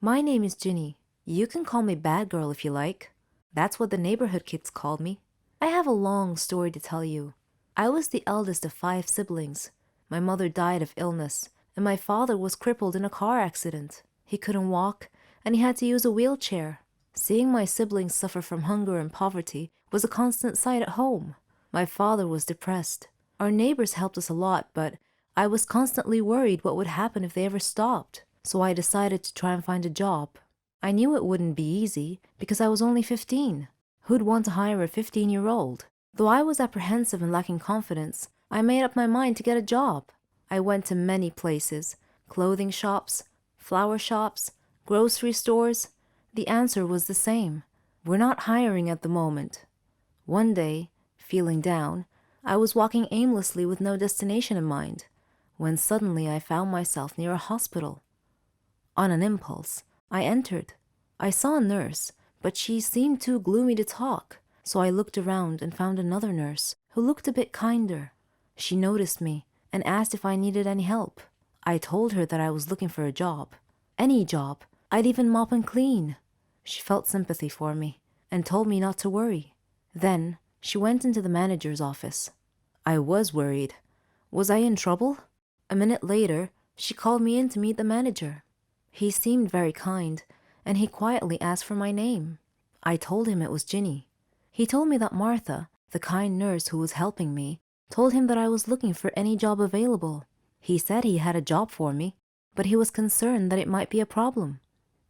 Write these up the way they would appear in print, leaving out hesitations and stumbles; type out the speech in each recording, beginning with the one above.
My name is Ginny. You can call me Bad Girl if you like. That's what the neighborhood kids called me. I have a long story to tell you. I was the eldest of 5 siblings. My mother died of illness, and my father was crippled in a car accident. He couldn't walk, and he had to use a wheelchair. Seeing my siblings suffer from hunger and poverty was a constant sight at home. My father was depressed. Our neighbors helped us a lot, but I was constantly worried what would happen if they ever stopped, so I decided to try and find a job. I knew it wouldn't be easy because I was only 15. Who'd want to hire a 15-year-old? Though I was apprehensive and lacking confidence, I made up my mind to get a job. I went to many places: clothing shops, flower shops, grocery stores. The answer was the same: we're not hiring at the moment. One day, feeling down, I was walking aimlessly with no destination in mind, when suddenly I found myself near a hospital. On an impulse, I entered. I saw a nurse, but she seemed too gloomy to talk, so I looked around and found another nurse who looked a bit kinder. She noticed me and asked if I needed any help. I told her that I was looking for a job. Any job. I'd even mop and clean. She felt sympathy for me and told me not to worry. Then she went into the manager's office. I was worried. Was I in trouble? A minute later, she called me in to meet the manager. He seemed very kind, and he quietly asked for my name. I told him it was Ginny. He told me that Martha, the kind nurse who was helping me, told him that I was looking for any job available. He said he had a job for me, but he was concerned that it might be a problem.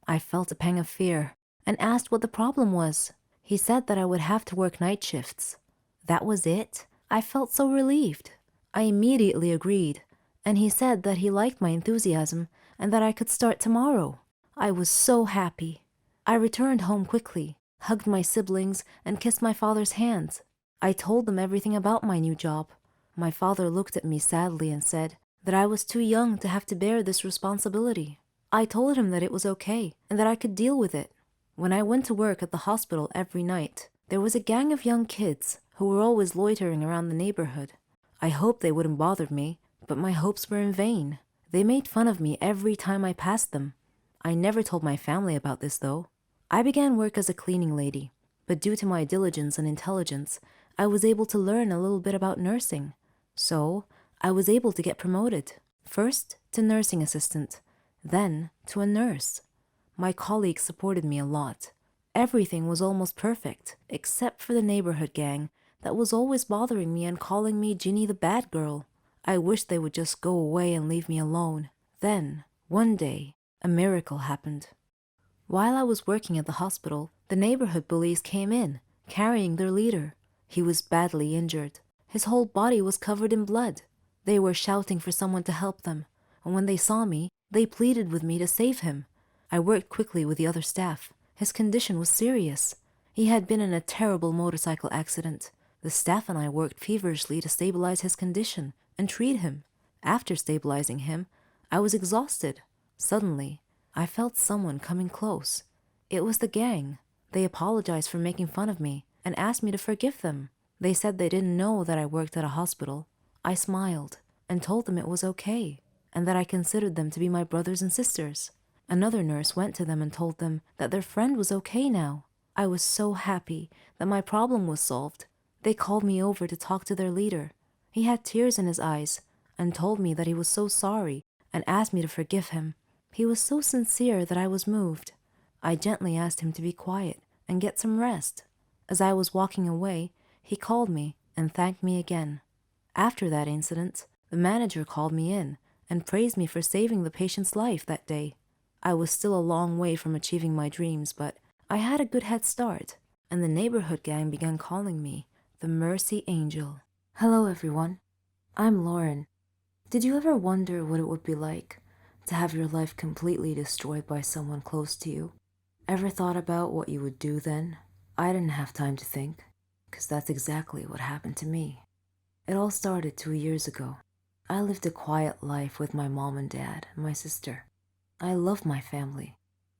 I felt a pang of fear and asked what the problem was. He said that I would have to work night shifts. That was it? I felt so relieved. I immediately agreed, and he said that he liked my enthusiasm and that I could start tomorrow. I was so happy. I returned home quickly, hugged my siblings, and kissed my father's hands. I told them everything about my new job. My father looked at me sadly and said that I was too young to have to bear this responsibility. I told him that it was okay and that I could deal with it. When I went to work at the hospital every night, there was a gang of young kids who were always loitering around the neighborhood. I hoped they wouldn't bother me, but my hopes were in vain. They made fun of me every time I passed them. I never told my family about this, though. I began work as a cleaning lady, but due to my diligence and intelligence, I was able to learn a little bit about nursing. So, I was able to get promoted, first to nursing assistant, then to a nurse. My colleagues supported me a lot. Everything was almost perfect, except for the neighborhood gang that was always bothering me and calling me Ginny the Bad Girl. I wished they would just go away and leave me alone. Then, one day, a miracle happened. While I was working at the hospital, the neighborhood bullies came in, carrying their leader. He was badly injured. His whole body was covered in blood. They were shouting for someone to help them, and when they saw me, they pleaded with me to save him. I worked quickly with the other staff. His condition was serious. He had been in a terrible motorcycle accident. The staff and I worked feverishly to stabilize his condition and treat him. After stabilizing him, I was exhausted. Suddenly, I felt someone coming close. It was the gang. They apologized for making fun of me and asked me to forgive them. They said they didn't know that I worked at a hospital. I smiled and told them it was okay, and that I considered them to be my brothers and sisters. Another nurse went to them and told them that their friend was okay now. I was so happy that my problem was solved. They called me over to talk to their leader. He had tears in his eyes and told me that he was so sorry and asked me to forgive him. He was so sincere that I was moved. I gently asked him to be quiet and get some rest. As I was walking away, he called me and thanked me again. After that incident, the manager called me in and praised me for saving the patient's life that day. I was still a long way from achieving my dreams, but I had a good head start, and the neighborhood gang began calling me the Mercy Angel. Hello everyone, I'm Lauren. Did you ever wonder what it would be like to have your life completely destroyed by someone close to you? Ever thought about what you would do then? I didn't have time to think, because that's exactly what happened to me. It all started 2 years ago. I lived a quiet life with my mom and dad and my sister. I loved my family.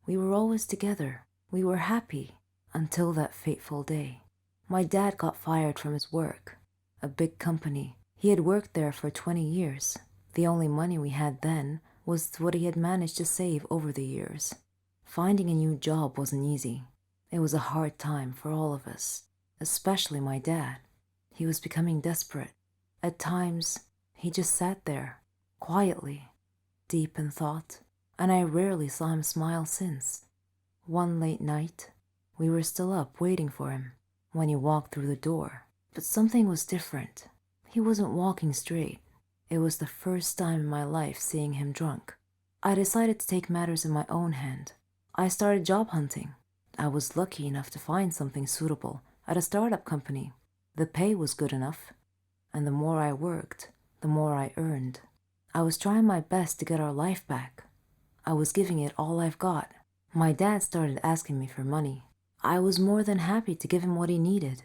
We were always together. We were happy until that fateful day. My dad got fired from his work, a big company. He had worked there for 20 years. The only money we had then was what he had managed to save over the years. Finding a new job wasn't easy. It was a hard time for all of us, especially my dad. He was becoming desperate. At times, he just sat there, quietly, deep in thought, and I rarely saw him smile since. One late night, we were still up waiting for him when he walked through the door. But something was different. He wasn't walking straight. It was the first time in my life seeing him drunk. I decided to take matters in my own hand. I started job hunting. I was lucky enough to find something suitable at a startup company. The pay was good enough, and the more I worked, the more I earned. I was trying my best to get our life back. I was giving it all I've got. My dad started asking me for money. I was more than happy to give him what he needed.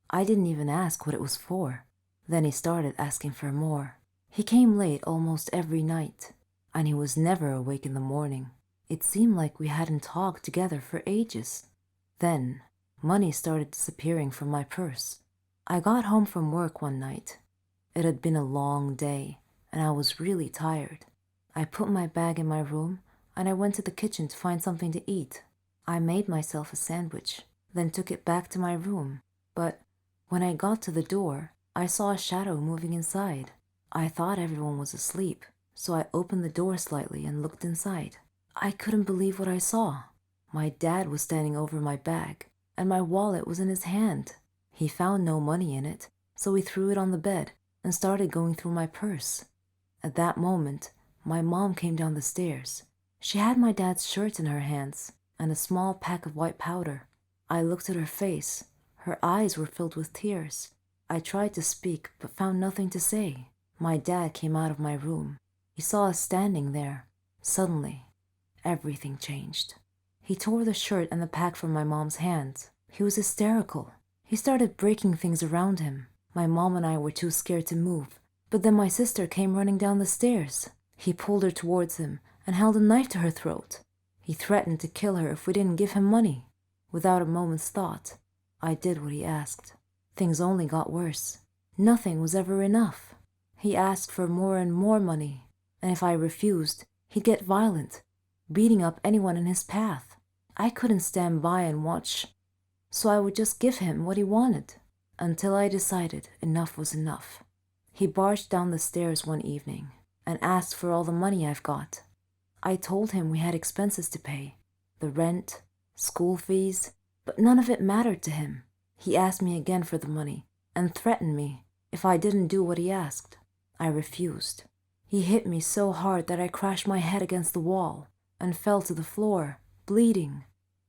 I didn't even ask what it was for. Then he started asking for more. He came late almost every night, and he was never awake in the morning. It seemed like we hadn't talked together for ages. Then, money started disappearing from my purse. I got home from work one night. It had been a long day, and I was really tired. I put my bag in my room, and I went to the kitchen to find something to eat. I made myself a sandwich, then took it back to my room. But when I got to the door, I saw a shadow moving inside. I thought everyone was asleep, so I opened the door slightly and looked inside. I couldn't believe what I saw. My dad was standing over my bag, and my wallet was in his hand. He found no money in it, so he threw it on the bed and started going through my purse. At that moment, my mom came down the stairs. She had my dad's shirt in her hands and a small pack of white powder. I looked at her face. Her eyes were filled with tears. I tried to speak, but found nothing to say. My dad came out of my room. He saw us standing there. Suddenly, everything changed. He tore the shirt and the pack from my mom's hands. He was hysterical. He started breaking things around him. My mom and I were too scared to move, but then my sister came running down the stairs. He pulled her towards him and held a knife to her throat. He threatened to kill her if we didn't give him money. Without a moment's thought, I did what he asked. Things only got worse. Nothing was ever enough. He asked for more and more money, and if I refused, he'd get violent, beating up anyone in his path. I couldn't stand by and watch, so I would just give him what he wanted, until I decided enough was enough. He barged down the stairs one evening and asked for all the money I've got. I told him we had expenses to pay, the rent, school fees, but none of it mattered to him. He asked me again for the money and threatened me if I didn't do what he asked. I refused. He hit me so hard that I crashed my head against the wall and fell to the floor, bleeding.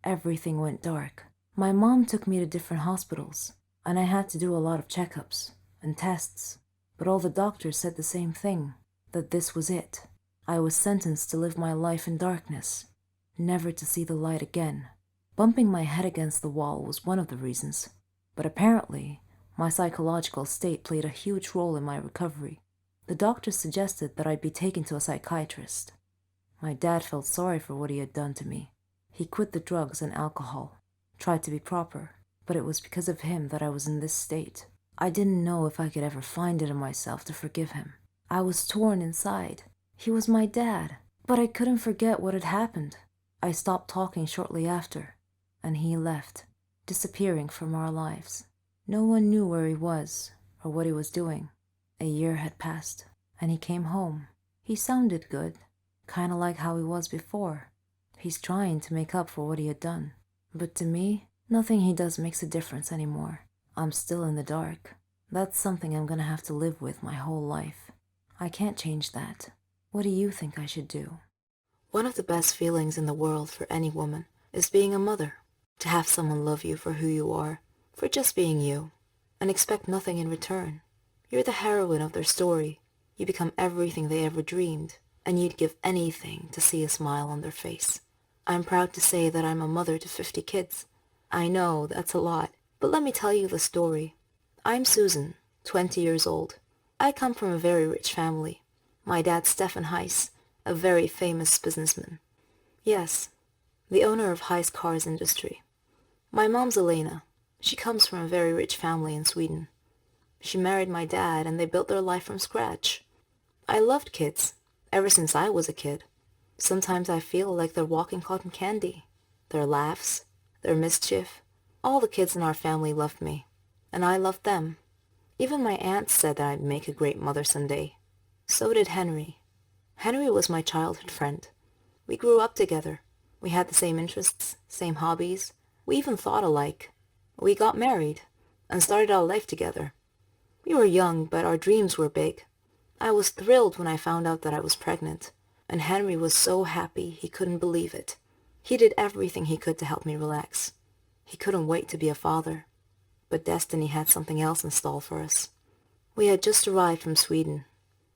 Everything went dark. My mom took me to different hospitals, and I had to do a lot of checkups and tests, but all the doctors said the same thing, that this was it. I was sentenced to live my life in darkness, never to see the light again. Bumping my head against the wall was one of the reasons, but apparently my psychological state played a huge role in my recovery. The doctors suggested that I be taken to a psychiatrist. My dad felt sorry for what he had done to me. He quit the drugs and alcohol, tried to be proper, but it was because of him that I was in this state. I didn't know if I could ever find it in myself to forgive him. I was torn inside. He was my dad, but I couldn't forget what had happened. I stopped talking shortly after, and he left, disappearing from our lives. No one knew where he was or what he was doing. A year had passed, and he came home. He sounded good, kind of like how he was before. He's trying to make up for what he had done. But to me, nothing he does makes a difference anymore. I'm still in the dark. That's something I'm gonna have to live with my whole life. I can't change that. What do you think I should do? One of the best feelings in the world for any woman is being a mother. To have someone love you for who you are, for just being you, and expect nothing in return. You're the heroine of their story. You become everything they ever dreamed, and you'd give anything to see a smile on their face. I'm proud to say that I'm a mother to 50 kids. I know that's a lot, but let me tell you the story. I'm Susan, 20 years old. I come from a very rich family. My dad's Stefan Heiss, a very famous businessman. Yes, the owner of Heiss Cars Industry. My mom's Elena. She comes from a very rich family in Sweden. She married my dad and they built their life from scratch. I loved kids, ever since I was a kid. Sometimes I feel like they're walking cotton candy. Their laughs, their mischief. All the kids in our family loved me, and I loved them. Even my aunts said that I'd make a great mother someday. So did Henry. Henry was my childhood friend. We grew up together. We had the same interests, same hobbies. We even thought alike. We got married and started our life together. We were young, but our dreams were big. I was thrilled when I found out that I was pregnant, and Henry was so happy he couldn't believe it. He did everything he could to help me relax. He couldn't wait to be a father. But destiny had something else in store for us. We had just arrived from Sweden.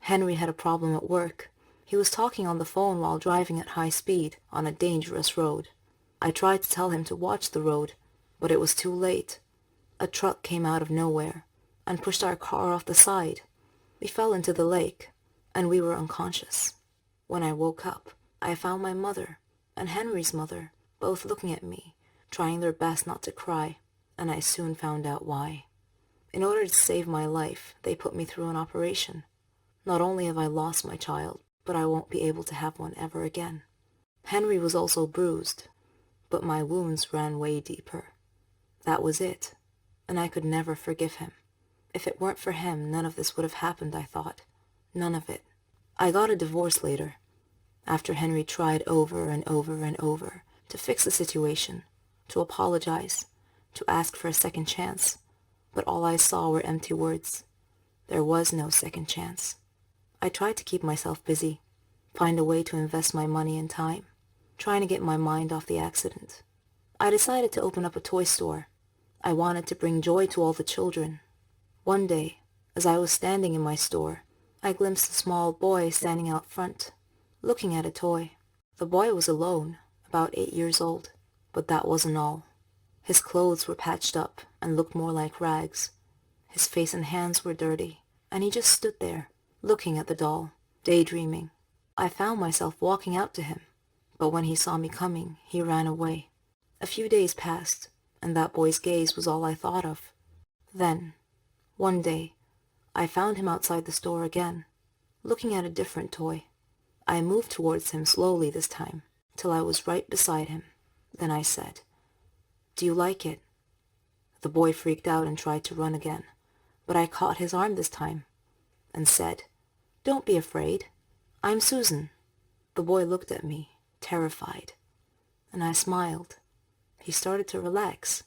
Henry had a problem at work. He was talking on the phone while driving at high speed on a dangerous road. I tried to tell him to watch the road, but it was too late. A truck came out of nowhere and pushed our car off the side. We fell into the lake, and we were unconscious. When I woke up, I found my mother and Henry's mother both looking at me, trying their best not to cry, and I soon found out why. In order to save my life, they put me through an operation. Not only have I lost my child, but I won't be able to have one ever again. Henry was also bruised, but my wounds ran way deeper. That was it, and I could never forgive him. If it weren't for him, none of this would have happened, I thought. None of it. I got a divorce later, after Henry tried over and over and over to fix the situation, to apologize, to ask for a second chance, but all I saw were empty words. There was no second chance. I tried to keep myself busy, find a way to invest my money and time, trying to get my mind off the accident. I decided to open up a toy store. I wanted to bring joy to all the children. One day, as I was standing in my store, I glimpsed a small boy standing out front, looking at a toy. The boy was alone, about 8 years old, but that wasn't all. His clothes were patched up and looked more like rags. His face and hands were dirty, and he just stood there, looking at the doll, daydreaming. I found myself walking out to him, but when he saw me coming, he ran away. A few days passed, and that boy's gaze was all I thought of. Then, one day, I found him outside the store again, looking at a different toy. I moved towards him slowly this time, till I was right beside him. Then I said, "Do you like it?" The boy freaked out and tried to run again, but I caught his arm this time and said, "Don't be afraid. I'm Susan." The boy looked at me, terrified, and I smiled. He started to relax.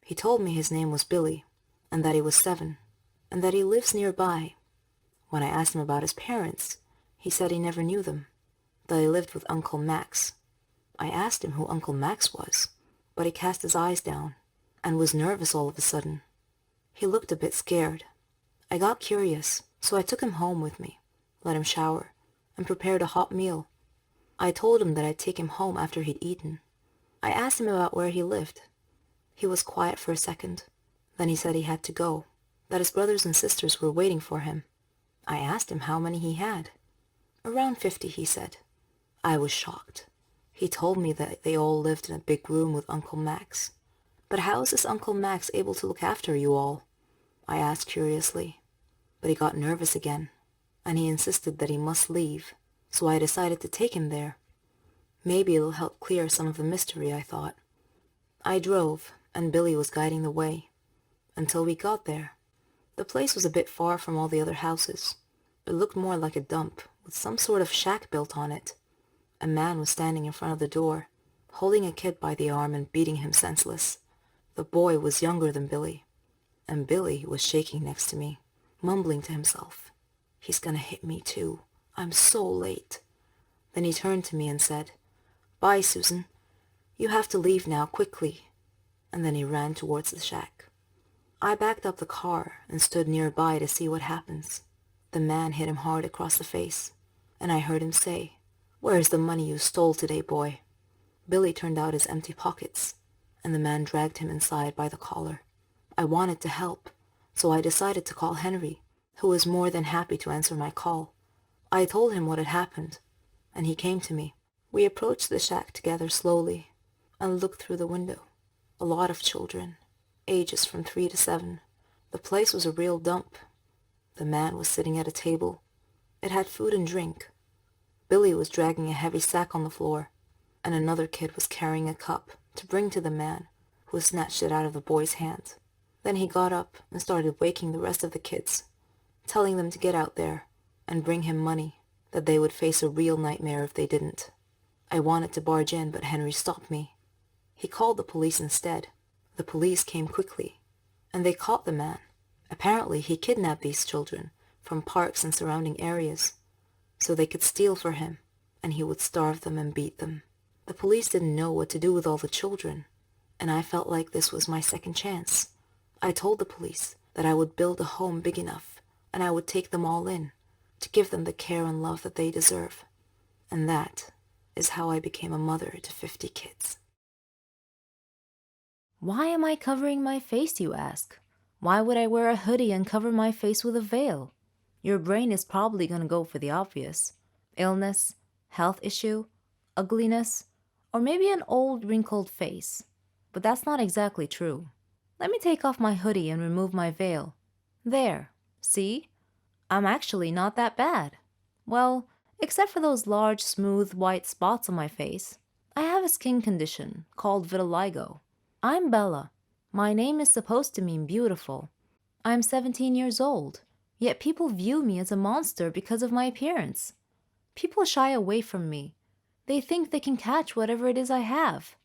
He told me his name was Billy, and that he was 7, and that he lives nearby. When I asked him about his parents, he said he never knew them, that he lived with Uncle Max. I asked him who Uncle Max was, but he cast his eyes down and was nervous all of a sudden. He looked a bit scared. I got curious, so I took him home with me, let him shower, and prepared a hot meal. I told him that I'd take him home after he'd eaten. I asked him about where he lived. He was quiet for a second. Then he said he had to go, that his brothers and sisters were waiting for him. I asked him how many he had. "Around 50, he said. I was shocked. He told me that they all lived in a big room with Uncle Max. "But how is this Uncle Max able to look after you all?" I asked curiously. But he got nervous again, and he insisted that he must leave, so I decided to take him there. Maybe it'll help clear some of the mystery, I thought. I drove, and Billy was guiding the way, until we got there. The place was a bit far from all the other houses. It looked more like a dump, with some sort of shack built on it. A man was standing in front of the door, holding a kid by the arm and beating him senseless. The boy was younger than Billy, and Billy was shaking next to me, mumbling to himself, "He's gonna hit me too. I'm so late." Then he turned to me and said, "Bye, Susan. You have to leave now, quickly." And then he ran towards the shack. I backed up the car and stood nearby to see what happens. The man hit him hard across the face, and I heard him say, "Where's the money you stole today, boy?" Billy turned out his empty pockets, and the man dragged him inside by the collar. I wanted to help, so I decided to call Henry, who was more than happy to answer my call. I told him what had happened, and he came to me. We approached the shack together slowly and looked through the window. A lot of children, ages from 3 to 7. The place was a real dump. The man was sitting at a table. It had food and drink, Billy was dragging a heavy sack on the floor, and another kid was carrying a cup to bring to the man, who snatched it out of the boy's hand. Then he got up and started waking the rest of the kids, telling them to get out there and bring him money, that they would face a real nightmare if they didn't. I wanted to barge in, but Henry stopped me. He called the police instead. The police came quickly, and they caught the man. Apparently, he kidnapped these children from parks and surrounding areas, so they could steal for him, and he would starve them and beat them. The police didn't know what to do with all the children, and I felt like this was my second chance. I told the police that I would build a home big enough, and I would take them all in, to give them the care and love that they deserve. And that is how I became a mother to 50 kids. Why am I covering my face, you ask? Why would I wear a hoodie and cover my face with a veil? Your brain is probably going to go for the obvious. Illness, health issue, ugliness, or maybe an old wrinkled face. But that's not exactly true. Let me take off my hoodie and remove my veil. There, see? I'm actually not that bad. Well, except for those large, smooth, white spots on my face. I have a skin condition called vitiligo. I'm Bella. My name is supposed to mean beautiful. I'm 17 years old, yet people view me as a monster because of my appearance. People shy away from me. They think they can catch whatever it is I have.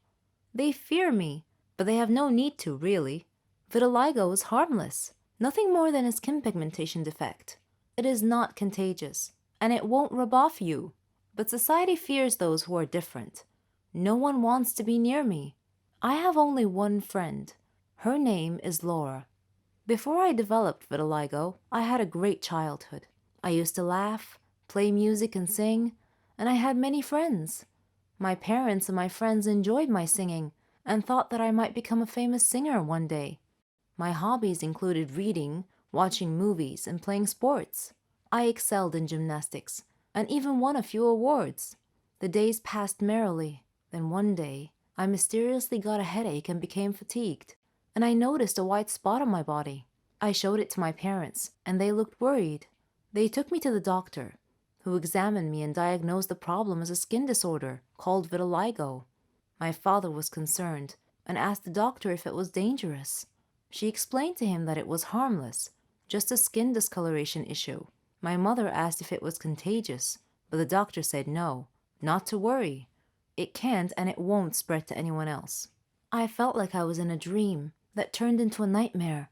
They fear me, but they have no need to, really. Vitiligo is harmless, nothing more than a skin pigmentation defect. It is not contagious, and it won't rub off you. But society fears those who are different. No one wants to be near me. I have only one friend. Her name is Laura. Before I developed vitiligo, I had a great childhood. I used to laugh, play music and sing, and I had many friends. My parents and my friends enjoyed my singing and thought that I might become a famous singer one day. My hobbies included reading, watching movies, and playing sports. I excelled in gymnastics and even won a few awards. The days passed merrily. Then one day, I mysteriously got a headache and became fatigued, and I noticed a white spot on my body. I showed it to my parents, and they looked worried. They took me to the doctor, who examined me and diagnosed the problem as a skin disorder called vitiligo. My father was concerned and asked the doctor if it was dangerous. She explained to him that it was harmless, just a skin discoloration issue. My mother asked if it was contagious, but the doctor said no, not to worry. It can't and it won't spread to anyone else. I felt like I was in a dream that turned into a nightmare.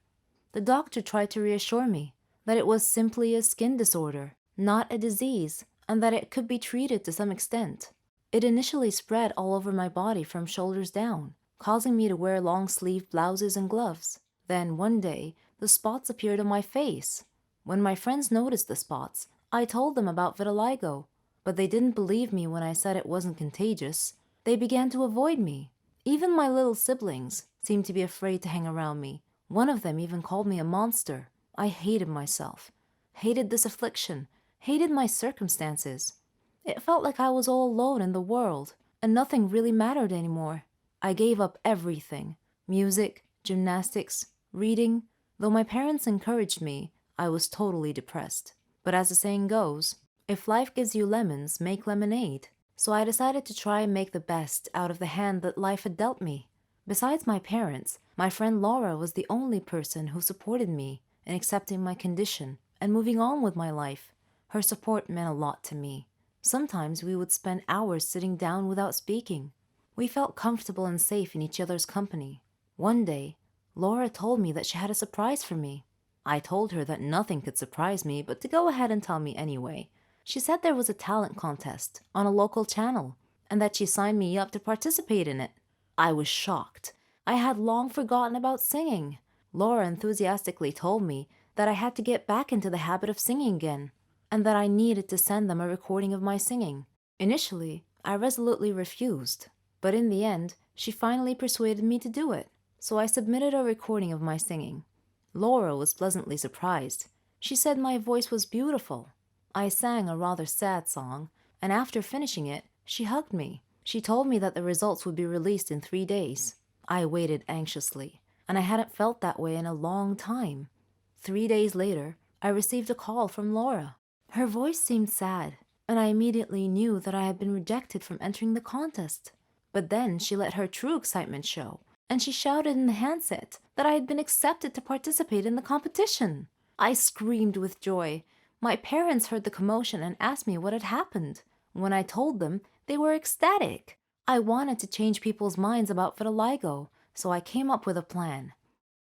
The doctor tried to reassure me that it was simply a skin disorder, not a disease, and that it could be treated to some extent. It initially spread all over my body from shoulders down, causing me to wear long-sleeved blouses and gloves. Then one day, the spots appeared on my face. When my friends noticed the spots, I told them about vitiligo, but they didn't believe me when I said it wasn't contagious. They began to avoid me. Even my little siblings seemed to be afraid to hang around me. One of them even called me a monster. I hated myself, hated this affliction, hated my circumstances. It felt like I was all alone in the world, and nothing really mattered anymore. I gave up everything: music, gymnastics, reading. Though my parents encouraged me, I was totally depressed. But as the saying goes, if life gives you lemons, make lemonade. So I decided to try and make the best out of the hand that life had dealt me. Besides my parents, my friend Laura was the only person who supported me in accepting my condition and moving on with my life. Her support meant a lot to me. Sometimes we would spend hours sitting down without speaking. We felt comfortable and safe in each other's company. One day, Laura told me that she had a surprise for me. I told her that nothing could surprise me, but to go ahead and tell me anyway. She said there was a talent contest on a local channel, and that she signed me up to participate in it. I was shocked. I had long forgotten about singing. Laura enthusiastically told me that I had to get back into the habit of singing again, and that I needed to send them a recording of my singing. Initially, I resolutely refused, but in the end, she finally persuaded me to do it, so I submitted a recording of my singing. Laura was pleasantly surprised. She said my voice was beautiful. I sang a rather sad song, and after finishing it, she hugged me. She told me that the results would be released in 3 days. I waited anxiously, and I hadn't felt that way in a long time. 3 days later, I received a call from Laura. Her voice seemed sad. and I immediately knew that I had been rejected from entering the contest. But then she let her true excitement show, and she shouted in the handset that I had been accepted to participate in the competition. I screamed with joy. My parents heard the commotion and asked me what had happened. When I told them, they were ecstatic. I wanted to change people's minds about vitiligo, so I came up with a plan.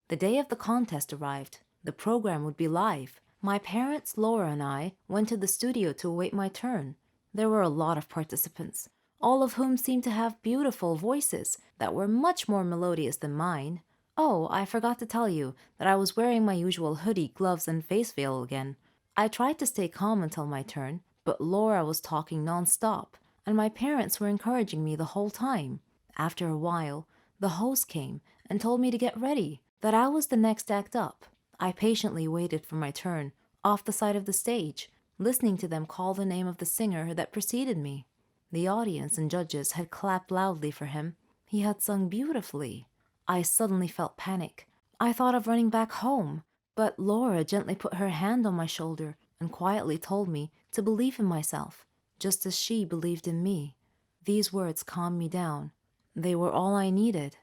The day of the contest arrived. The program would be live. My parents, Laura, and I went to the studio to await my turn. There were a lot of participants, all of whom seemed to have beautiful voices that were much more melodious than mine. Oh, I forgot to tell you that I was wearing my usual hoodie, gloves, and face veil again. I tried to stay calm until my turn, but Laura was talking non-stop, and my parents were encouraging me the whole time. After a while, the host came and told me to get ready, that I was the next act up. I patiently waited for my turn, off the side of the stage, listening to them call the name of the singer that preceded me. The audience and judges had clapped loudly for him. He had sung beautifully. I suddenly felt panic. I thought of running back home, but Laura gently put her hand on my shoulder and quietly told me to believe in myself, just as she believed in me. These words calmed me down. They were all I needed.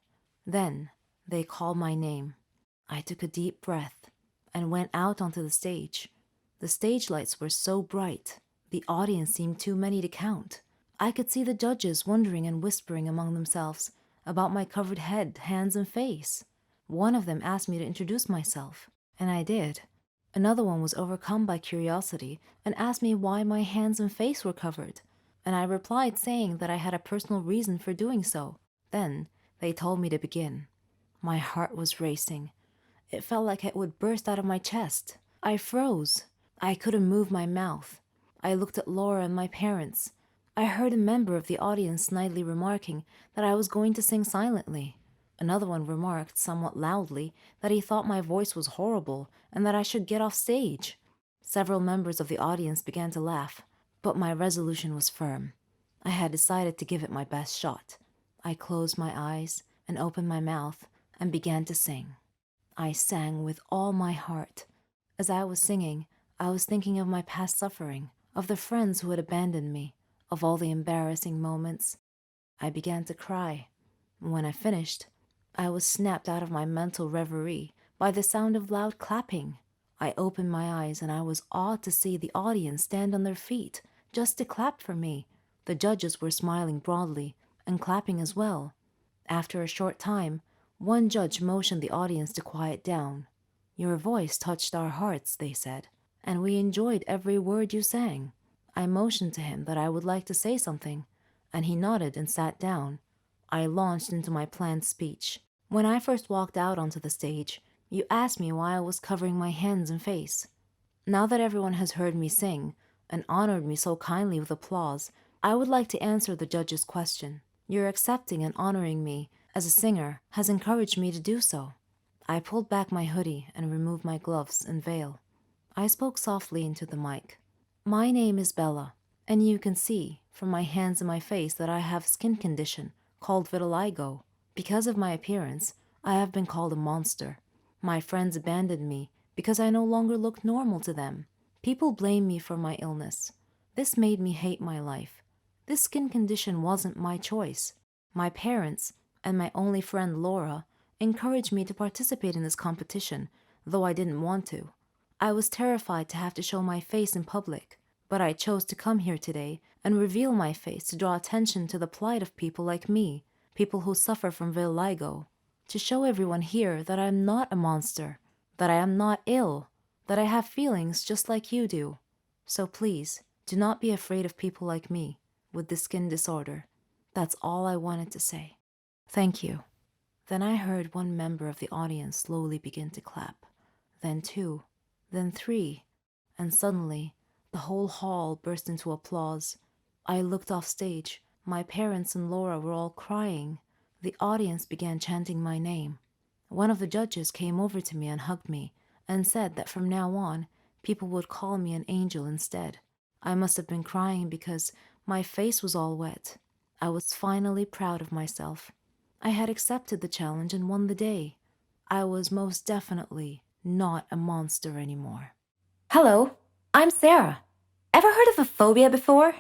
Then they called my name. I took a deep breath and went out onto the stage. The stage lights were so bright, the audience seemed too many to count. I could see the judges wondering and whispering among themselves about my covered head, hands, and face. One of them asked me to introduce myself, and I did. Another one was overcome by curiosity and asked me why my hands and face were covered, and I replied saying that I had a personal reason for doing so. Then they told me to begin. My heart was racing. It felt like it would burst out of my chest. I froze. I couldn't move my mouth. I looked at Laura and my parents. I heard a member of the audience snidely remarking that I was going to sing silently. Another one remarked, somewhat loudly, that he thought my voice was horrible and that I should get off stage. Several members of the audience began to laugh, but my resolution was firm. I had decided to give it my best shot. I closed my eyes and opened my mouth and began to sing. I sang with all my heart. As I was singing, I was thinking of my past suffering, of the friends who had abandoned me, of all the embarrassing moments. I began to cry. When I finished, I was snapped out of my mental reverie by the sound of loud clapping. I opened my eyes and I was awed to see the audience stand on their feet just to clap for me. The judges were smiling broadly and clapping as well. After a short time, one judge motioned the audience to quiet down. "Your voice touched our hearts," they said, "and we enjoyed every word you sang." I motioned to him that I would like to say something, and he nodded and sat down. I launched into my planned speech. When I first walked out onto the stage, you asked me why I was covering my hands and face. Now that everyone has heard me sing and honored me so kindly with applause, I would like to answer the judge's question. Your accepting and honoring me as a singer has encouraged me to do so. I pulled back my hoodie and removed my gloves and veil. I spoke softly into the mic. My name is Bella, and you can see from my hands and my face that I have a skin condition called vitiligo. Because of my appearance, I have been called a monster. My friends abandoned me because I no longer looked normal to them. People blame me for my illness. This made me hate my life. This skin condition wasn't my choice. My parents and my only friend Laura encouraged me to participate in this competition, though I didn't want to. I was terrified to have to show my face in public, but I chose to come here today and reveal my face to draw attention to the plight of people like me, people who suffer from vitiligo, to show everyone here that I am not a monster, that I am not ill, that I have feelings just like you do. So please, do not be afraid of people like me with the skin disorder. That's all I wanted to say. Thank you. Then I heard one member of the audience slowly begin to clap, then two, then three, and suddenly the whole hall burst into applause. I looked off stage. My parents and Laura were all crying. The audience began chanting my name. One of the judges came over to me and hugged me and said that from now on, people would call me an angel instead. I must have been crying because my face was all wet. I was finally proud of myself. I had accepted the challenge and won the day. I was most definitely not a monster anymore. Hello, I'm Sarah. Ever heard of a phobia before?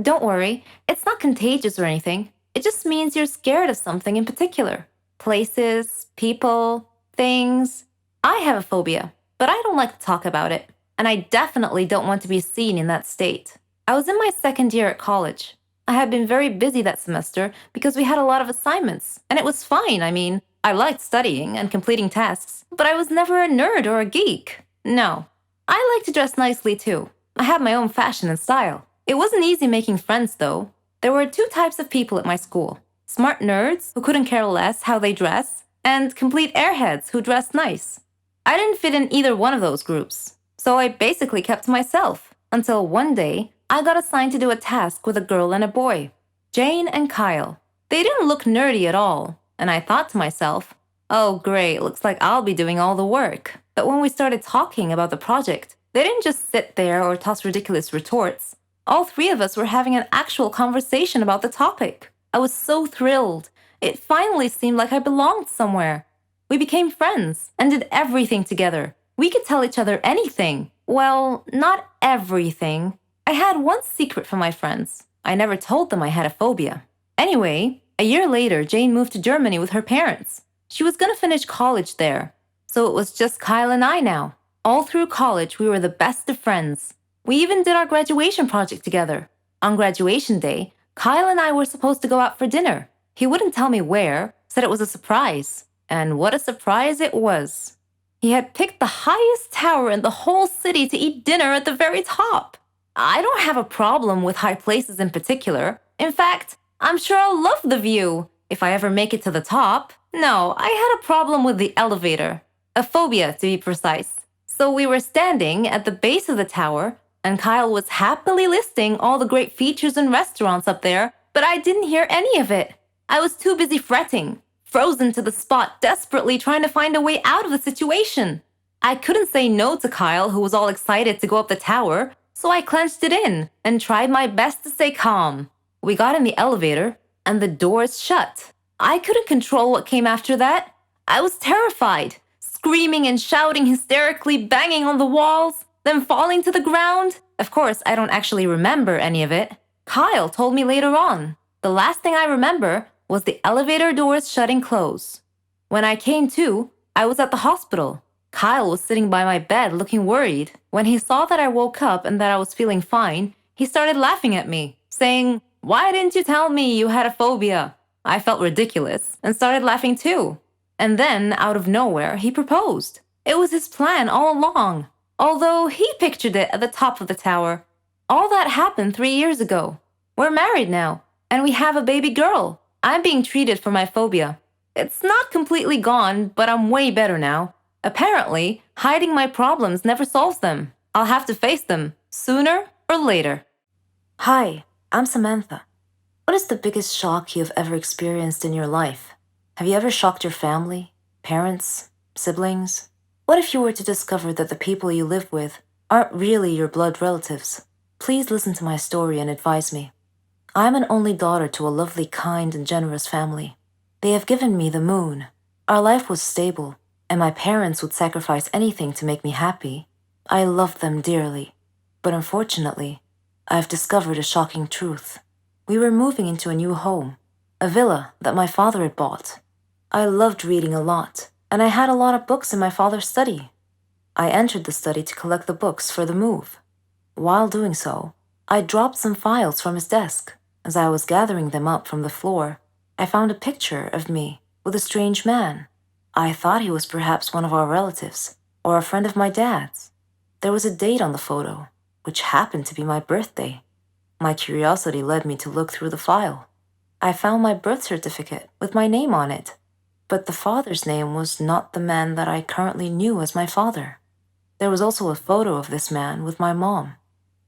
Don't worry, it's not contagious or anything. It just means you're scared of something in particular. Places, people, things. I have a phobia, but I don't like to talk about it. And I definitely don't want to be seen in that state. I was in my second year at college. I had been very busy that semester because we had a lot of assignments, and it was fine. I mean, I liked studying and completing tasks, but I was never a nerd or a geek. No. I like to dress nicely too. I have my own fashion and style. It wasn't easy making friends, though. There were two types of people at my school: smart nerds who couldn't care less how they dress, and complete airheads who dressed nice. I didn't fit in either one of those groups, so I basically kept to myself until one day I got assigned to do a task with a girl and a boy, Jane and Kyle. They didn't look nerdy at all, and I thought to myself, oh great, looks like I'll be doing all the work. But when we started talking about the project, they didn't just sit there or toss ridiculous retorts. All three of us were having an actual conversation about the topic. I was so thrilled. It finally seemed like I belonged somewhere. We became friends and did everything together. We could tell each other anything. Well, not everything. I had one secret from my friends. I never told them I had a phobia. Anyway, a year later, Jane moved to Germany with her parents. She was going to finish college there. So it was just Kyle and I now. All through college, we were the best of friends. We even did our graduation project together. On graduation day, Kyle and I were supposed to go out for dinner. He wouldn't tell me where, said it was a surprise. And what a surprise it was. He had picked the highest tower in the whole city to eat dinner at the very top. I don't have a problem with high places in particular. In fact, I'm sure I'll love the view if I ever make it to the top. No, I had a problem with the elevator. A phobia, to be precise. So we were standing at the base of the tower, and Kyle was happily listing all the great features and restaurants up there, but I didn't hear any of it. I was too busy fretting, frozen to the spot, desperately trying to find a way out of the situation. I couldn't say no to Kyle, who was all excited to go up the tower, so I clenched it in and tried my best to stay calm. We got in the elevator, and the doors shut. I couldn't control what came after that. I was terrified, screaming and shouting hysterically, banging on the walls, then falling to the ground. Of course, I don't actually remember any of it. Kyle told me later on. The last thing I remember was the elevator doors shutting close. When I came to, I was at the hospital. Kyle was sitting by my bed looking worried. When he saw that I woke up and that I was feeling fine, he started laughing at me, saying, "Why didn't you tell me you had a phobia?" I felt ridiculous and started laughing too. And then, out of nowhere, he proposed. It was his plan all along, although he pictured it at the top of the tower. All that happened 3 years ago. We're married now, and we have a baby girl. I'm being treated for my phobia. It's not completely gone, but I'm way better now. Apparently, hiding my problems never solves them. I'll have to face them, sooner or later. Hi, I'm Samantha. What is the biggest shock you've ever experienced in your life? Have you ever shocked your family, parents, siblings? What if you were to discover that the people you live with aren't really your blood relatives? Please listen to my story and advise me. I'm an only daughter to a lovely, kind, and generous family. They have given me the moon. Our life was stable, and my parents would sacrifice anything to make me happy. I loved them dearly. But unfortunately, I've discovered a shocking truth. We were moving into a new home, a villa that my father had bought. I loved reading a lot, and I had a lot of books in my father's study. I entered the study to collect the books for the move. While doing so, I dropped some files from his desk. As I was gathering them up from the floor, I found a picture of me with a strange man. I thought he was perhaps one of our relatives, or a friend of my dad's. There was a date on the photo, which happened to be my birthday. My curiosity led me to look through the file. I found my birth certificate with my name on it, but the father's name was not the man that I currently knew as my father. There was also a photo of this man with my mom,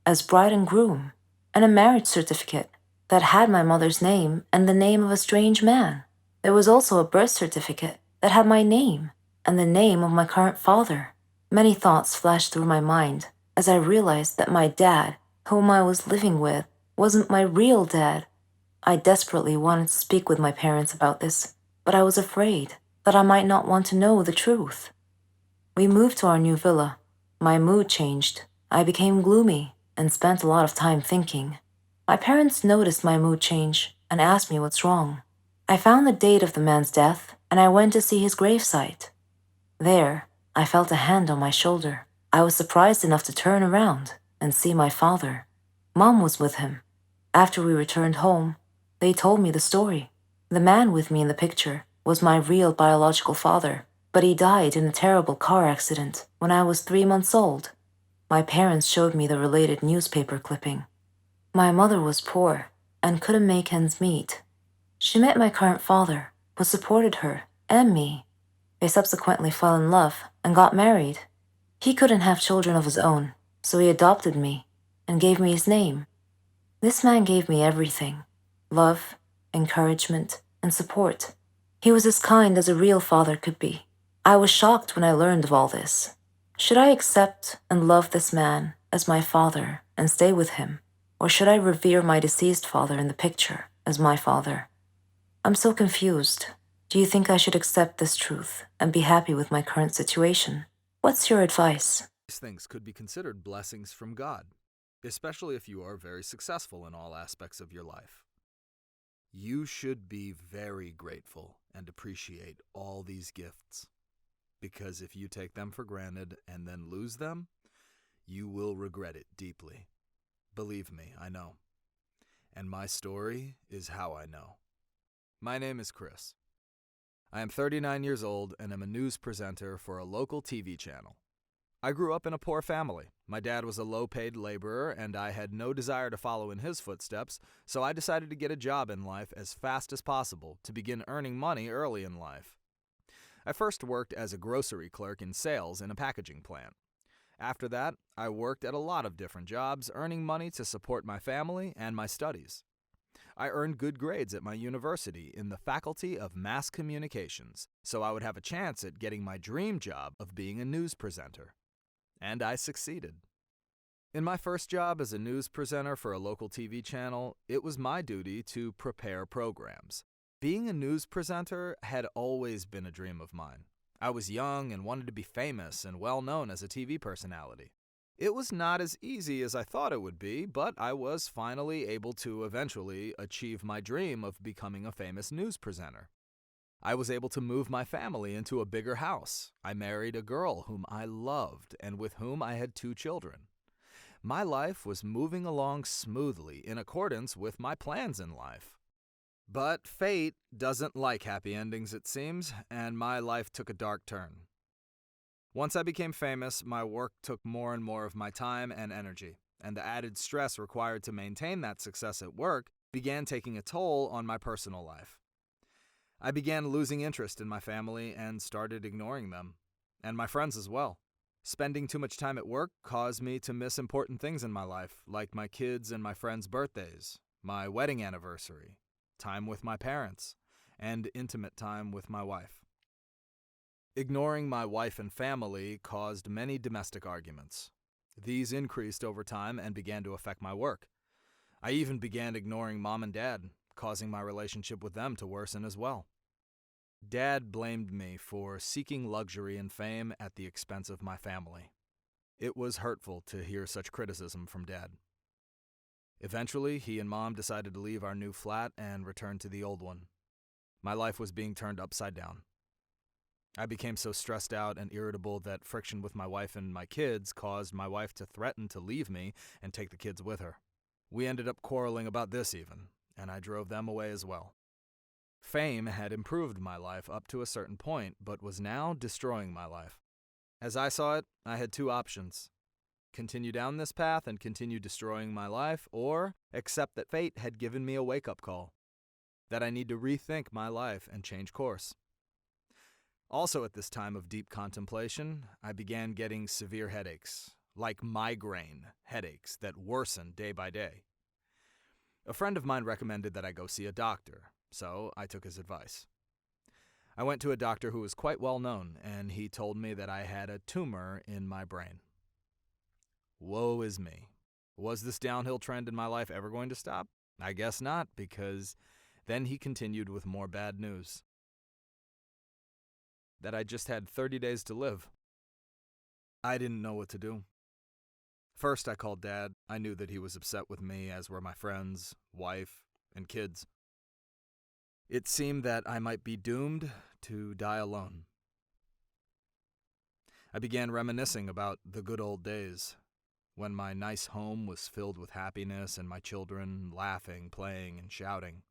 as bride and groom, and a marriage certificate that had my mother's name and the name of a strange man. There was also a birth certificate that had my name and the name of my current father. Many thoughts flashed through my mind as I realized that my dad, whom I was living with, wasn't my real dad. I desperately wanted to speak with my parents about this, but I was afraid that I might not want to know the truth. We moved to our new villa. My mood changed. I became gloomy and spent a lot of time thinking. My parents noticed my mood change and asked me what's wrong. I found the date of the man's death and I went to see his gravesite. There, I felt a hand on my shoulder. I was surprised enough to turn around and see my father. Mom was with him. After we returned home, they told me the story. The man with me in the picture was my real biological father, but he died in a terrible car accident when I was 3 months old. My parents showed me the related newspaper clipping. My mother was poor and couldn't make ends meet. She met my current father, who supported her and me. They subsequently fell in love and got married. He couldn't have children of his own, so he adopted me and gave me his name. This man gave me everything: love, encouragement, and support. He was as kind as a real father could be. I was shocked when I learned of all this. Should I accept and love this man as my father and stay with him? Or should I revere my deceased father in the picture as my father? I'm so confused. Do you think I should accept this truth and be happy with my current situation? What's your advice? These things could be considered blessings from God, especially if you are very successful in all aspects of your life. You should be very grateful and appreciate all these gifts, because if you take them for granted and then lose them, you will regret it deeply. Believe me, I know. And my story is how I know. My name is Chris. I am 39 years old and am a news presenter for a local TV channel. I grew up in a poor family. My dad was a low-paid laborer, and I had no desire to follow in his footsteps, so I decided to get a job in life as fast as possible to begin earning money early in life. I first worked as a grocery clerk in sales in a packaging plant. After that, I worked at a lot of different jobs, earning money to support my family and my studies. I earned good grades at my university in the Faculty of Mass Communications, so I would have a chance at getting my dream job of being a news presenter. And I succeeded. In my first job as a news presenter for a local TV channel, it was my duty to prepare programs. Being a news presenter had always been a dream of mine. I was young and wanted to be famous and well known as a TV personality. It was not as easy as I thought it would be, but I was finally able to eventually achieve my dream of becoming a famous news presenter. I was able to move my family into a bigger house. I married a girl whom I loved and with whom I had 2 children. My life was moving along smoothly in accordance with my plans in life. But fate doesn't like happy endings, it seems, and my life took a dark turn. Once I became famous, my work took more and more of my time and energy, and the added stress required to maintain that success at work began taking a toll on my personal life. I began losing interest in my family and started ignoring them, and my friends as well. Spending too much time at work caused me to miss important things in my life, like my kids' and my friends' birthdays, my wedding anniversary, time with my parents, and intimate time with my wife. Ignoring my wife and family caused many domestic arguments. These increased over time and began to affect my work. I even began ignoring Mom and Dad, causing my relationship with them to worsen as well. Dad blamed me for seeking luxury and fame at the expense of my family. It was hurtful to hear such criticism from Dad. Eventually, he and Mom decided to leave our new flat and return to the old one. My life was being turned upside down. I became so stressed out and irritable that friction with my wife and my kids caused my wife to threaten to leave me and take the kids with her. We ended up quarreling about this even, and I drove them away as well. Fame had improved my life up to a certain point, but was now destroying my life. As I saw it, I had 2 options: continue down this path and continue destroying my life, or accept that fate had given me a wake-up call, that I need to rethink my life and change course. Also at this time of deep contemplation, I began getting severe headaches, like migraine headaches that worsened day by day. A friend of mine recommended that I go see a doctor, so I took his advice. I went to a doctor who was quite well known, and he told me that I had a tumor in my brain. Woe is me. Was this downhill trend in my life ever going to stop? I guess not, because then he continued with more bad news. That I just had 30 days to live. I didn't know what to do. First, I called Dad. I knew that he was upset with me, as were my friends, wife, and kids. It seemed that I might be doomed to die alone. I began reminiscing about the good old days, when my nice home was filled with happiness and my children laughing, playing, and shouting.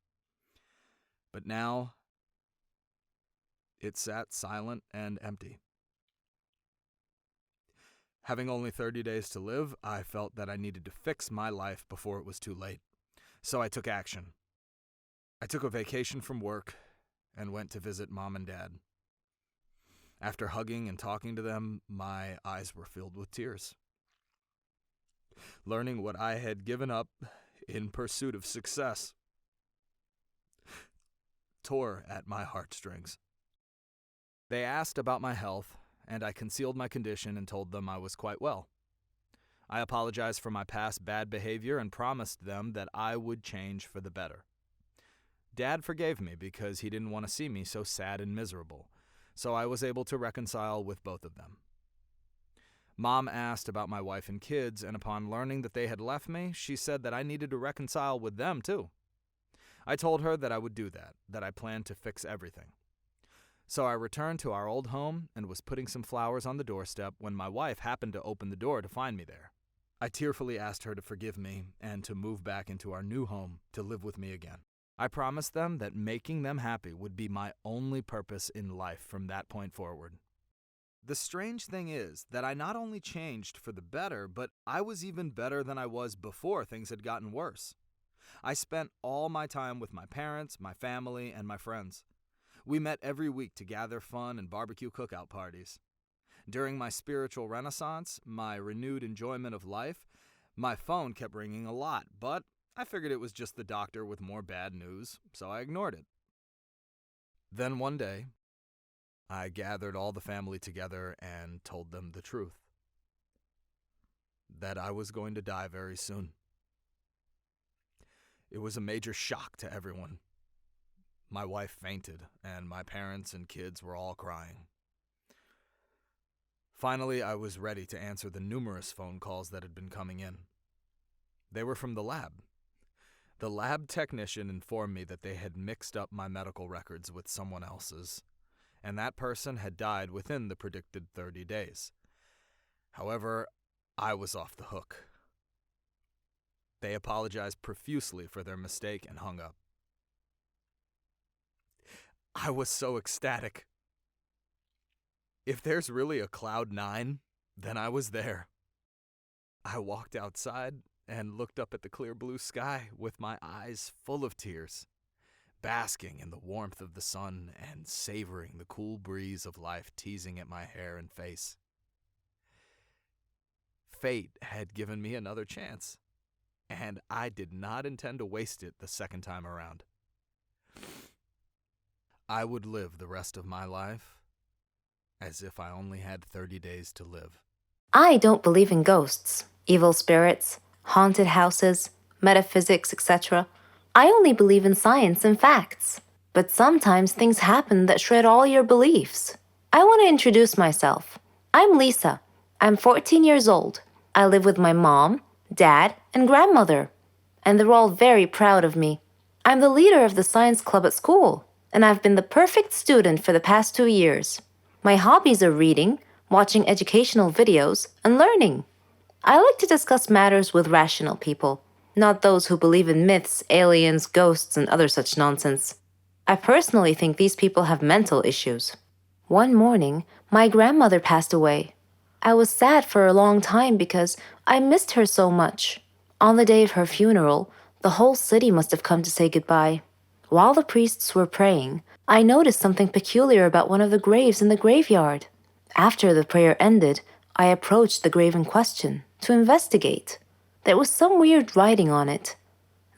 But now, it sat silent and empty. Having only 30 days to live, I felt that I needed to fix my life before it was too late. So I took action. I took a vacation from work and went to visit Mom and Dad. After hugging and talking to them, my eyes were filled with tears. Learning what I had given up in pursuit of success tore at my heartstrings. They asked about my health, and I concealed my condition and told them I was quite well. I apologized for my past bad behavior and promised them that I would change for the better. Dad forgave me because he didn't want to see me so sad and miserable, so I was able to reconcile with both of them. Mom asked about my wife and kids, and upon learning that they had left me, she said that I needed to reconcile with them too. I told her that I would do that I planned to fix everything. So I returned to our old home and was putting some flowers on the doorstep when my wife happened to open the door to find me there. I tearfully asked her to forgive me and to move back into our new home to live with me again. I promised them that making them happy would be my only purpose in life from that point forward. The strange thing is that I not only changed for the better, but I was even better than I was before things had gotten worse. I spent all my time with my parents, my family, and my friends. We met every week to gather fun and barbecue cookout parties. During my spiritual renaissance, my renewed enjoyment of life, my phone kept ringing a lot, but I figured it was just the doctor with more bad news, so I ignored it. Then one day, I gathered all the family together and told them the truth. That I was going to die very soon. It was a major shock to everyone. My wife fainted, and my parents and kids were all crying. Finally, I was ready to answer the numerous phone calls that had been coming in. They were from the lab. The lab technician informed me that they had mixed up my medical records with someone else's, and that person had died within the predicted 30 days. However, I was off the hook. They apologized profusely for their mistake and hung up. I was so ecstatic. If there's really a cloud 9, then I was there. I walked outside and looked up at the clear blue sky with my eyes full of tears, basking in the warmth of the sun and savoring the cool breeze of life teasing at my hair and face. Fate had given me another chance, and I did not intend to waste it the second time around. I would live the rest of my life as if I only had 30 days to live. I don't believe in ghosts, evil spirits, haunted houses, metaphysics, etc. I only believe in science and facts. But sometimes things happen that shred all your beliefs. I want to introduce myself. I'm Lisa. I'm 14 years old. I live with my mom, dad, and grandmother. And they're all very proud of me. I'm the leader of the science club at school, and I've been the perfect student for the past 2 years. My hobbies are reading, watching educational videos, and learning. I like to discuss matters with rational people, not those who believe in myths, aliens, ghosts, and other such nonsense. I personally think these people have mental issues. One morning, my grandmother passed away. I was sad for a long time because I missed her so much. On the day of her funeral, the whole city must have come to say goodbye. While the priests were praying, I noticed something peculiar about one of the graves in the graveyard. After the prayer ended, I approached the grave in question to investigate. There was some weird writing on it.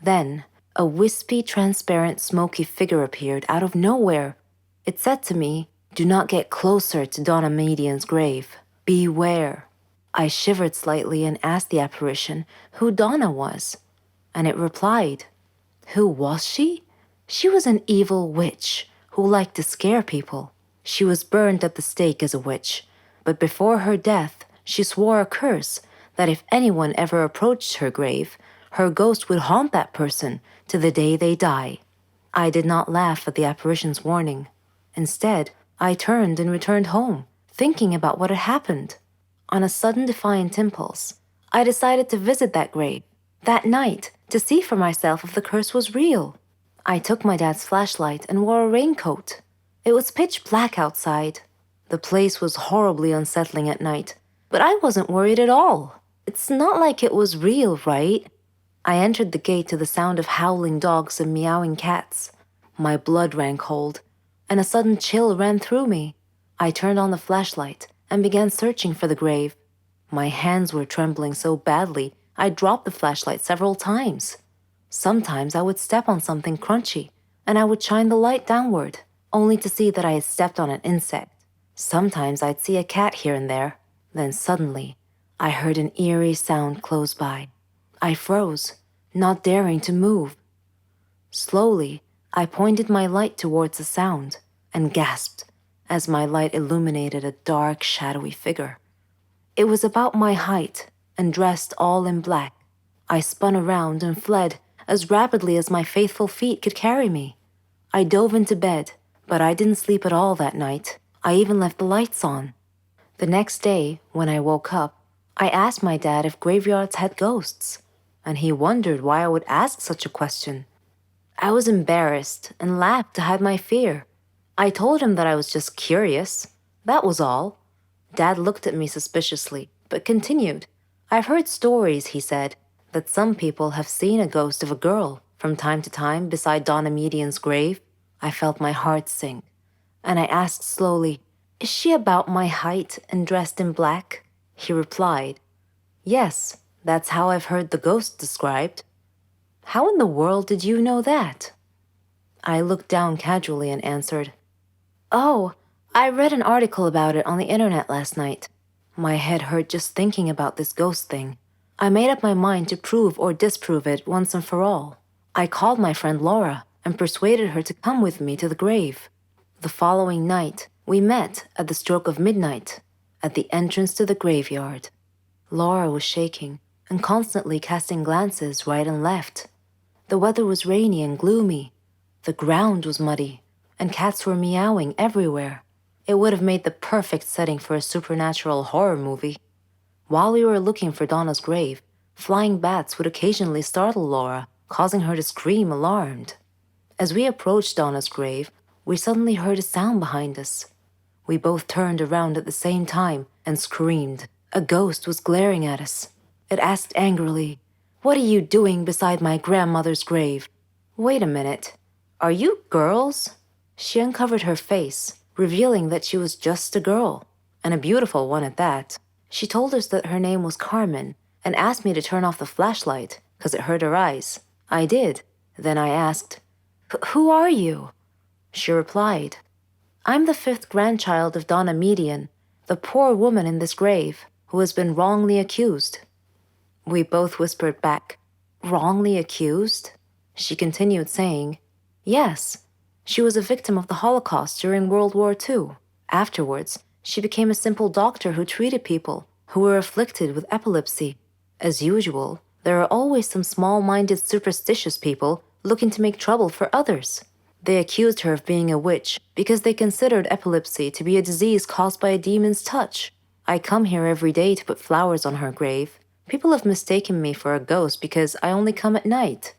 Then, a wispy, transparent, smoky figure appeared out of nowhere. It said to me, "Do not get closer to Donna Median's grave. Beware." I shivered slightly and asked the apparition who Donna was. And it replied, "Who was she? She was an evil witch who liked to scare people. She was burned at the stake as a witch, but before her death, she swore a curse that if anyone ever approached her grave, her ghost would haunt that person to the day they die. I did not laugh at the apparition's warning. Instead, I turned and returned home, thinking about what had happened. On a sudden defiant impulse, I decided to visit that grave, that night, to see for myself if the curse was real. I took my dad's flashlight and wore a raincoat. It was pitch black outside. The place was horribly unsettling at night, but I wasn't worried at all. It's not like it was real, right? I entered the gate to the sound of howling dogs and meowing cats. My blood ran cold, and a sudden chill ran through me. I turned on the flashlight and began searching for the grave. My hands were trembling so badly, I dropped the flashlight several times. Sometimes I would step on something crunchy, and I would shine the light downward, only to see that I had stepped on an insect. Sometimes I'd see a cat here and there. Then suddenly, I heard an eerie sound close by. I froze, not daring to move. Slowly, I pointed my light towards the sound and gasped as my light illuminated a dark, shadowy figure. It was about my height and dressed all in black. I spun around and fled as rapidly as my faithful feet could carry me. I dove into bed, but I didn't sleep at all that night. I even left the lights on. The next day, when I woke up, I asked my dad if graveyards had ghosts, and he wondered why I would ask such a question. I was embarrassed and laughed to hide my fear. I told him that I was just curious. That was all. Dad looked at me suspiciously, but continued. I've heard stories, he said, that some people have seen a ghost of a girl from time to time beside Donna Median's grave. I felt my heart sink, and I asked slowly, "Is she about my height and dressed in black?" He replied, "Yes, that's how I've heard the ghost described." "How in the world did you know that?" I looked down casually and answered, "Oh, I read an article about it on the internet last night." My head hurt just thinking about this ghost thing. I made up my mind to prove or disprove it once and for all. I called my friend Laura and persuaded her to come with me to the grave. The following night, we met at the stroke of midnight at the entrance to the graveyard. Laura was shaking and constantly casting glances right and left. The weather was rainy and gloomy. The ground was muddy, and cats were meowing everywhere. It would have made the perfect setting for a supernatural horror movie. While we were looking for Donna's grave, flying bats would occasionally startle Laura, causing her to scream alarmed. As we approached Donna's grave, we suddenly heard a sound behind us. We both turned around at the same time and screamed. A ghost was glaring at us. It asked angrily, "What are you doing beside my grandmother's grave?" "Wait a minute. Are you girls?" She uncovered her face, revealing that she was just a girl, and a beautiful one at that. She told us that her name was Carmen and asked me to turn off the flashlight because it hurt her eyes. I did. Then I asked, "Who are you?" She replied, "I'm the 5th grandchild of Donna Median, the poor woman in this grave who has been wrongly accused." We both whispered back, "Wrongly accused?" She continued saying, "Yes, she was a victim of the Holocaust during World War II. Afterwards, she became a simple doctor who treated people who were afflicted with epilepsy. As usual, there are always some small-minded, superstitious people looking to make trouble for others. They accused her of being a witch because they considered epilepsy to be a disease caused by a demon's touch. I come here every day to put flowers on her grave. People have mistaken me for a ghost because I only come at night.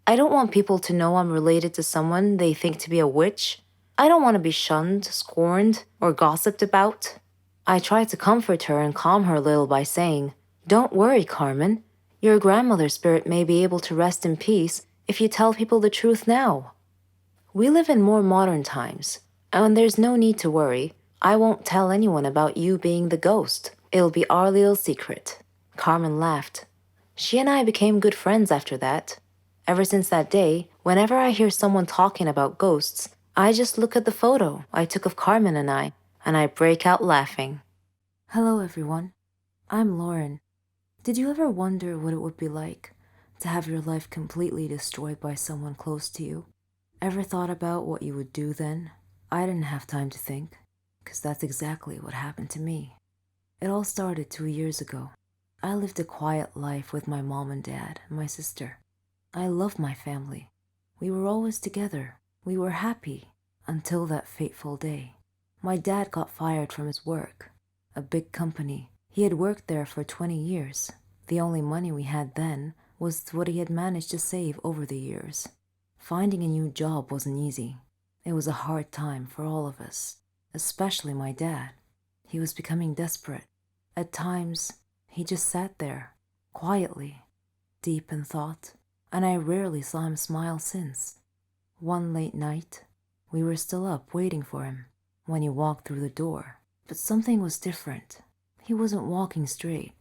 I don't want people to know I'm related to someone they think to be a witch. I don't want to be shunned, scorned, or gossiped about." I tried to comfort her and calm her a little by saying, "Don't worry, Carmen. Your grandmother's spirit may be able to rest in peace if you tell people the truth now. We live in more modern times, and there's no need to worry. I won't tell anyone about you being the ghost. It'll be our little secret." Carmen laughed. She and I became good friends after that. Ever since that day, whenever I hear someone talking about ghosts, I just look at the photo I took of Carmen and I break out laughing. Hello, everyone. I'm Lauren. Did you ever wonder what it would be like to have your life completely destroyed by someone close to you? Ever thought about what you would do then? I didn't have time to think, because that's exactly what happened to me. It all started 2 years ago. I lived a quiet life with my mom and dad and my sister. I loved my family. We were always together. We were happy until that fateful day. My dad got fired from his work, a big company. He had worked there for 20 years. The only money we had then was what he had managed to save over the years. Finding a new job wasn't easy. It was a hard time for all of us, especially my dad. He was becoming desperate. At times, he just sat there, quietly, deep in thought, and I rarely saw him smile since. One late night, we were still up waiting for him when he walked through the door. But something was different. He wasn't walking straight.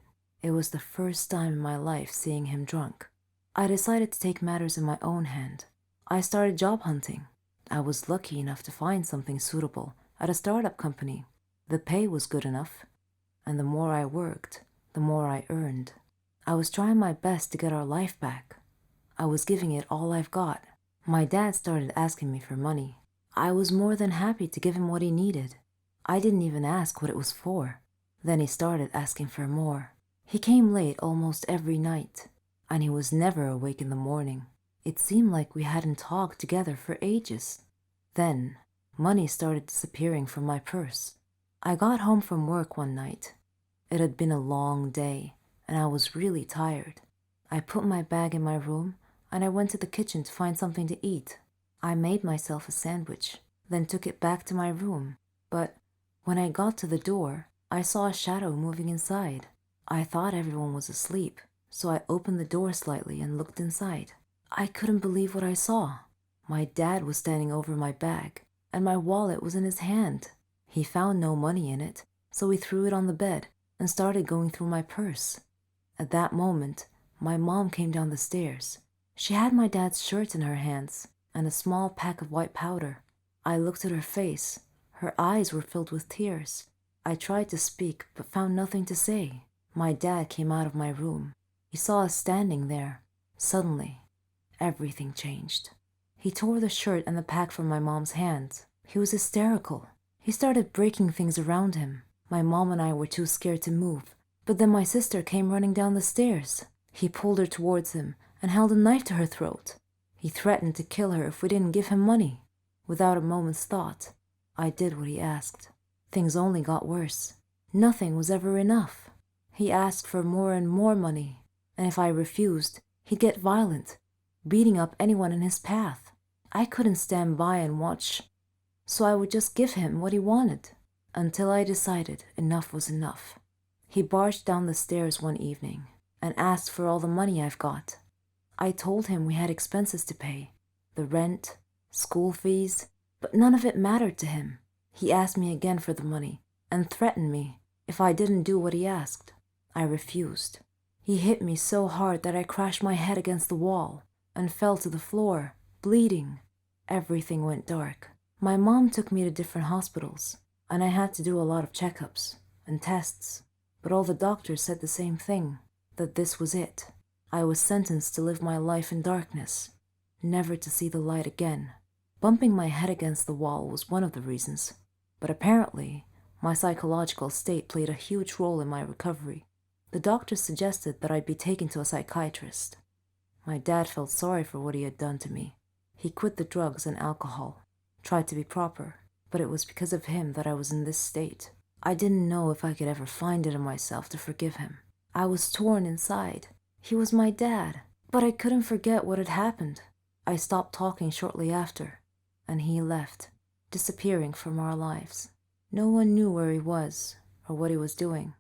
It was the first time in my life seeing him drunk. I decided to take matters in my own hand. I started job hunting. I was lucky enough to find something suitable at a startup company. The pay was good enough, and the more I worked, the more I earned. I was trying my best to get our life back. I was giving it all I've got. My dad started asking me for money. I was more than happy to give him what he needed. I didn't even ask what it was for. Then he started asking for more. He came late almost every night, and he was never awake in the morning. It seemed like we hadn't talked together for ages. Then, money started disappearing from my purse. I got home from work one night. It had been a long day, and I was really tired. I put my bag in my room, and I went to the kitchen to find something to eat. I made myself a sandwich, then took it back to my room. But when I got to the door, I saw a shadow moving inside. I thought everyone was asleep, so I opened the door slightly and looked inside. I couldn't believe what I saw. My dad was standing over my bag, and my wallet was in his hand. He found no money in it, so he threw it on the bed and started going through my purse. At that moment, my mom came down the stairs. She had my dad's shirt in her hands and a small pack of white powder. I looked at her face. Her eyes were filled with tears. I tried to speak, but found nothing to say. My dad came out of my room. He saw us standing there. Suddenly, everything changed. He tore the shirt and the pack from my mom's hands. He was hysterical. He started breaking things around him. My mom and I were too scared to move, but then my sister came running down the stairs. He pulled her towards him and held a knife to her throat. He threatened to kill her if we didn't give him money. Without a moment's thought, I did what he asked. Things only got worse. Nothing was ever enough. He asked for more and more money, and if I refused, he'd get violent, beating up anyone in his path. I couldn't stand by and watch, so I would just give him what he wanted, until I decided enough was enough. He barged down the stairs one evening and asked for all the money I've got. I told him we had expenses to pay, the rent, school fees, but none of it mattered to him. He asked me again for the money and threatened me if I didn't do what he asked. I refused. He hit me so hard that I crashed my head against the wall and fell to the floor, bleeding. Everything went dark. My mom took me to different hospitals, and I had to do a lot of checkups and tests, but all the doctors said the same thing, that this was it. I was sentenced to live my life in darkness, never to see the light again. Bumping my head against the wall was one of the reasons, but apparently my psychological state played a huge role in my recovery. The doctors suggested that I'd be taken to a psychiatrist. My dad felt sorry for what he had done to me. He quit the drugs and alcohol, tried to be proper, but it was because of him that I was in this state. I didn't know if I could ever find it in myself to forgive him. I was torn inside. He was my dad, but I couldn't forget what had happened. I stopped talking shortly after, and he left, disappearing from our lives. No one knew where he was or what he was doing.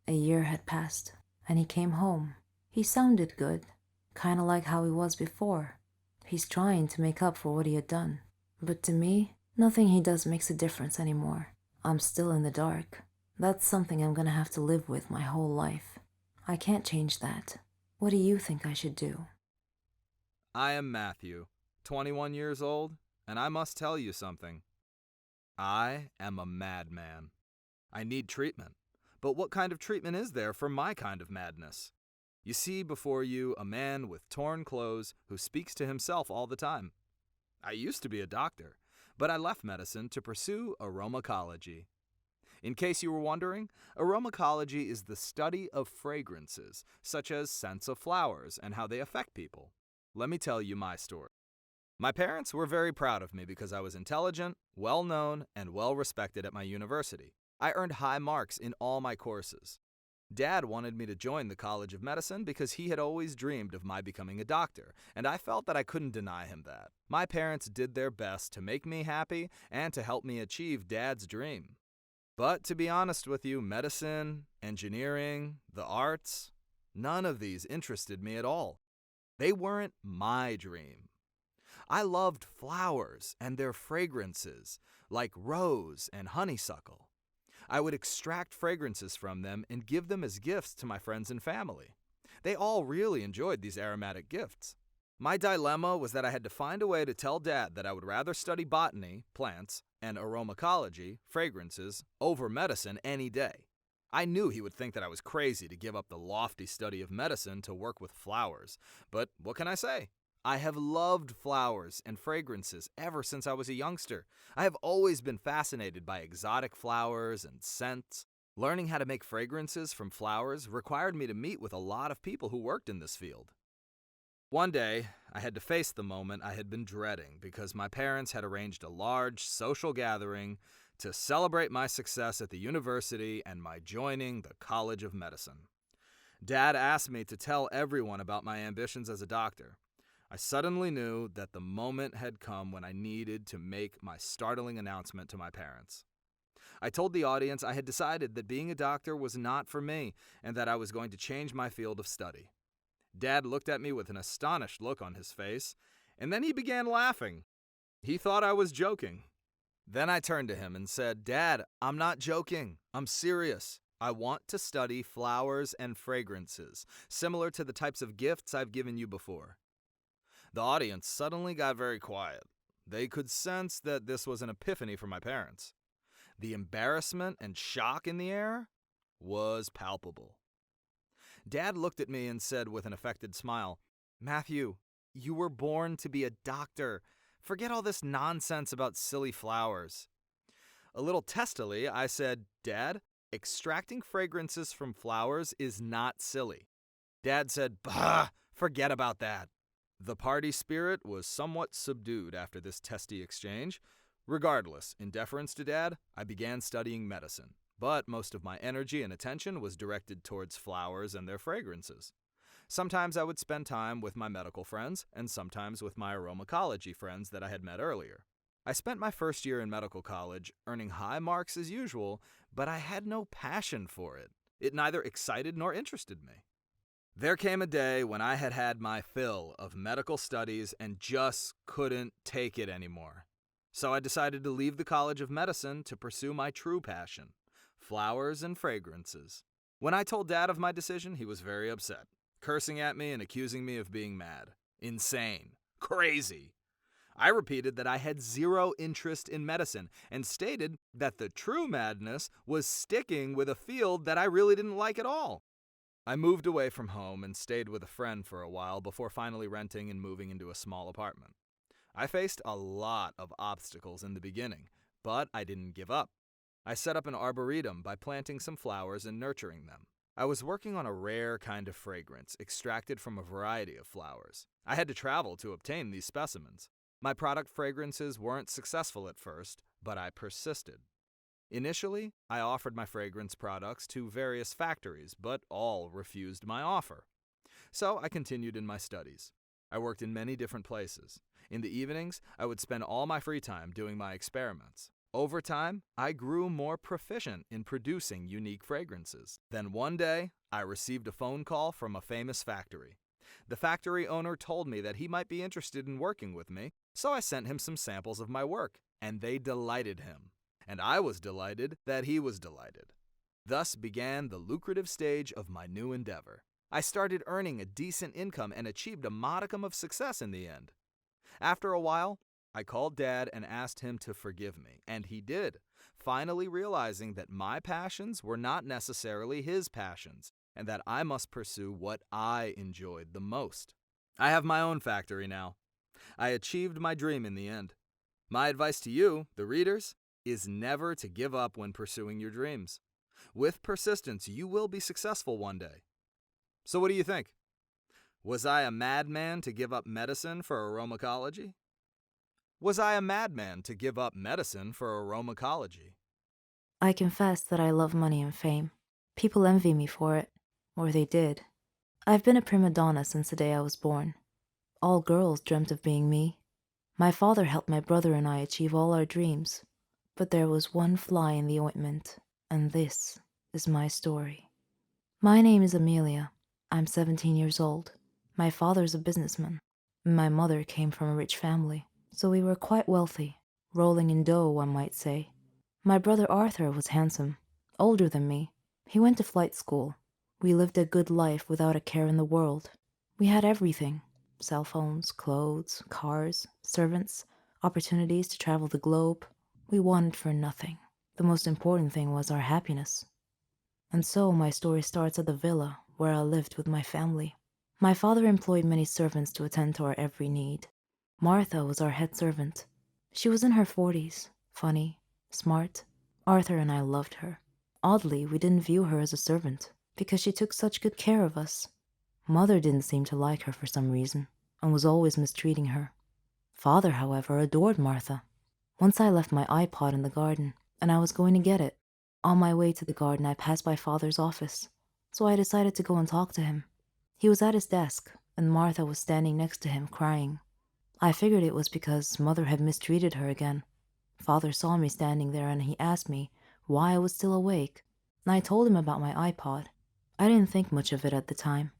A year had passed, and he came home. He sounded good, kind of like how he was before. He's trying to make up for what he had done. But to me, nothing he does makes a difference anymore. I'm still in the dark. That's something I'm gonna have to live with my whole life. I can't change that. What do you think I should do? I am Matthew, 21 years old, and I must tell you something. I am a madman. I need treatment. But what kind of treatment is there for my kind of madness? You see before you a man with torn clothes who speaks to himself all the time. I used to be a doctor, but I left medicine to pursue aromatology. In case you were wondering, aromacology is the study of fragrances, such as scents of flowers and how they affect people. Let me tell you my story. My parents were very proud of me because I was intelligent, well-known, and well-respected at my university. I earned high marks in all my courses. Dad wanted me to join the College of Medicine because he had always dreamed of my becoming a doctor, and I felt that I couldn't deny him that. My parents did their best to make me happy and to help me achieve Dad's dream. But to be honest with you, medicine, engineering, the arts, none of these interested me at all. They weren't my dream. I loved flowers and their fragrances, like rose and honeysuckle. I would extract fragrances from them and give them as gifts to my friends and family. They all really enjoyed these aromatic gifts. My dilemma was that I had to find a way to tell Dad that I would rather study botany, plants, and aromacology, fragrances, over medicine any day. I knew he would think that I was crazy to give up the lofty study of medicine to work with flowers, but what can I say? I have loved flowers and fragrances ever since I was a youngster. I have always been fascinated by exotic flowers and scents. Learning how to make fragrances from flowers required me to meet with a lot of people who worked in this field. One day, I had to face the moment I had been dreading because my parents had arranged a large social gathering to celebrate my success at the university and my joining the College of Medicine. Dad asked me to tell everyone about my ambitions as a doctor. I suddenly knew that the moment had come when I needed to make my startling announcement to my parents. I told the audience I had decided that being a doctor was not for me and that I was going to change my field of study. Dad looked at me with an astonished look on his face, and then he began laughing. He thought I was joking. Then I turned to him and said, "Dad, I'm not joking. I'm serious. I want to study flowers and fragrances, similar to the types of gifts I've given you before." The audience suddenly got very quiet. They could sense that this was an epiphany for my parents. The embarrassment and shock in the air was palpable. Dad looked at me and said with an affected smile, "Matthew, you were born to be a doctor. Forget all this nonsense about silly flowers." A little testily, I said, "Dad, extracting fragrances from flowers is not silly." Dad said, "Bah, forget about that." The party spirit was somewhat subdued after this testy exchange. Regardless, in deference to Dad, I began studying medicine, but most of my energy and attention was directed towards flowers and their fragrances. Sometimes I would spend time with my medical friends, and sometimes with my aromacology friends that I had met earlier. I spent my first year in medical college earning high marks as usual, but I had no passion for it. It neither excited nor interested me. There came a day when I had had my fill of medical studies and just couldn't take it anymore. So I decided to leave the College of Medicine to pursue my true passion, flowers and fragrances. When I told Dad of my decision, he was very upset, cursing at me and accusing me of being mad, insane, crazy. I repeated that I had zero interest in medicine and stated that the true madness was sticking with a field that I really didn't like at all. I moved away from home and stayed with a friend for a while before finally renting and moving into a small apartment. I faced a lot of obstacles in the beginning, but I didn't give up. I set up an arboretum by planting some flowers and nurturing them. I was working on a rare kind of fragrance extracted from a variety of flowers. I had to travel to obtain these specimens. My product fragrances weren't successful at first, but I persisted. Initially, I offered my fragrance products to various factories, but all refused my offer. So I continued in my studies. I worked in many different places. In the evenings, I would spend all my free time doing my experiments. Over time, I grew more proficient in producing unique fragrances. Then one day, I received a phone call from a famous factory. The factory owner told me that he might be interested in working with me, so I sent him some samples of my work, and they delighted him. And I was delighted that he was delighted. Thus began the lucrative stage of my new endeavor. I started earning a decent income and achieved a modicum of success in the end. After a while, I called Dad and asked him to forgive me, and he did, finally realizing that my passions were not necessarily his passions, and that I must pursue what I enjoyed the most. I have my own factory now. I achieved my dream in the end. My advice to you, the readers, is never to give up when pursuing your dreams. With persistence, you will be successful one day. So what do you think? Was I a madman to give up medicine for aromacology? Was I a madman to give up medicine for aromacology? I confess that I love money and fame. People envy me for it, or they did. I've been a prima donna since the day I was born. All girls dreamt of being me. My father helped my brother and I achieve all our dreams. But there was one fly in the ointment, and this is my story. My name is Amelia. I'm 17 years old. My father's a businessman. My mother came from a rich family, so we were quite wealthy, rolling in dough, one might say. My brother Arthur was handsome, older than me. He went to flight school. We lived a good life without a care in the world. We had everything: cell phones, clothes, cars, servants, opportunities to travel the globe. We wanted for nothing. The most important thing was our happiness. And so my story starts at the villa where I lived with my family. My father employed many servants to attend to our every need. Martha was our head servant. She was in her 40s, funny, smart. Arthur and I loved her. Oddly, we didn't view her as a servant because she took such good care of us. Mother didn't seem to like her for some reason and was always mistreating her. Father, however, adored Martha. Once I left my iPod in the garden, and I was going to get it. On my way to the garden, I passed by Father's office, so I decided to go and talk to him. He was at his desk, and Martha was standing next to him, crying. I figured it was because Mother had mistreated her again. Father saw me standing there, and he asked me why I was still awake, and I told him about my iPod. I didn't think much of it at the time.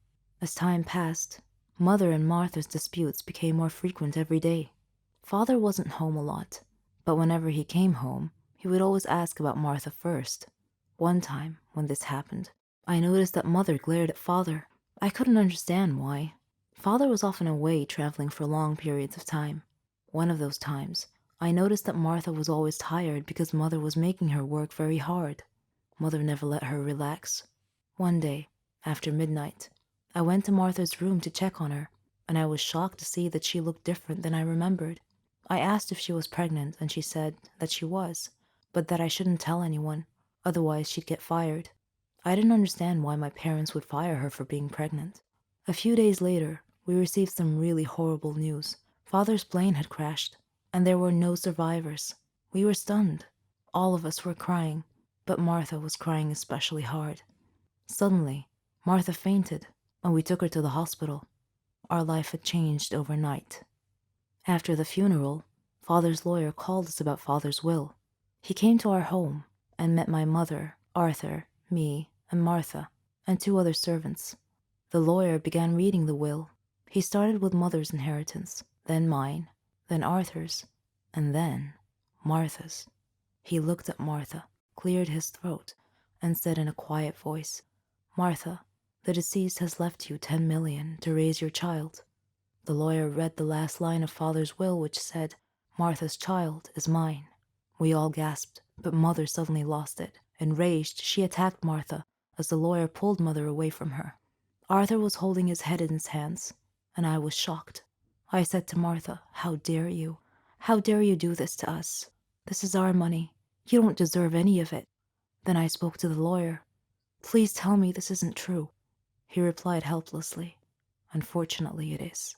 As time passed, Mother and Martha's disputes became more frequent every day. Father wasn't home a lot, but whenever he came home, he would always ask about Martha first. One time, when this happened, I noticed that Mother glared at Father. I couldn't understand why. Father was often away traveling for long periods of time. One of those times, I noticed that Martha was always tired because Mother was making her work very hard. Mother never let her relax. One day, after midnight, I went to Martha's room to check on her, and I was shocked to see that she looked different than I remembered. I asked if she was pregnant, and she said that she was, but that I shouldn't tell anyone, otherwise she'd get fired. I didn't understand why my parents would fire her for being pregnant. A few days later, we received some really horrible news. Father's plane had crashed, and there were no survivors. We were stunned. All of us were crying, but Martha was crying especially hard. Suddenly, Martha fainted, and we took her to the hospital. Our life had changed overnight. After the funeral, Father's lawyer called us about Father's will. He came to our home and met my mother, Arthur, me, and Martha, and 2 other servants. The lawyer began reading the will. He started with Mother's inheritance, then mine, then Arthur's, and then Martha's. He looked at Martha, cleared his throat, and said in a quiet voice, "Martha, the deceased has left you 10 million to raise your child." The lawyer read the last line of Father's will, which said, "Martha's child is mine." We all gasped, but Mother suddenly lost it. Enraged, she attacked Martha as the lawyer pulled Mother away from her. Arthur was holding his head in his hands, and I was shocked. I said to Martha, "How dare you? How dare you do this to us? This is our money. You don't deserve any of it." Then I spoke to the lawyer. "Please tell me this isn't true." He replied helplessly, "Unfortunately, it is."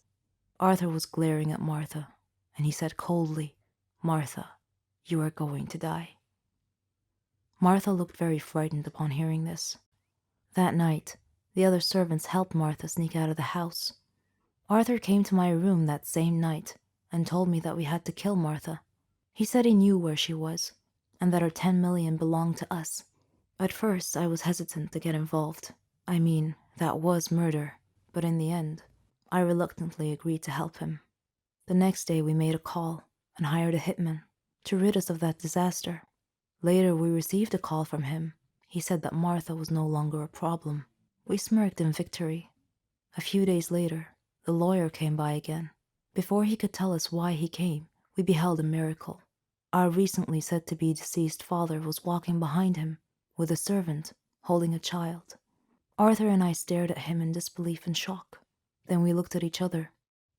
Arthur was glaring at Martha, and he said coldly, "Martha, you are going to die." Martha looked very frightened upon hearing this. That night, the other servants helped Martha sneak out of the house. Arthur came to my room that same night and told me that we had to kill Martha. He said he knew where she was, and that her 10 million belonged to us. At first, I was hesitant to get involved. I mean, that was murder, but in the end, I reluctantly agreed to help him. The next day we made a call and hired a hitman to rid us of that disaster. Later we received a call from him. He said that Martha was no longer a problem. We smirked in victory. A few days later, the lawyer came by again. Before he could tell us why he came, we beheld a miracle. Our recently said to be deceased father was walking behind him with a servant holding a child. Arthur and I stared at him in disbelief and shock. Then we looked at each other.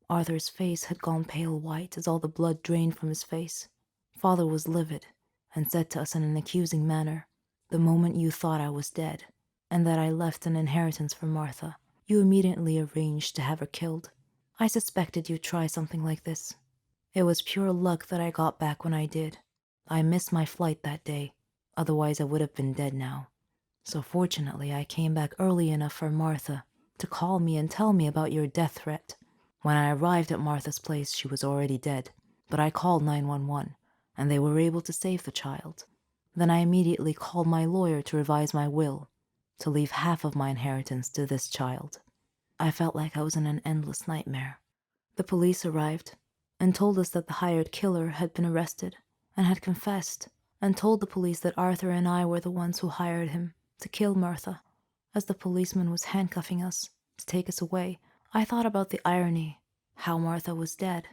Arthur's face had gone pale white as all the blood drained from his face. Father was livid, and said to us in an accusing manner, "The moment you thought I was dead, and that I left an inheritance for Martha, you immediately arranged to have her killed. I suspected you'd try something like this. It was pure luck that I got back when I did. I missed my flight that day, otherwise I would have been dead now. So fortunately I came back early enough for Martha to call me and tell me about your death threat. When I arrived at Martha's place, she was already dead, but I called 911, and they were able to save the child. Then I immediately called my lawyer to revise my will, to leave half of my inheritance to this child. I felt like I was in an endless nightmare. The police arrived and told us that the hired killer had been arrested and had confessed, and told the police that Arthur and I were the ones who hired him to kill Martha. As the policeman was handcuffing us to take us away, I thought about the irony, how Martha was dead,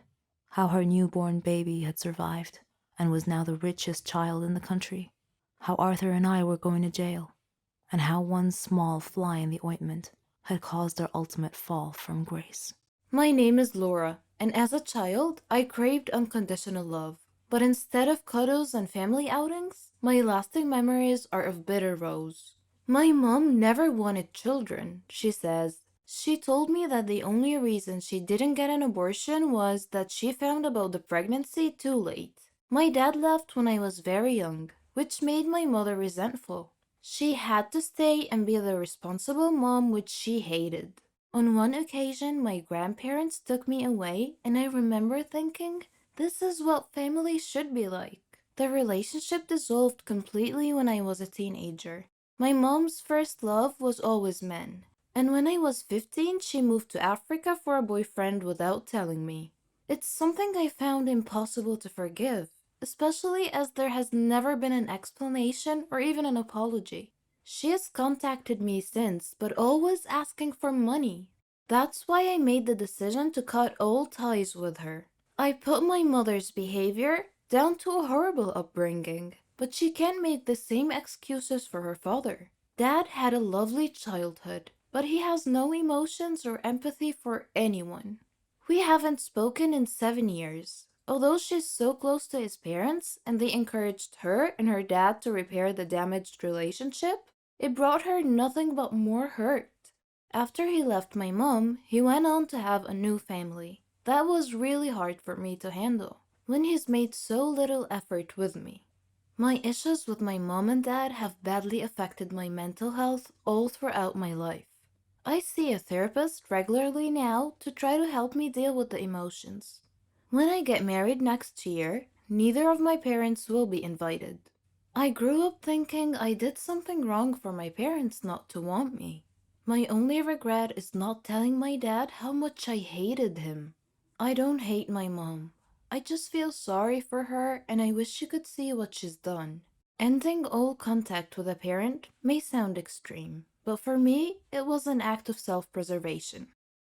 how her newborn baby had survived and was now the richest child in the country, how Arthur and I were going to jail, and how one small fly in the ointment had caused our ultimate fall from grace. My name is Laura, and as a child, I craved unconditional love. But instead of cuddles and family outings, my lasting memories are of bitter rows. My mom never wanted children, she says. She told me that the only reason she didn't get an abortion was that she found about the pregnancy too late. My dad left when I was very young, which made my mother resentful. She had to stay and be the responsible mom, which she hated. On one occasion, my grandparents took me away, and I remember thinking, this is what family should be like. The relationship dissolved completely when I was a teenager. My mom's first love was always men, and when I was 15, she moved to Africa for a boyfriend without telling me. It's something I found impossible to forgive, especially as there has never been an explanation or even an apology. She has contacted me since, but always asking for money. That's why I made the decision to cut all ties with her. I put my mother's behavior down to a horrible upbringing, but she can't make the same excuses for her father. Dad had a lovely childhood, but he has no emotions or empathy for anyone. We haven't spoken in 7 years. Although she's so close to his parents and they encouraged her and her dad to repair the damaged relationship, it brought her nothing but more hurt. After he left my mom, he went on to have a new family. That was really hard for me to handle, when he's made so little effort with me. My issues with my mom and dad have badly affected my mental health all throughout my life. I see a therapist regularly now to try to help me deal with the emotions. When I get married next year, neither of my parents will be invited. I grew up thinking I did something wrong for my parents not to want me. My only regret is not telling my dad how much I hated him. I don't hate my mom. I just feel sorry for her and I wish she could see what she's done. Ending all contact with a parent may sound extreme, but for me, it was an act of self-preservation.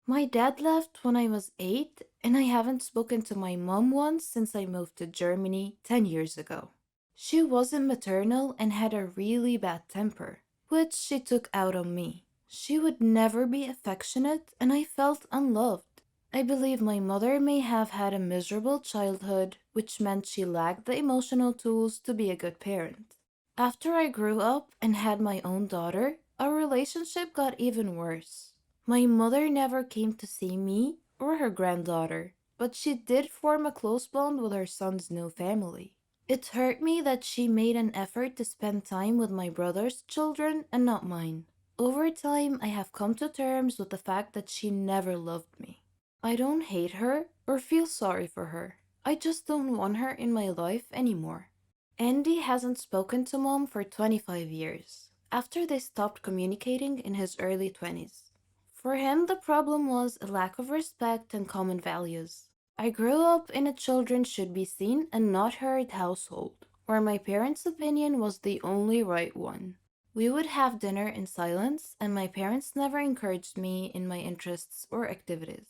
My dad left when I was 8, and I haven't spoken to my mom once since I moved to Germany 10 years ago. She wasn't maternal and had a really bad temper, which she took out on me. She would never be affectionate, and I felt unloved. I believe my mother may have had a miserable childhood, which meant she lacked the emotional tools to be a good parent. After I grew up and had my own daughter, our relationship got even worse. My mother never came to see me or her granddaughter, but she did form a close bond with her son's new family. It hurt me that she made an effort to spend time with my brother's children and not mine. Over time, I have come to terms with the fact that she never loved me. I don't hate her or feel sorry for her. I just don't want her in my life anymore. Andy hasn't spoken to Mom for 25 years, after they stopped communicating in his early 20s. For him, the problem was a lack of respect and common values. I grew up in a children should be seen and not heard household, where my parents' opinion was the only right one. We would have dinner in silence, and my parents never encouraged me in my interests or activities.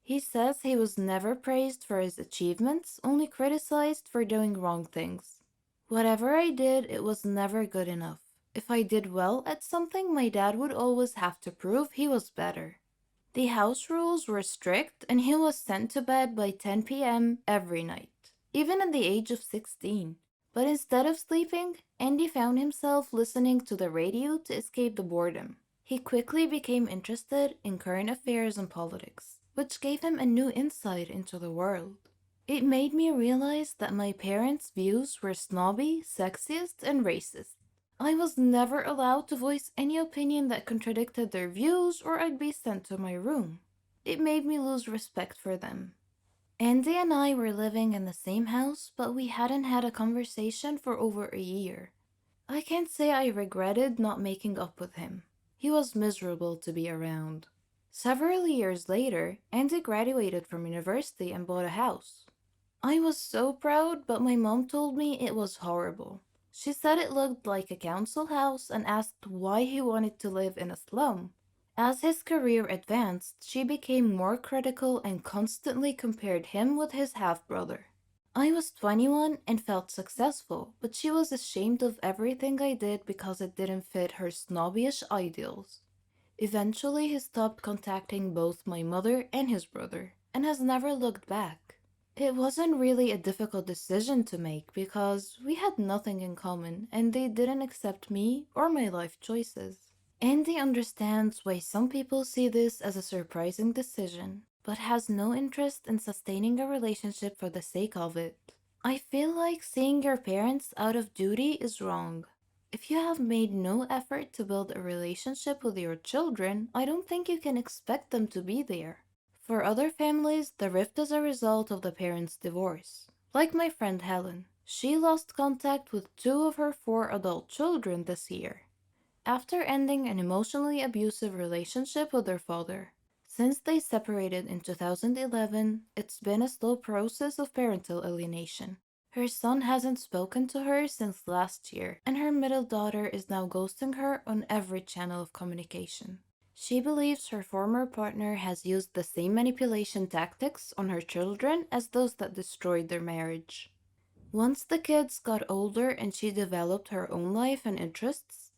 He says he was never praised for his achievements, only criticized for doing wrong things. Whatever I did, it was never good enough. If I did well at something, my dad would always have to prove he was better. The house rules were strict, and he was sent to bed by 10 p.m. every night, even at the age of 16. But instead of sleeping, Andy found himself listening to the radio to escape the boredom. He quickly became interested in current affairs and politics, which gave him a new insight into the world. It made me realize that my parents' views were snobby, sexist, and racist. I was never allowed to voice any opinion that contradicted their views, or I'd be sent to my room. It made me lose respect for them. Andy and I were living in the same house, but we hadn't had a conversation for over a year. I can't say I regretted not making up with him. He was miserable to be around. Several years later, Andy graduated from university and bought a house. I was so proud, but my mom told me it was horrible. She said it looked like a council house and asked why he wanted to live in a slum. As his career advanced, she became more critical and constantly compared him with his half-brother. I was 21 and felt successful, but she was ashamed of everything I did because it didn't fit her snobbish ideals. Eventually, he stopped contacting both my mother and his brother, and has never looked back. It wasn't really a difficult decision to make because we had nothing in common and they didn't accept me or my life choices. Andy understands why some people see this as a surprising decision, but has no interest in sustaining a relationship for the sake of it. I feel like seeing your parents out of duty is wrong. If you have made no effort to build a relationship with your children, I don't think you can expect them to be there. For other families, the rift is a result of the parents' divorce. Like my friend Helen, she lost contact with 2 of her 4 adult children this year, after ending an emotionally abusive relationship with her father. Since they separated in 2011, it's been a slow process of parental alienation. Her son hasn't spoken to her since last year, and her middle daughter is now ghosting her on every channel of communication. She believes her former partner has used the same manipulation tactics on her children as those that destroyed their marriage. Once the kids got older and she developed her own life and interests,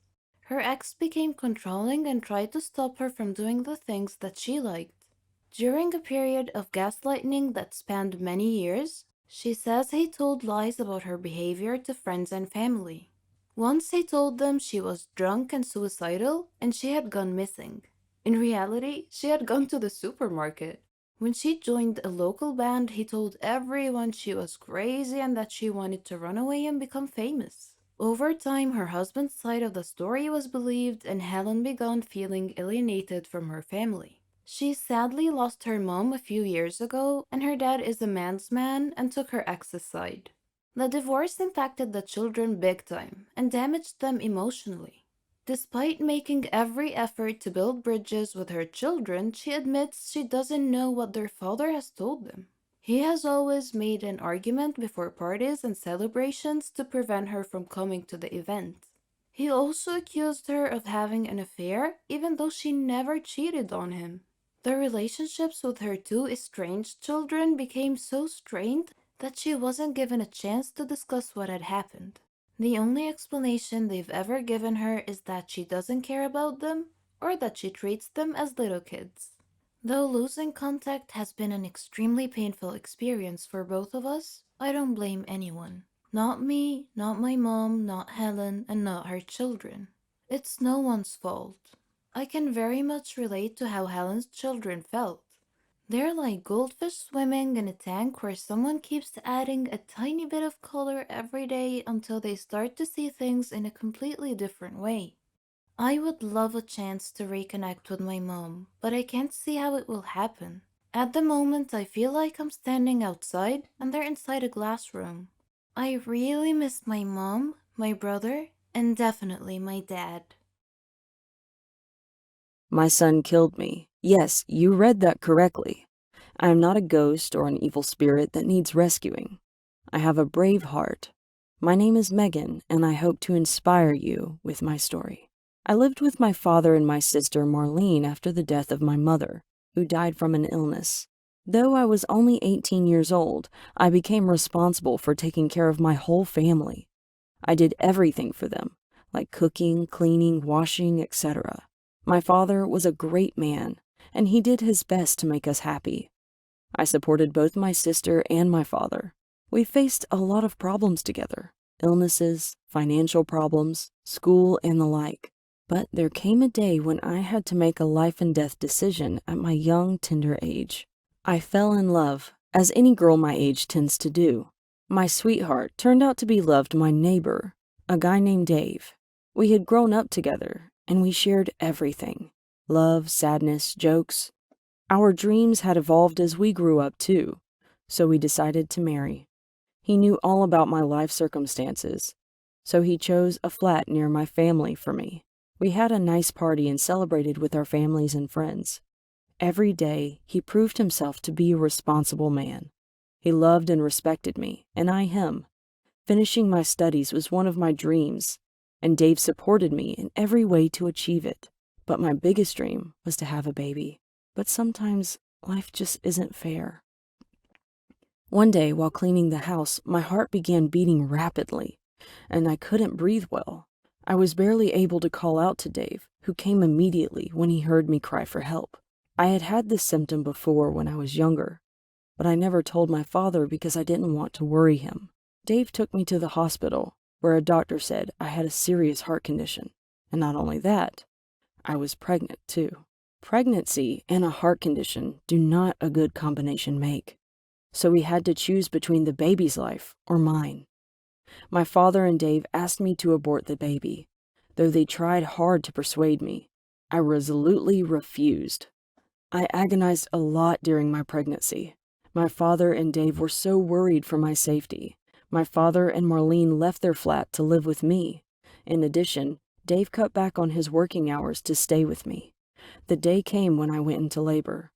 her ex became controlling and tried to stop her from doing the things that she liked. During a period of gaslighting that spanned many years, she says he told lies about her behavior to friends and family. Once he told them she was drunk and suicidal and she had gone missing. In reality, she had gone to the supermarket. When she joined a local band, he told everyone she was crazy and that she wanted to run away and become famous. Over time, her husband's side of the story was believed and Helen began feeling alienated from her family. She sadly lost her mom a few years ago, and her dad is a man's man and took her ex's side. The divorce impacted the children big time and damaged them emotionally. Despite making every effort to build bridges with her children, she admits she doesn't know what their father has told them. He has always made an argument before parties and celebrations to prevent her from coming to the event. He also accused her of having an affair, even though she never cheated on him. The relationships with her 2 estranged children became so strained that she wasn't given a chance to discuss what had happened. The only explanation they've ever given her is that she doesn't care about them, or that she treats them as little kids. Though losing contact has been an extremely painful experience for both of us, I don't blame anyone. Not me, not my mom, not Helen, and not her children. It's no one's fault. I can very much relate to how Helen's children felt. They're like goldfish swimming in a tank where someone keeps adding a tiny bit of color every day until they start to see things in a completely different way. I would love a chance to reconnect with my mom, but I can't see how it will happen. At the moment, I feel like I'm standing outside and they're inside a glass room. I really miss my mom, my brother, and definitely my dad. My son killed me. Yes, you read that correctly. I am not a ghost or an evil spirit that needs rescuing. I have a brave heart. My name is Megan, and I hope to inspire you with my story. I lived with my father and my sister Marlene after the death of my mother, who died from an illness. Though I was only 18 years old, I became responsible for taking care of my whole family. I did everything for them, like cooking, cleaning, washing, etc. My father was a great man, and he did his best to make us happy. I supported both my sister and my father. We faced a lot of problems together. illnesses, financial problems, school, and the like. But there came a day when I had to make a life and death decision at my young, tender age. I fell in love, as any girl my age tends to do. My sweetheart turned out to be loved my neighbor, a guy named Dave. We had grown up together, and we shared everything. Love, sadness, jokes. Our dreams had evolved as we grew up too, so we decided to marry. He knew all about my life circumstances, so he chose a flat near my family for me. We had a nice party and celebrated with our families and friends. Every day, he proved himself to be a responsible man. He loved and respected me, and I him. Finishing my studies was one of my dreams, and Dave supported me in every way to achieve it. But my biggest dream was to have a baby. But sometimes life just isn't fair. One day, while cleaning the house, my heart began beating rapidly, and I couldn't breathe well. I was barely able to call out to Dave, who came immediately when he heard me cry for help. I had had this symptom before when I was younger, but I never told my father because I didn't want to worry him. Dave took me to the hospital, where a doctor said I had a serious heart condition. And not only that, I was pregnant too. Pregnancy and a heart condition do not a good combination make. So we had to choose between the baby's life or mine. My father and Dave asked me to abort the baby. Though they tried hard to persuade me, I resolutely refused. I agonized a lot during my pregnancy. My father and Dave were so worried for my safety. My father and Marlene left their flat to live with me. In addition, Dave cut back on his working hours to stay with me. The day came when I went into labor.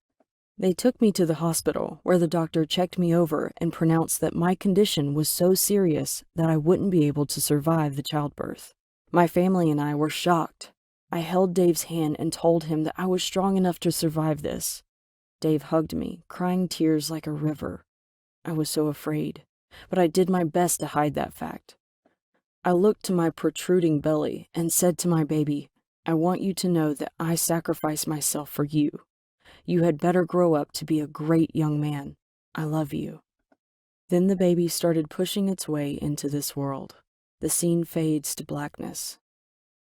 They took me to the hospital, where the doctor checked me over and pronounced that my condition was so serious that I wouldn't be able to survive the childbirth. My family and I were shocked. I held Dave's hand and told him that I was strong enough to survive this. Dave hugged me, crying tears like a river. I was so afraid, but I did my best to hide that fact. I looked to my protruding belly and said to my baby, "I want you to know that I sacrificed myself for you. You had better grow up to be a great young man. I love you." Then the baby started pushing its way into this world. The scene fades to blackness.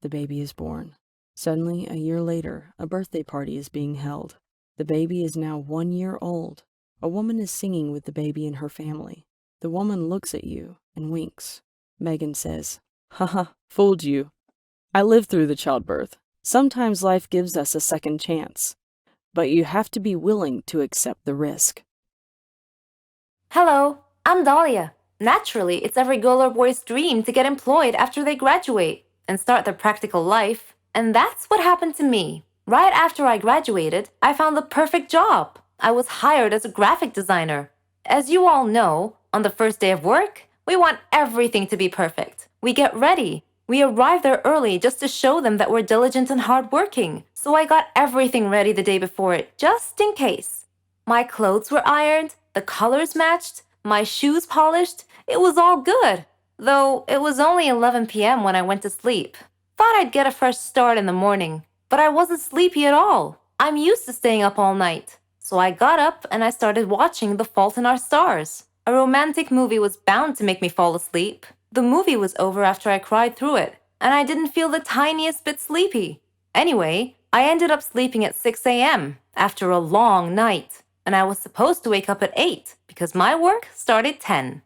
The baby is born. Suddenly, a year later, a birthday party is being held. The baby is now 1 year old. A woman is singing with the baby and her family. The woman looks at you and winks. Megan says, "Haha, fooled you. I lived through the childbirth. Sometimes life gives us a second chance, but you have to be willing to accept the risk." Hello, I'm Dahlia. Naturally, it's every girl or boy's dream to get employed after they graduate and start their practical life. And that's what happened to me. Right after I graduated, I found the perfect job. I was hired as a graphic designer. As you all know, on the first day of work, we want everything to be perfect. We get ready. We arrive there early just to show them that we're diligent and hardworking. So I got everything ready the day before it, just in case. My clothes were ironed, the colors matched, my shoes polished. It was all good. Though it was only 11 p.m. when I went to sleep. Thought I'd get a fresh start in the morning, but I wasn't sleepy at all. I'm used to staying up all night. So I got up and I started watching The Fault in Our Stars. A romantic movie was bound to make me fall asleep. The movie was over after I cried through it, and I didn't feel the tiniest bit sleepy. Anyway, I ended up sleeping at 6 a.m. after a long night, and I was supposed to wake up at 8 because my work started 10.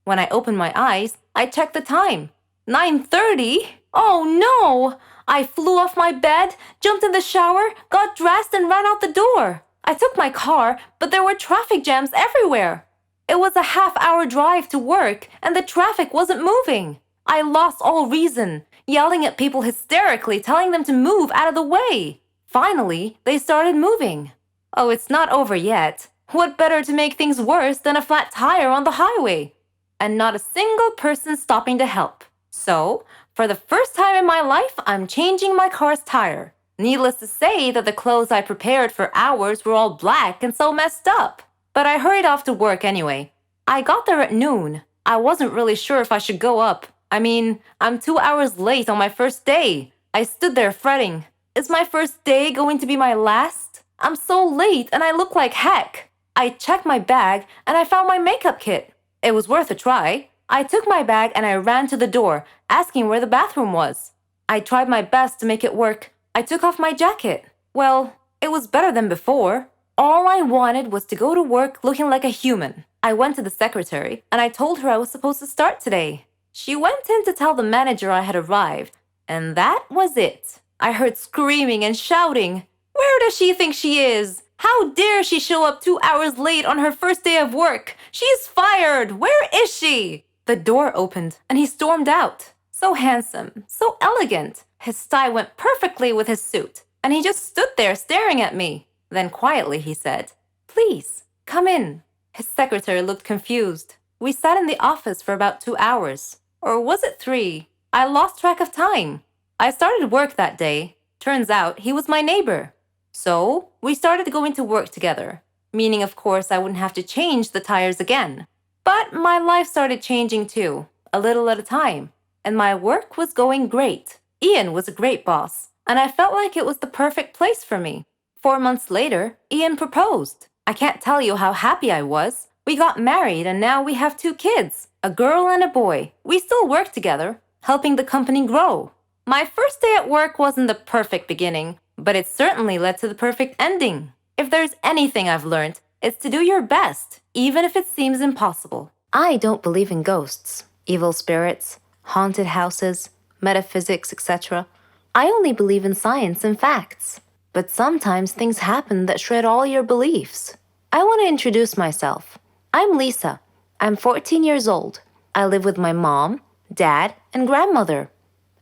When I opened my eyes, I checked the time. 9:30? Oh no! I flew off my bed, jumped in the shower, got dressed, and ran out the door. I took my car, but there were traffic jams everywhere. It was a half-hour drive to work, and the traffic wasn't moving. I lost all reason, yelling at people hysterically, telling them to move out of the way. Finally, they started moving. Oh, it's not over yet. What better to make things worse than a flat tire on the highway? And not a single person stopping to help. So, for the first time in my life, I'm changing my car's tire. Needless to say that the clothes I prepared for hours were all black and so messed up. But I hurried off to work anyway. I got there at noon. I wasn't really sure if I should go up. I mean, I'm 2 hours late on my first day. I stood there fretting. Is my first day going to be my last? I'm so late and I look like heck. I checked my bag and I found my makeup kit. It was worth a try. I took my bag and I ran to the door, asking where the bathroom was. I tried my best to make it work. I took off my jacket. Well, it was better than before. All I wanted was to go to work looking like a human. I went to the secretary and I told her I was supposed to start today. She went in to tell the manager I had arrived, and that was it. I heard screaming and shouting. Where does she think she is? How dare she show up 2 hours late on her first day of work? She's fired! Where is she? The door opened and he stormed out. So handsome, so elegant. His tie went perfectly with his suit, and he just stood there staring at me. Then quietly he said, "Please, come in." His secretary looked confused. We sat in the office for about 2 hours. Or was it 3? I lost track of time. I started work that day. Turns out he was my neighbor. So we started going to work together, meaning of course I wouldn't have to change the tires again. But my life started changing too, a little at a time, and my work was going great. Ian was a great boss, and I felt like it was the perfect place for me. 4 months later, Ian proposed. I can't tell you how happy I was. We got married and now we have 2 kids, a girl and a boy. We still work together, helping the company grow. My first day at work wasn't the perfect beginning, but it certainly led to the perfect ending. If there's anything I've learned, it's to do your best, even if it seems impossible. I don't believe in ghosts, evil spirits, haunted houses, metaphysics, etc. I only believe in science and facts. But sometimes things happen that shred all your beliefs. I want to introduce myself. I'm Lisa. I'm 14 years old. I live with my mom, dad, and grandmother.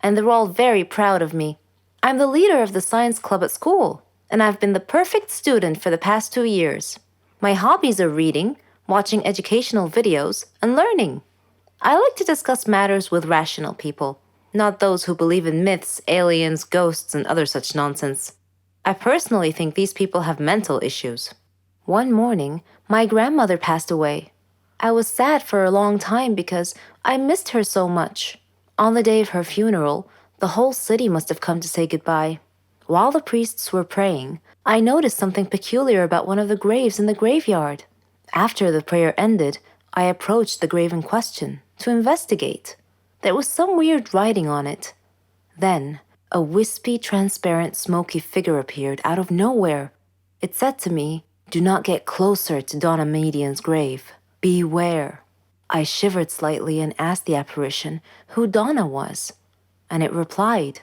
And they're all very proud of me. I'm the leader of the science club at school, and I've been the perfect student for the past 2 years. My hobbies are reading, watching educational videos, and learning. I like to discuss matters with rational people, not those who believe in myths, aliens, ghosts, and other such nonsense. I personally think these people have mental issues. One morning, my grandmother passed away. I was sad for a long time because I missed her so much. On the day of her funeral, the whole city must have come to say goodbye. While the priests were praying, I noticed something peculiar about one of the graves in the graveyard. After the prayer ended, I approached the grave in question to investigate. There was some weird writing on it. Then, a wispy, transparent, smoky figure appeared out of nowhere. It said to me, "Do not get closer to Donna Median's grave. Beware." I shivered slightly and asked the apparition who Donna was. And it replied.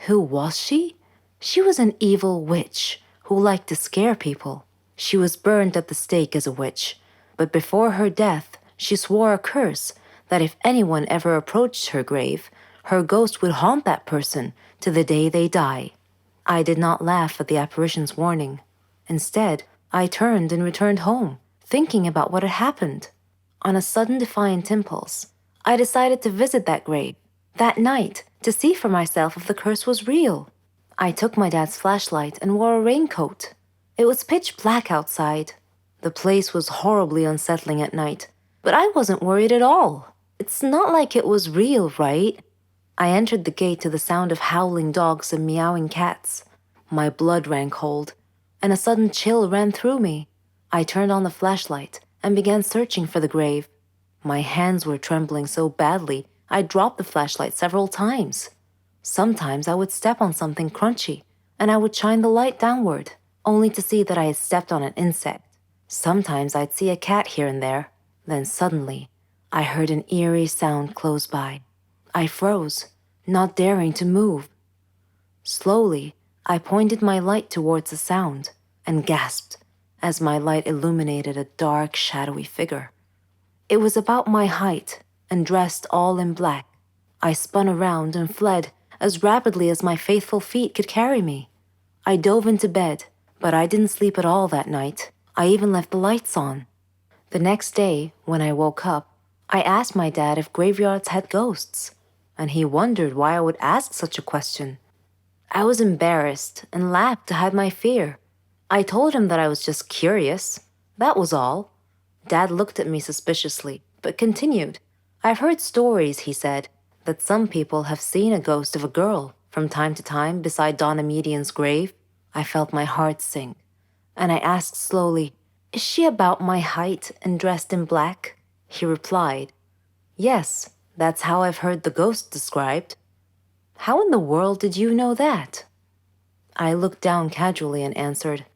Who was she? She was an evil witch who liked to scare people. She was burned at the stake as a witch, but before her death, she swore a curse that if anyone ever approached her grave, her ghost would haunt that person to the day they die. I did not laugh at the apparition's warning. Instead, I turned and returned home, thinking about what had happened. On a sudden defiant impulse, I decided to visit that grave that night to see for myself if the curse was real. I took my dad's flashlight and wore a raincoat. It was pitch black outside. The place was horribly unsettling at night, but I wasn't worried at all. It's not like it was real, right? I entered the gate to the sound of howling dogs and meowing cats. My blood ran cold, and a sudden chill ran through me. I turned on the flashlight and began searching for the grave. My hands were trembling so badly, I dropped the flashlight several times. Sometimes I would step on something crunchy, and I would shine the light downward, only to see that I had stepped on an insect. Sometimes I'd see a cat here and there. Then suddenly, I heard an eerie sound close by. I froze, not daring to move. Slowly, I pointed my light towards the sound and gasped as my light illuminated a dark, shadowy figure. It was about my height and dressed all in black. I spun around and fled as rapidly as my faithful feet could carry me. I dove into bed, but I didn't sleep at all that night. I even left the lights on. The next day, when I woke up, I asked my dad if graveyards had ghosts, and he wondered why I would ask such a question. I was embarrassed and laughed to hide my fear. I told him that I was just curious. That was all. Dad looked at me suspiciously, but continued. I've heard stories, he said, that some people have seen a ghost of a girl from time to time beside Donna Median's grave. I felt my heart sink, and I asked slowly, "Is she about my height and dressed in black?" He replied, Yes, that's how I've heard the ghost described. How in the world did you know that? I looked down casually and answered,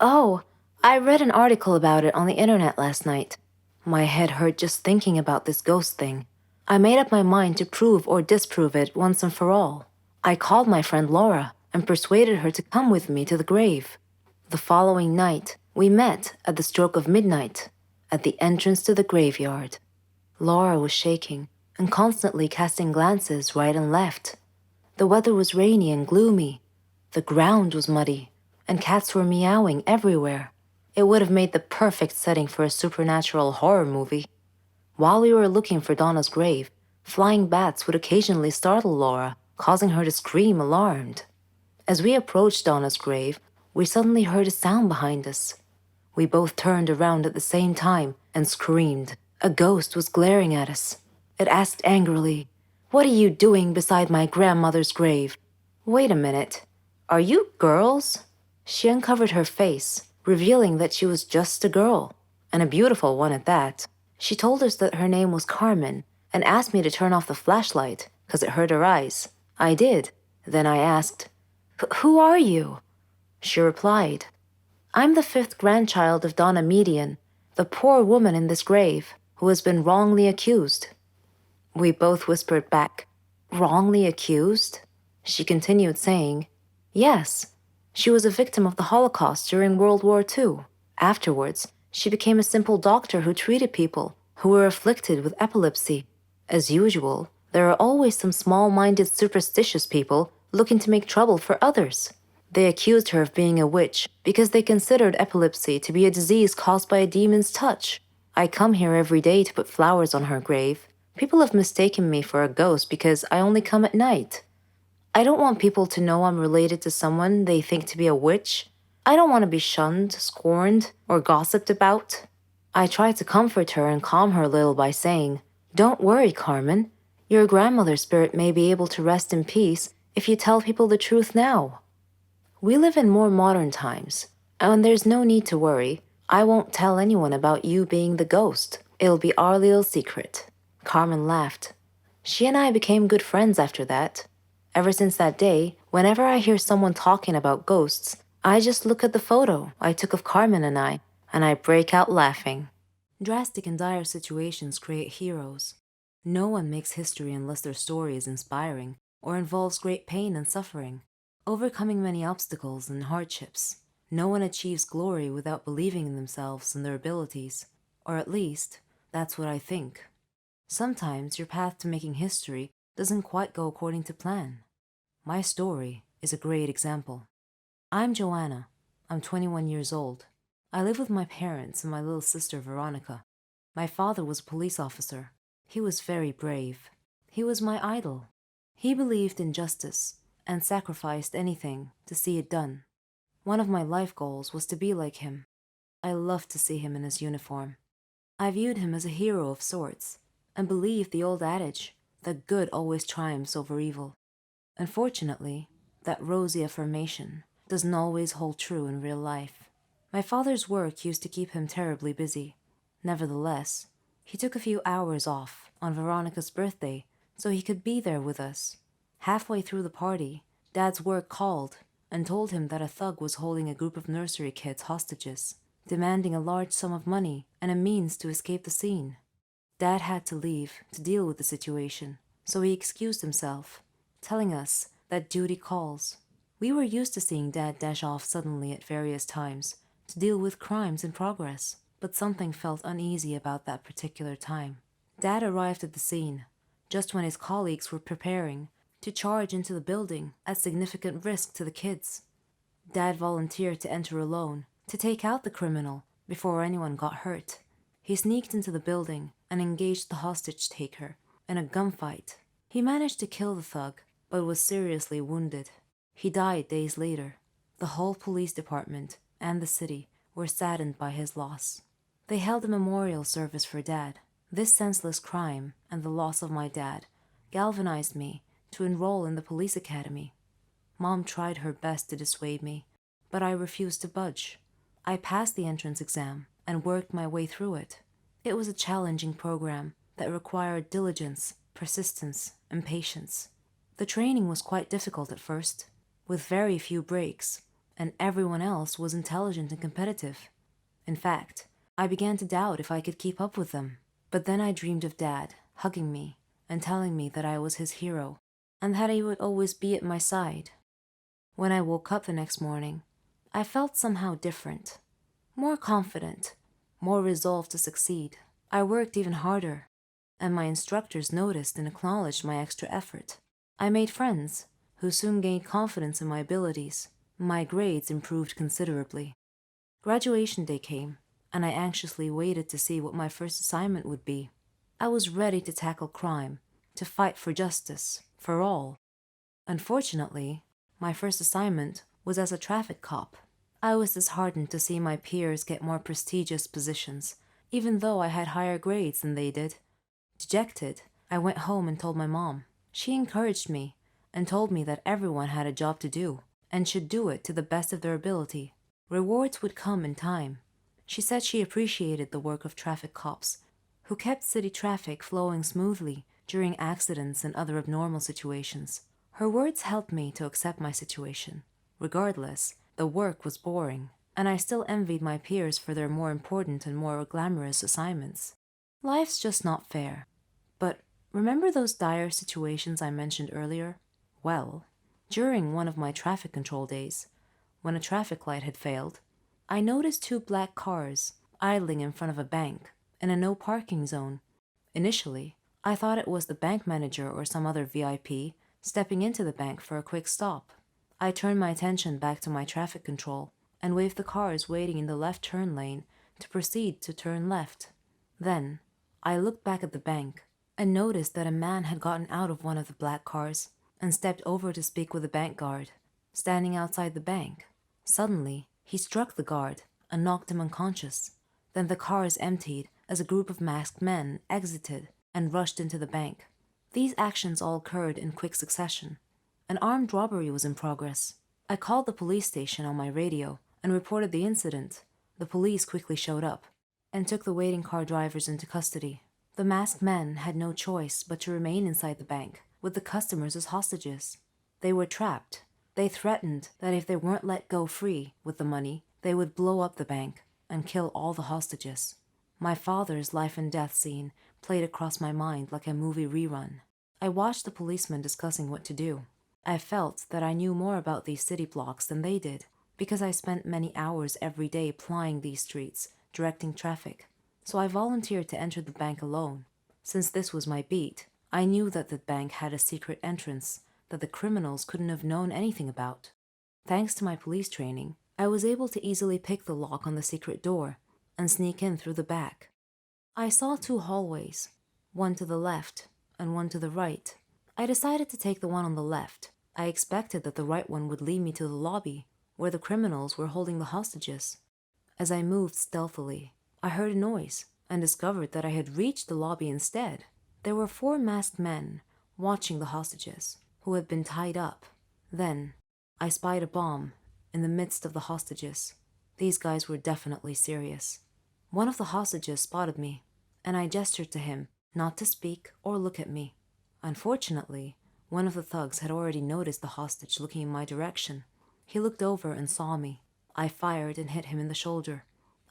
Oh, I read an article about it on the internet last night. My head hurt just thinking about this ghost thing. I made up my mind to prove or disprove it once and for all. I called my friend Laura and persuaded her to come with me to the grave. The following night, we met at the stroke of midnight at the entrance to the graveyard. Laura was shaking and constantly casting glances right and left. The weather was rainy and gloomy. The ground was muddy, and cats were meowing everywhere. It would have made the perfect setting for a supernatural horror movie. While we were looking for Donna's grave, flying bats would occasionally startle Laura, causing her to scream alarmed. As we approached Donna's grave, we suddenly heard a sound behind us. We both turned around at the same time and screamed. A ghost was glaring at us. It asked angrily, What are you doing beside my grandmother's grave? Wait a minute. Are you girls? She uncovered her face, revealing that she was just a girl, and a beautiful one at that. She told us that her name was Carmen and asked me to turn off the flashlight because it hurt her eyes. I did. Then I asked, Who are you? She replied, I'm the fifth grandchild of Donna Median, the poor woman in this grave who has been wrongly accused. We both whispered back, Wrongly accused? She continued saying, Yes, she was a victim of the Holocaust during World War II. Afterwards, she became a simple doctor who treated people who were afflicted with epilepsy. As usual, there are always some small-minded superstitious people looking to make trouble for others. They accused her of being a witch because they considered epilepsy to be a disease caused by a demon's touch. I come here every day to put flowers on her grave. People have mistaken me for a ghost because I only come at night. I don't want people to know I'm related to someone they think to be a witch. I don't want to be shunned, scorned, or gossiped about. I try to comfort her and calm her a little by saying, Don't worry, Carmen. Your grandmother's spirit may be able to rest in peace if you tell people the truth now. We live in more modern times, and there's no need to worry. I won't tell anyone about you being the ghost. It'll be our little secret. Carmen laughed. She and I became good friends after that. Ever since that day, whenever I hear someone talking about ghosts, I just look at the photo I took of Carmen and I break out laughing. Drastic and dire situations create heroes. No one makes history unless their story is inspiring or involves great pain and suffering, overcoming many obstacles and hardships. No one achieves glory without believing in themselves and their abilities, or at least, that's what I think. Sometimes your path to making history doesn't quite go according to plan. My story is a great example. I'm Joanna. I'm 21 years old. I live with my parents and my little sister Veronica. My father was a police officer. He was very brave. He was my idol. He believed in justice and sacrificed anything to see it done. One of my life goals was to be like him. I loved to see him in his uniform. I viewed him as a hero of sorts and believed the old adage that good always triumphs over evil. Unfortunately, that rosy affirmation doesn't always hold true in real life. My father's work used to keep him terribly busy. Nevertheless, he took a few hours off on Veronica's birthday so he could be there with us. Halfway through the party, Dad's work called and told him that a thug was holding a group of nursery kids hostages, demanding a large sum of money and a means to escape the scene. Dad had to leave to deal with the situation, so he excused himself, telling us that duty calls. We were used to seeing Dad dash off suddenly at various times to deal with crimes in progress, but something felt uneasy about that particular time. Dad arrived at the scene just when his colleagues were preparing to charge into the building at significant risk to the kids. Dad volunteered to enter alone to take out the criminal before anyone got hurt. He sneaked into the building and engaged the hostage taker in a gunfight. He managed to kill the thug, but was seriously wounded. He died days later. The whole police department and the city were saddened by his loss. They held a memorial service for Dad. This senseless crime and the loss of my dad galvanized me to enroll in the police academy. Mom tried her best to dissuade me, but I refused to budge. I passed the entrance exam and worked my way through it. It was a challenging program that required diligence, persistence, and patience. The training was quite difficult at first, with very few breaks, and everyone else was intelligent and competitive. In fact, I began to doubt if I could keep up with them. But then I dreamed of Dad hugging me and telling me that I was his hero and that he would always be at my side. When I woke up the next morning, I felt somehow different, more confident, more resolved to succeed. I worked even harder, and my instructors noticed and acknowledged my extra effort. I made friends who soon gained confidence in my abilities. My grades improved considerably. Graduation day came, and I anxiously waited to see what my first assignment would be. I was ready to tackle crime, to fight for justice, for all. Unfortunately, my first assignment was as a traffic cop. I was disheartened to see my peers get more prestigious positions, even though I had higher grades than they did. Dejected, I went home and told my mom. She encouraged me and told me that everyone had a job to do and should do it to the best of their ability. Rewards would come in time. She said she appreciated the work of traffic cops, who kept city traffic flowing smoothly during accidents and other abnormal situations. Her words helped me to accept my situation. Regardless, the work was boring, and I still envied my peers for their more important and more glamorous assignments. Life's just not fair. But remember those dire situations I mentioned earlier? Well, during one of my traffic control days, when a traffic light had failed, I noticed two black cars idling in front of a bank in a no parking zone. Initially, I thought it was the bank manager or some other VIP stepping into the bank for a quick stop. I turned my attention back to my traffic control and waved the cars waiting in the left turn lane to proceed to turn left. Then, I looked back at the bank and noticed that a man had gotten out of one of the black cars and stepped over to speak with the bank guard, standing outside the bank. Suddenly, he struck the guard and knocked him unconscious. Then the cars emptied as a group of masked men exited and rushed into the bank. These actions all occurred in quick succession. An armed robbery was in progress. I called the police station on my radio and reported the incident. The police quickly showed up and took the waiting car drivers into custody. The masked men had no choice but to remain inside the bank with the customers as hostages. They were trapped. They threatened that if they weren't let go free with the money, they would blow up the bank and kill all the hostages. My father's life and death scene played across my mind like a movie rerun. I watched the policemen discussing what to do. I felt that I knew more about these city blocks than they did, because I spent many hours every day plying these streets, directing traffic. So I volunteered to enter the bank alone. Since this was my beat, I knew that the bank had a secret entrance that the criminals couldn't have known anything about. Thanks to my police training, I was able to easily pick the lock on the secret door and sneak in through the back. I saw two hallways, one to the left and one to the right. I decided to take the one on the left. I expected that the right one would lead me to the lobby, where the criminals were holding the hostages. As I moved stealthily, I heard a noise and discovered that I had reached the lobby instead. There were 4 masked men watching the hostages, who had been tied up. Then, I spied a bomb in the midst of the hostages. These guys were definitely serious. One of the hostages spotted me, and I gestured to him not to speak or look at me. Unfortunately, one of the thugs had already noticed the hostage looking in my direction. He looked over and saw me. I fired and hit him in the shoulder.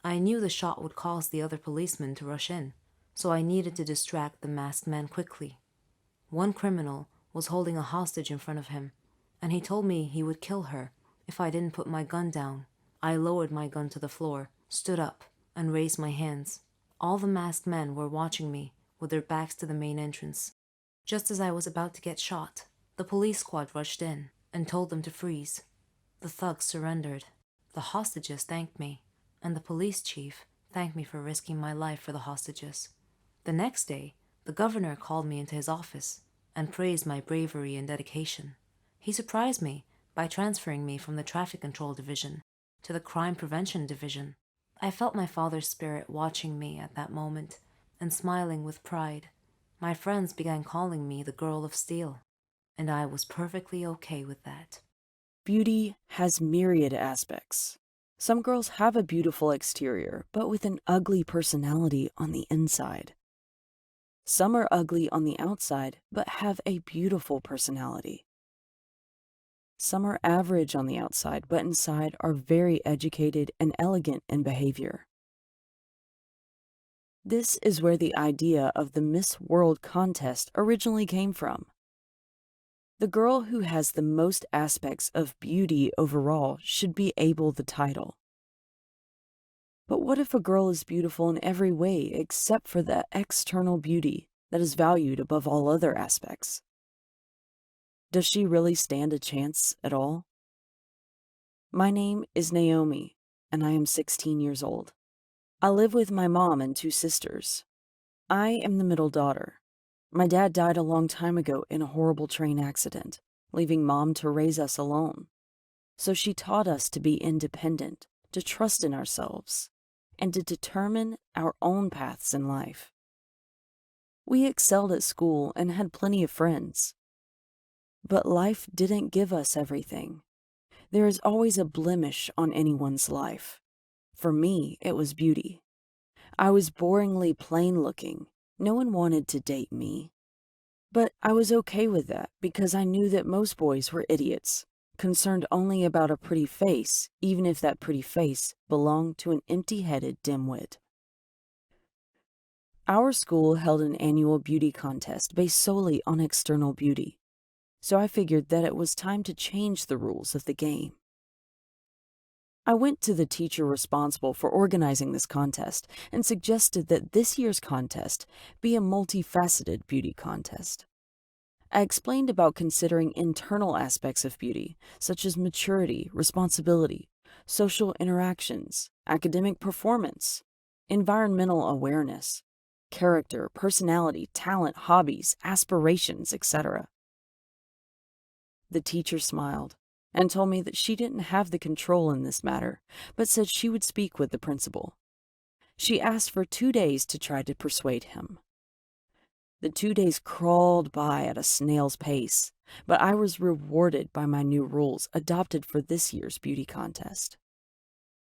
I knew the shot would cause the other policemen to rush in, so I needed to distract the masked man quickly. One criminal was holding a hostage in front of him, and he told me he would kill her if I didn't put my gun down. I lowered my gun to the floor, stood up, and raised my hands. All the masked men were watching me with their backs to the main entrance. Just as I was about to get shot, the police squad rushed in and told them to freeze. The thugs surrendered. The hostages thanked me, and the police chief thanked me for risking my life for the hostages. The next day, the governor called me into his office and praised my bravery and dedication. He surprised me by transferring me from the traffic control division to the crime prevention division. I felt my father's spirit watching me at that moment and smiling with pride. My friends began calling me the Girl of Steel, and I was perfectly okay with that. Beauty has myriad aspects. Some girls have a beautiful exterior, but with an ugly personality on the inside. Some are ugly on the outside, but have a beautiful personality. Some are average on the outside, but inside are very educated and elegant in behavior. This is where the idea of the Miss World contest originally came from. The girl who has the most aspects of beauty overall should be able the title. But what if a girl is beautiful in every way except for the external beauty that is valued above all other aspects? Does she really stand a chance at all? My name is Naomi, and I am 16 years old. I live with my mom and 2 sisters. I am the middle daughter. My dad died a long time ago in a horrible train accident, leaving Mom to raise us alone. So she taught us to be independent, to trust in ourselves, and to determine our own paths in life. We excelled at school and had plenty of friends. But life didn't give us everything. There is always a blemish on anyone's life. For me, it was beauty. I was boringly plain-looking. No one wanted to date me. But I was okay with that because I knew that most boys were idiots, concerned only about a pretty face, even if that pretty face belonged to an empty-headed dimwit. Our school held an annual beauty contest based solely on external beauty, so I figured that it was time to change the rules of the game. I went to the teacher responsible for organizing this contest and suggested that this year's contest be a multifaceted beauty contest. I explained about considering internal aspects of beauty, such as maturity, responsibility, social interactions, academic performance, environmental awareness, character, personality, talent, hobbies, aspirations, etc. The teacher smiled and told me that she didn't have the control in this matter, but said she would speak with the principal. She asked for 2 days to try to persuade him. The 2 days crawled by at a snail's pace, but I was rewarded by my new rules adopted for this year's beauty contest.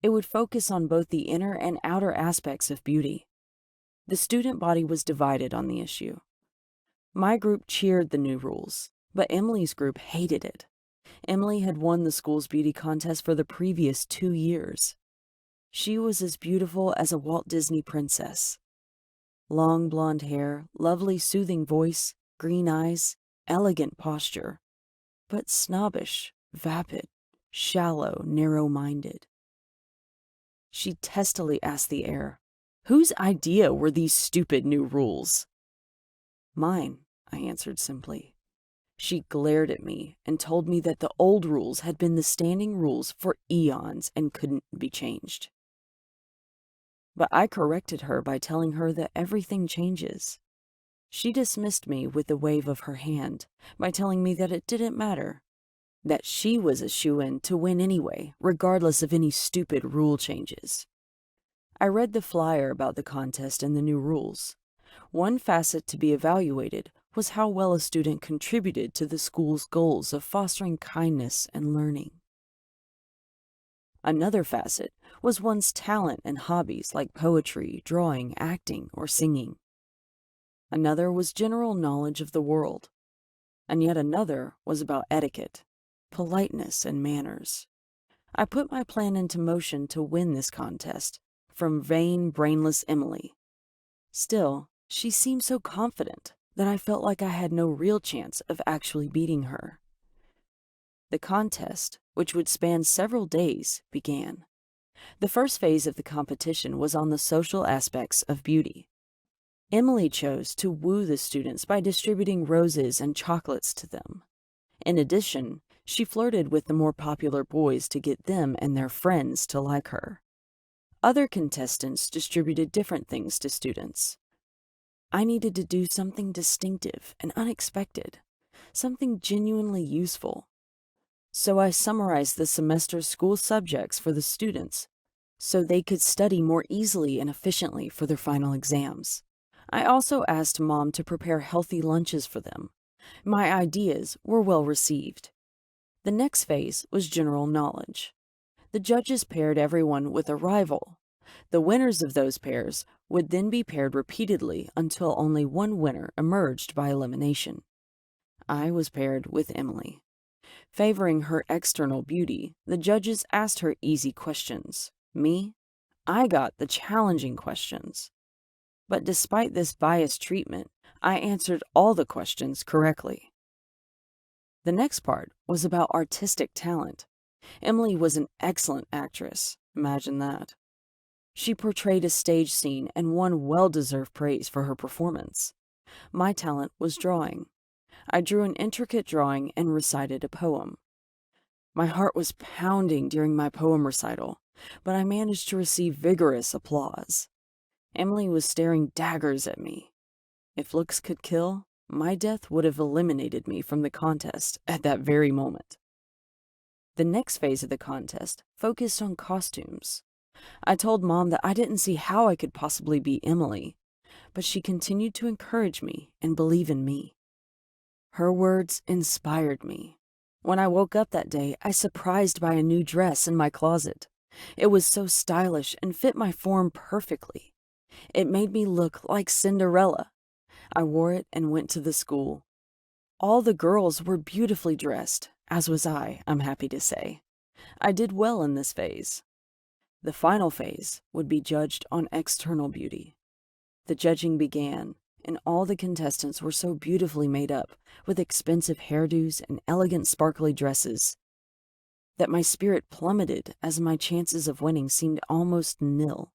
It would focus on both the inner and outer aspects of beauty. The student body was divided on the issue. My group cheered the new rules, but Emily's group hated it. Emily had won the school's beauty contest for the previous 2 years. She was as beautiful as a Walt Disney princess. Long blonde hair, lovely soothing voice, green eyes, elegant posture, but snobbish, vapid, shallow, narrow-minded. She testily asked the air, "Whose idea were these stupid new rules?" "Mine," I answered simply. She glared at me and told me that the old rules had been the standing rules for eons and couldn't be changed. But I corrected her by telling her that everything changes. She dismissed me with a wave of her hand by telling me that it didn't matter, that she was a shoo-in to win anyway, regardless of any stupid rule changes. I read the flyer about the contest and the new rules. One facet to be evaluated was how well a student contributed to the school's goals of fostering kindness and learning. Another facet was one's talent and hobbies like poetry, drawing, acting, or singing. Another was general knowledge of the world. And yet another was about etiquette, politeness, and manners. I put my plan into motion to win this contest from vain, brainless Emily. Still, she seemed so confident that I felt like I had no real chance of actually beating her. The contest, which would span several days, began. The first phase of the competition was on the social aspects of beauty. Emily chose to woo the students by distributing roses and chocolates to them. In addition, she flirted with the more popular boys to get them and their friends to like her. Other contestants distributed different things to students. I needed to do something distinctive and unexpected, something genuinely useful. So I summarized the semester's school subjects for the students so they could study more easily and efficiently for their final exams. I also asked Mom to prepare healthy lunches for them. My ideas were well received. The next phase was general knowledge. The judges paired everyone with a rival, The winners of those pairs would then be paired repeatedly until only one winner emerged by elimination. I was paired with Emily. Favoring her external beauty, the judges asked her easy questions. Me, I got the challenging questions. But despite this biased treatment, I answered all the questions correctly. The next part was about artistic talent. Emily was an excellent actress. Imagine that. She portrayed a stage scene and won well-deserved praise for her performance. My talent was drawing. I drew an intricate drawing and recited a poem. My heart was pounding during my poem recital, but I managed to receive vigorous applause. Emily was staring daggers at me. If looks could kill, my death would have eliminated me from the contest at that very moment. The next phase of the contest focused on costumes. I told Mom that I didn't see how I could possibly be Emily, but she continued to encourage me and believe in me. Her words inspired me. When I woke up that day, I was surprised by a new dress in my closet. It was so stylish and fit my form perfectly. It made me look like Cinderella. I wore it and went to the school. All the girls were beautifully dressed, as was I'm happy to say. I did well in this phase. The final phase would be judged on external beauty. The judging began, and all the contestants were so beautifully made up, with expensive hairdos and elegant sparkly dresses, that my spirit plummeted as my chances of winning seemed almost nil.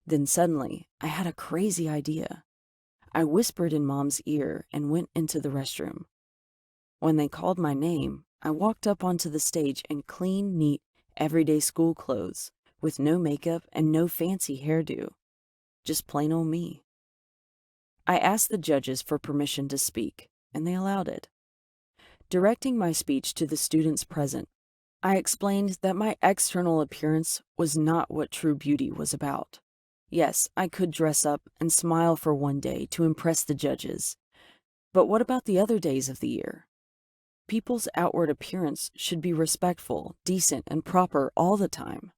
Then suddenly, I had a crazy idea. I whispered in Mom's ear and went into the restroom. When they called my name, I walked up onto the stage in clean, neat, everyday school clothes, with no makeup and no fancy hairdo. Just plain old me. I asked the judges for permission to speak, and they allowed it. Directing my speech to the students present, I explained that my external appearance was not what true beauty was about. Yes, I could dress up and smile for one day to impress the judges, but what about the other days of the year? People's outward appearance should be respectful, decent, and proper all the time.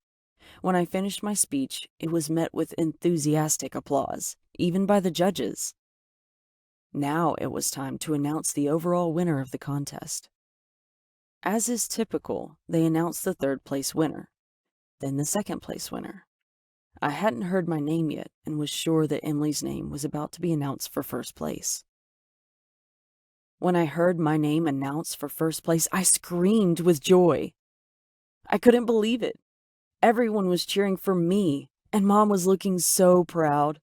When I finished my speech, it was met with enthusiastic applause, even by the judges. Now it was time to announce the overall winner of the contest. As is typical, they announced the third place winner, then the second place winner. I hadn't heard my name yet and was sure that Emily's name was about to be announced for first place. When I heard my name announced for first place, I screamed with joy. I couldn't believe it. Everyone was cheering for me, and Mom was looking so proud.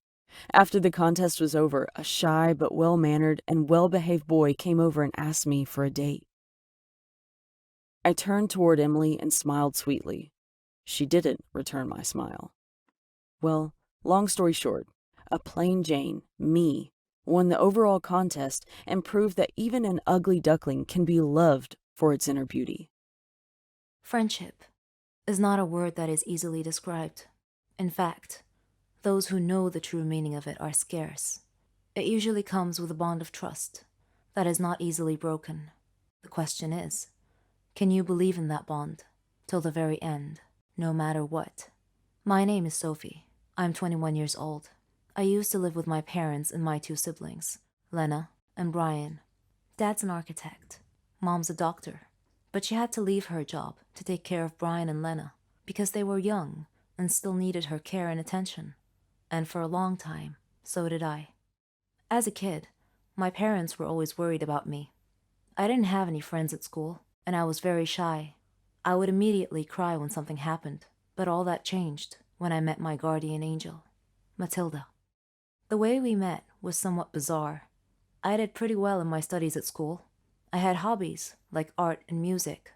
After the contest was over, a shy but well-mannered and well-behaved boy came over and asked me for a date. I turned toward Emily and smiled sweetly. She didn't return my smile. Well, long story short, a plain Jane, me, won the overall contest and proved that even an ugly duckling can be loved for its inner beauty. Friendship is not a word that is easily described. In fact, those who know the true meaning of it are scarce. It usually comes with a bond of trust that is not easily broken. The question is, can you believe in that bond till the very end, no matter what? My name is Sophie. I'm 21 years old. I used to live with my parents and my two siblings, Lena and Brian. Dad's an architect. Mom's a doctor. But she had to leave her job to take care of Brian and Lena because they were young and still needed her care and attention. And for a long time, so did I. As a kid, my parents were always worried about me. I didn't have any friends at school, and I was very shy. I would immediately cry when something happened, but all that changed when I met my guardian angel, Matilda. The way we met was somewhat bizarre. I did pretty well in my studies at school. I had hobbies like art and music.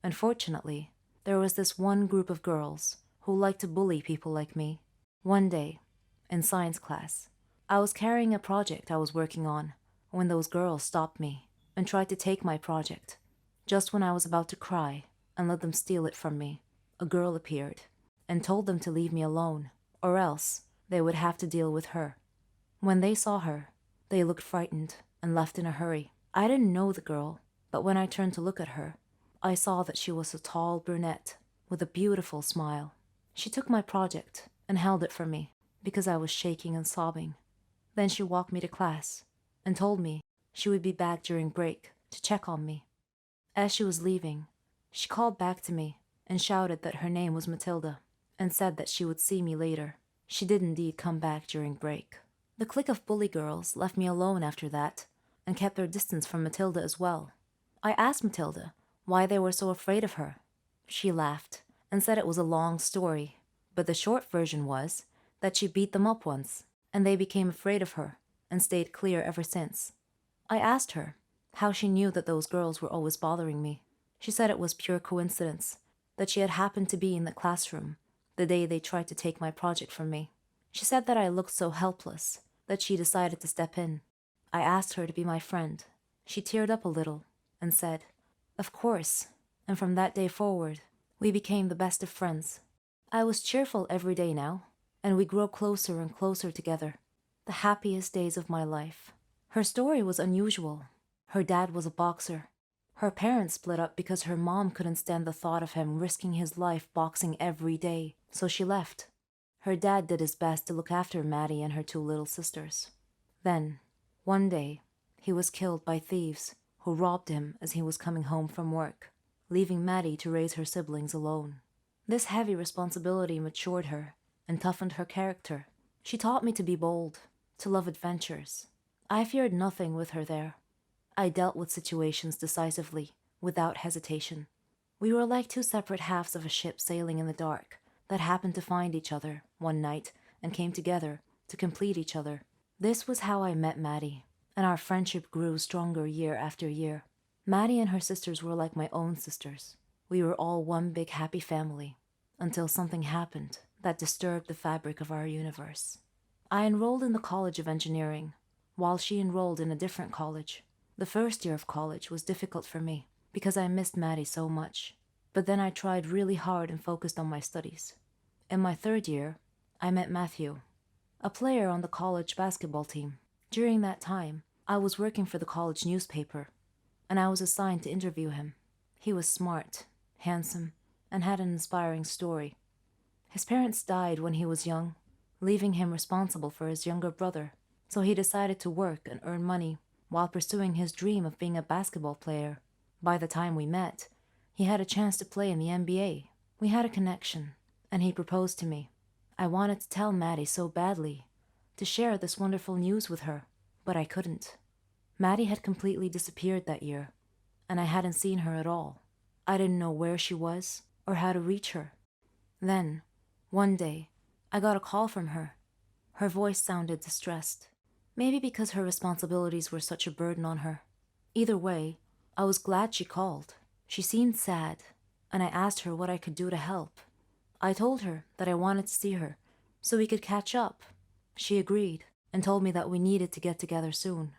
Unfortunately, there was this one group of girls who liked to bully people like me. One day, in science class, I was carrying a project I was working on when those girls stopped me and tried to take my project. Just when I was about to cry and let them steal it from me, a girl appeared and told them to leave me alone, or else they would have to deal with her. When they saw her, they looked frightened and left in a hurry. I didn't know the girl, but when I turned to look at her, I saw that she was a tall brunette with a beautiful smile. She took my project and held it for me because I was shaking and sobbing. Then she walked me to class and told me she would be back during break to check on me. As she was leaving, she called back to me and shouted that her name was Matilda and said that she would see me later. She did indeed come back during break. The clique of bully girls left me alone after that and kept their distance from Matilda as well. I asked Matilda why they were so afraid of her. She laughed and said it was a long story, but the short version was that she beat them up once and they became afraid of her and stayed clear ever since. I asked her how she knew that those girls were always bothering me. She said it was pure coincidence, that she had happened to be in the classroom the day they tried to take my project from me. She said that I looked so helpless that she decided to step in. I asked her to be my friend. She teared up a little and said, "Of course," and from that day forward, we became the best of friends. I was cheerful every day now, and we grew closer and closer together. The happiest days of my life. Her story was unusual. Her dad was a boxer. Her parents split up because her mom couldn't stand the thought of him risking his life boxing every day, so she left. Her dad did his best to look after Maddie and her two little sisters. Then, one day, he was killed by thieves who robbed him as he was coming home from work, leaving Maddie to raise her siblings alone. This heavy responsibility matured her and toughened her character. She taught me to be bold, to love adventures. I feared nothing with her there. I dealt with situations decisively, without hesitation. We were like two separate halves of a ship sailing in the dark that happened to find each other one night and came together to complete each other. This was how I met Maddie, and our friendship grew stronger year after year. Maddie and her sisters were like my own sisters. We were all one big happy family, until something happened that disturbed the fabric of our universe. I enrolled in the College of Engineering, while she enrolled in a different college. The first year of college was difficult for me because I missed Maddie so much, but then I tried really hard and focused on my studies. In my third year, I met Matthew, a player on the college basketball team. During that time, I was working for the college newspaper, and I was assigned to interview him. He was smart, handsome, and had an inspiring story. His parents died when he was young, leaving him responsible for his younger brother, so he decided to work and earn money while pursuing his dream of being a basketball player. By the time we met, he had a chance to play in the NBA. We had a connection, and he proposed to me. I wanted to tell Maddie so badly, to share this wonderful news with her, but I couldn't. Maddie had completely disappeared that year, and I hadn't seen her at all. I didn't know where she was or how to reach her. Then, one day, I got a call from her. Her voice sounded distressed, maybe because her responsibilities were such a burden on her. Either way, I was glad she called. She seemed sad, and I asked her what I could do to help. I told her that I wanted to see her, so we could catch up. She agreed, and told me that we needed to get together soon.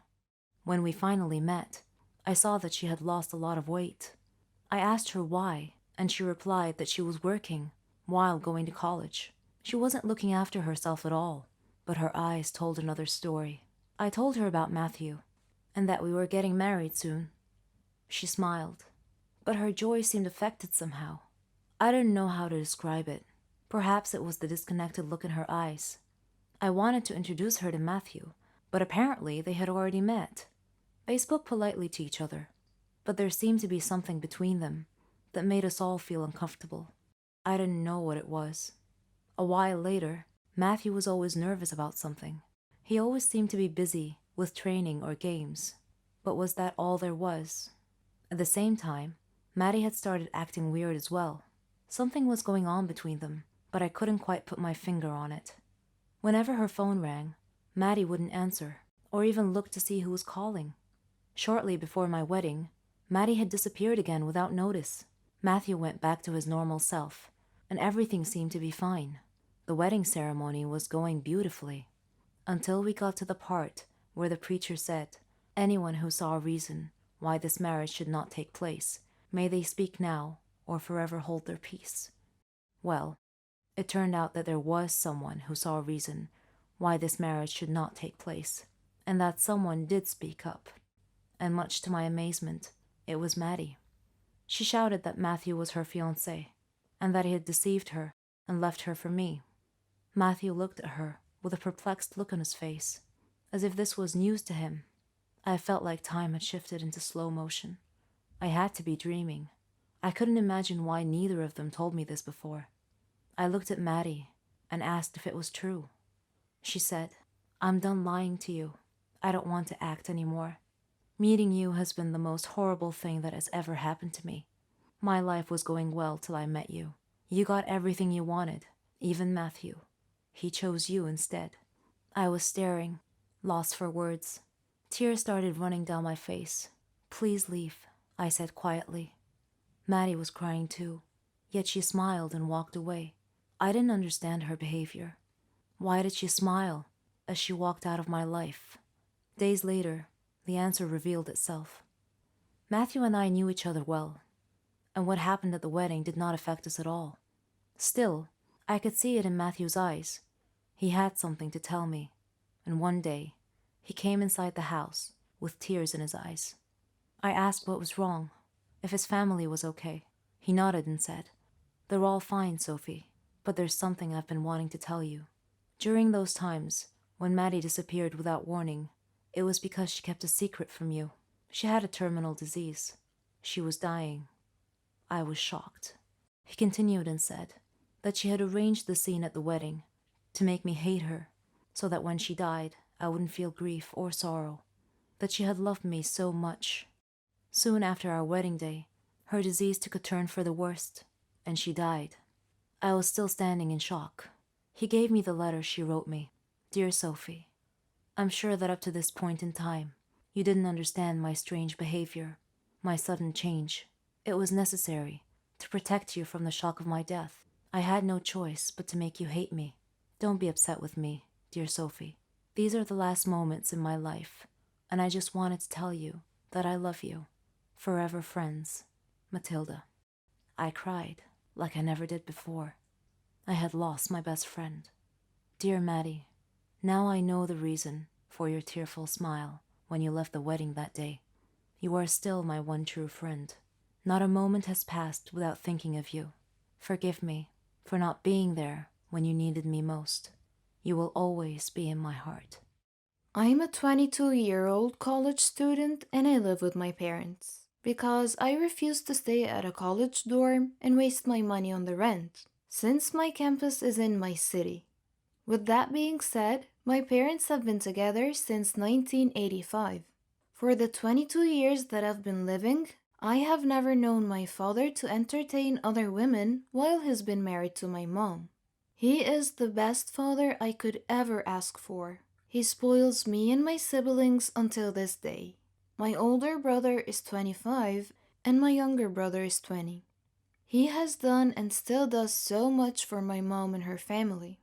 When we finally met, I saw that she had lost a lot of weight. I asked her why, and she replied that she was working while going to college. She wasn't looking after herself at all, but her eyes told another story. I told her about Matthew, and that we were getting married soon. She smiled, but her joy seemed affected somehow. I didn't know how to describe it. Perhaps it was the disconnected look in her eyes. I wanted to introduce her to Matthew, but apparently they had already met. They spoke politely to each other, but there seemed to be something between them that made us all feel uncomfortable. I didn't know what it was. A while later, Matthew was always nervous about something. He always seemed to be busy with training or games. But was that all there was? At the same time, Maddie had started acting weird as well. Something was going on between them, but I couldn't quite put my finger on it. Whenever her phone rang, Maddie wouldn't answer, or even look to see who was calling. Shortly before my wedding, Maddie had disappeared again without notice. Matthew went back to his normal self, and everything seemed to be fine. The wedding ceremony was going beautifully, until we got to the part where the preacher said, "Anyone who saw a reason why this marriage should not take place, may they speak now or forever hold their peace." Well, it turned out that there was someone who saw a reason why this marriage should not take place, and that someone did speak up. And much to my amazement, it was Maddie. She shouted that Matthew was her fiancé, and that he had deceived her and left her for me. Matthew looked at her with a perplexed look on his face, as if this was news to him. I felt like time had shifted into slow motion. I had to be dreaming. I couldn't imagine why neither of them told me this before. I looked at Maddie and asked if it was true. She said, "I'm done lying to you. I don't want to act anymore. Meeting you has been the most horrible thing that has ever happened to me. My life was going well till I met you. You got everything you wanted, even Matthew. He chose you instead." I was staring, lost for words. Tears started running down my face. "Please leave," I said quietly. Maddie was crying too, yet she smiled and walked away. I didn't understand her behavior. Why did she smile as she walked out of my life? Days later, the answer revealed itself. Matthew and I knew each other well, and what happened at the wedding did not affect us at all. Still, I could see it in Matthew's eyes. He had something to tell me, and one day, he came inside the house with tears in his eyes. I asked what was wrong, if his family was okay. He nodded and said, "They're all fine, Sophie, but there's something I've been wanting to tell you." During those times, when Maddie disappeared without warning, it was because she kept a secret from you. She had a terminal disease. She was dying. I was shocked. He continued and said that she had arranged the scene at the wedding to make me hate her, so that when she died, I wouldn't feel grief or sorrow. That she had loved me so much. Soon after our wedding day, her disease took a turn for the worst, and she died. I was still standing in shock. He gave me the letter she wrote me. "Dear Sophie, I'm sure that up to this point in time, you didn't understand my strange behavior, my sudden change. It was necessary to protect you from the shock of my death. I had no choice but to make you hate me. Don't be upset with me, dear Sophie. These are the last moments in my life, and I just wanted to tell you that I love you. Forever friends, Matilda." I cried like I never did before. I had lost my best friend. Dear Maddie, now I know the reason for your tearful smile when you left the wedding that day. You are still my one true friend. Not a moment has passed without thinking of you. Forgive me for not being there when you needed me most. You will always be in my heart. I'm a 22-year-old college student and I live with my parents because I refuse to stay at a college dorm and waste my money on the rent, since my campus is in my city. With that being said, my parents have been together since 1985. For the 22 years that I've been living, I have never known my father to entertain other women while he's been married to my mom. He is the best father I could ever ask for. He spoils me and my siblings until this day. My older brother is 25 and my younger brother is 20. He has done and still does so much for my mom and her family.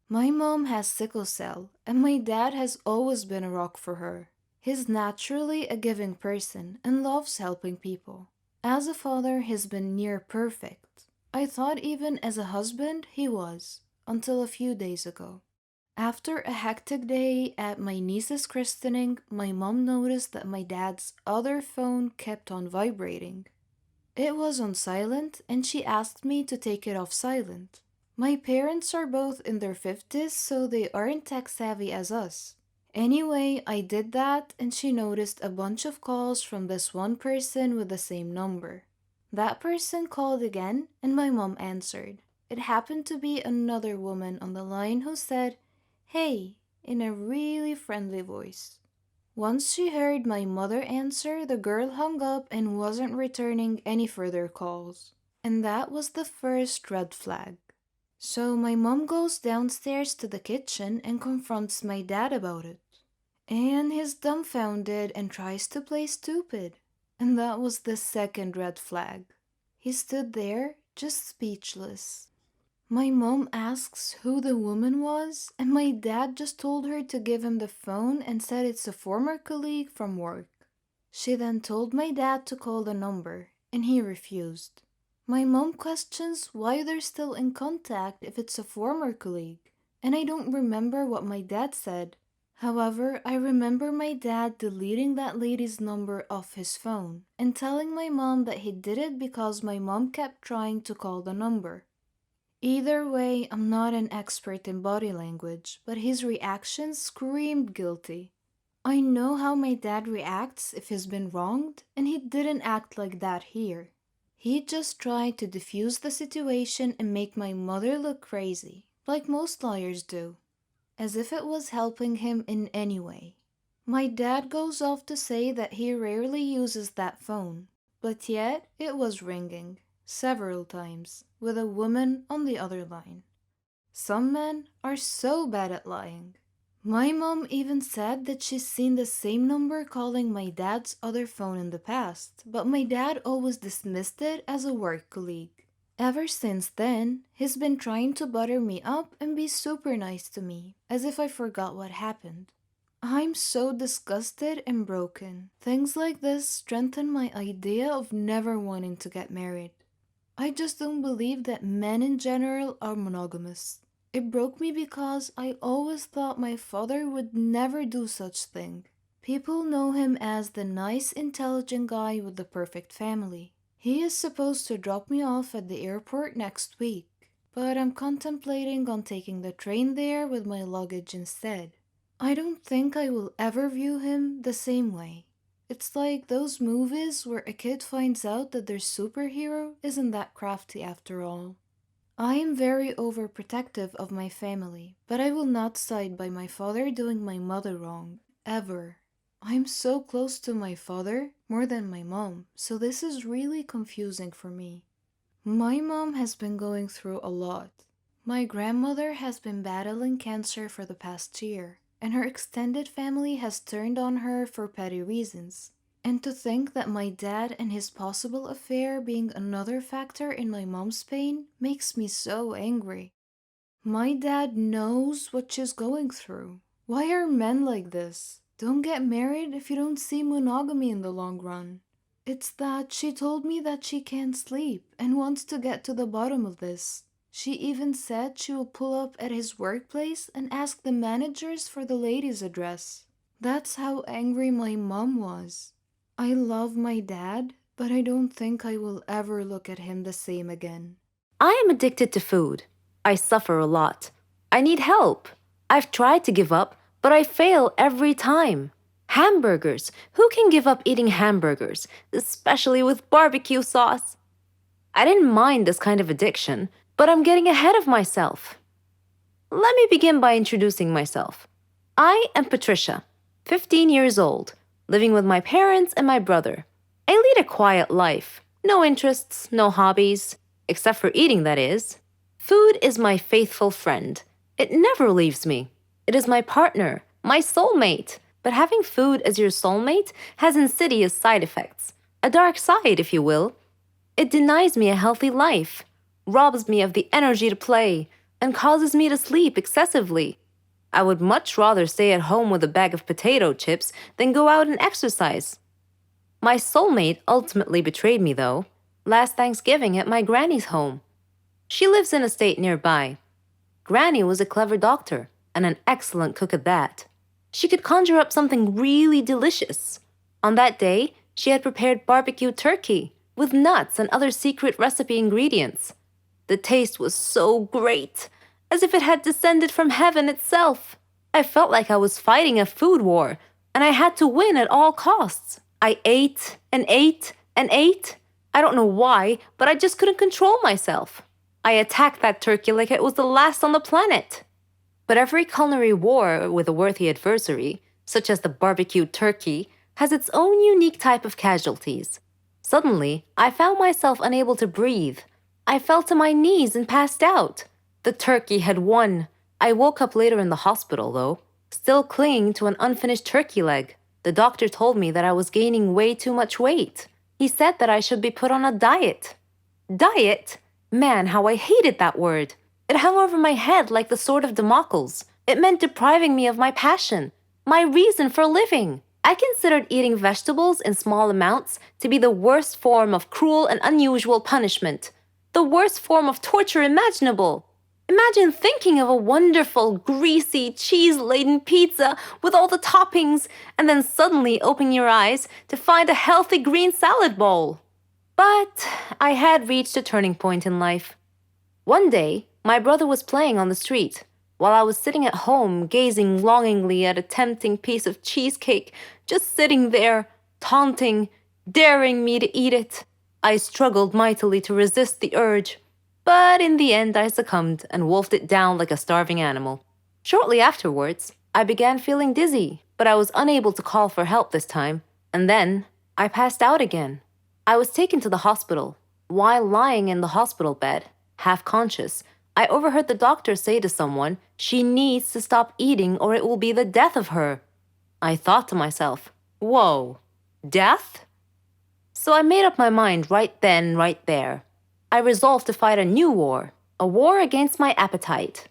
My mom has sickle cell and my dad has always been a rock for her. He's naturally a giving person and loves helping people. As a father, he's been near perfect. I thought even as a husband he was, until a few days ago. After a hectic day at my niece's christening, my mom noticed that my dad's other phone kept on vibrating. It was on silent and she asked me to take it off silent. My parents are both in their 50s, so they aren't tech savvy as us. Anyway, I did that and she noticed a bunch of calls from this one person with the same number. That person called again and my mom answered. It happened to be another woman on the line who said, "Hey," in a really friendly voice. Once she heard my mother answer, the girl hung up and wasn't returning any further calls. And that was the first red flag. So my mom goes downstairs to the kitchen and confronts my dad about it. And he's dumbfounded and tries to play stupid. And that was the second red flag. He stood there, just speechless. My mom asks who the woman was, and my dad just told her to give him the phone and said it's a former colleague from work. She then told my dad to call the number, and he refused. My mom questions why they're still in contact if it's a former colleague, and I don't remember what my dad said. However, I remember my dad deleting that lady's number off his phone and telling my mom that he did it because my mom kept trying to call the number. Either way, I'm not an expert in body language, but his reaction screamed guilty. I know how my dad reacts if he's been wronged, and he didn't act like that here. He just tried to defuse the situation and make my mother look crazy, like most lawyers do, as if it was helping him in any way. My dad goes off to say that he rarely uses that phone, but yet it was ringing, several times, with a woman on the other line. Some men are so bad at lying. My mom even said that she's seen the same number calling my dad's other phone in the past, but my dad always dismissed it as a work colleague. Ever since then, he's been trying to butter me up and be super nice to me, as if I forgot what happened. I'm so disgusted and broken. Things like this strengthen my idea of never wanting to get married. I just don't believe that men in general are monogamous. It broke me because I always thought my father would never do such thing. People know him as the nice, intelligent guy with the perfect family. He is supposed to drop me off at the airport next week, but I'm contemplating on taking the train there with my luggage instead. I don't think I will ever view him the same way. It's like those movies where a kid finds out that their superhero isn't that crafty after all. I am very overprotective of my family, but I will not side by my father doing my mother wrong, ever. I'm so close to my father, more than my mom, so this is really confusing for me. My mom has been going through a lot. My grandmother has been battling cancer for the past year, and her extended family has turned on her for petty reasons. And to think that my dad and his possible affair being another factor in my mom's pain makes me so angry. My dad knows what she's going through. Why are men like this? Don't get married if you don't see monogamy in the long run. It's that she told me that she can't sleep and wants to get to the bottom of this. She even said she will pull up at his workplace and ask the managers for the ladies' address. That's how angry my mom was. I love my dad, but I don't think I will ever look at him the same again. I am addicted to food. I suffer a lot. I need help. I've tried to give up, but I fail every time. Hamburgers. Who can give up eating hamburgers, especially with barbecue sauce? I didn't mind this kind of addiction, but I'm getting ahead of myself. Let me begin by introducing myself. I am Patricia, 15 years old, living with my parents and my brother. I lead a quiet life. No interests, no hobbies, except for eating, that is. Food is my faithful friend. It never leaves me. It is my partner, my soulmate. But having food as your soulmate has insidious side effects. A dark side, if you will. It denies me a healthy life, robs me of the energy to play, and causes me to sleep excessively. I would much rather stay at home with a bag of potato chips than go out and exercise. My soulmate ultimately betrayed me, though, last Thanksgiving at my granny's home. She lives in a state nearby. Granny was a clever doctor and an excellent cook at that. She could conjure up something really delicious. On that day, she had prepared barbecue turkey with nuts and other secret recipe ingredients. The taste was so great, as if it had descended from heaven itself. I felt like I was fighting a food war, and I had to win at all costs. I ate and ate and ate. I don't know why, but I just couldn't control myself. I attacked that turkey like it was the last on the planet. But every culinary war with a worthy adversary, such as the barbecued turkey, has its own unique type of casualties. Suddenly, I found myself unable to breathe. I fell to my knees and passed out. The turkey had won. I woke up later in the hospital, though, still clinging to an unfinished turkey leg. The doctor told me that I was gaining way too much weight. He said that I should be put on a diet. Diet? Man, how I hated that word. It hung over my head like the sword of Damocles. It meant depriving me of my passion, my reason for living. I considered eating vegetables in small amounts to be the worst form of cruel and unusual punishment, the worst form of torture imaginable. Imagine thinking of a wonderful, greasy, cheese-laden pizza with all the toppings and then suddenly opening your eyes to find a healthy green salad bowl. But I had reached a turning point in life. One day, My brother was playing on the street, while I was sitting at home gazing longingly at a tempting piece of cheesecake, just sitting there, taunting, daring me to eat it. I struggled mightily to resist the urge, but in the end I succumbed and wolfed it down like a starving animal. Shortly afterwards, I began feeling dizzy, but I was unable to call for help this time, and then I passed out again. I was taken to the hospital. While lying in the hospital bed, half conscious, I overheard the doctor say to someone, "She needs to stop eating or it will be the death of her." I thought to myself, "Whoa, death?" So I made up my mind right then, right there. I resolved to fight a new war, a war against my appetite.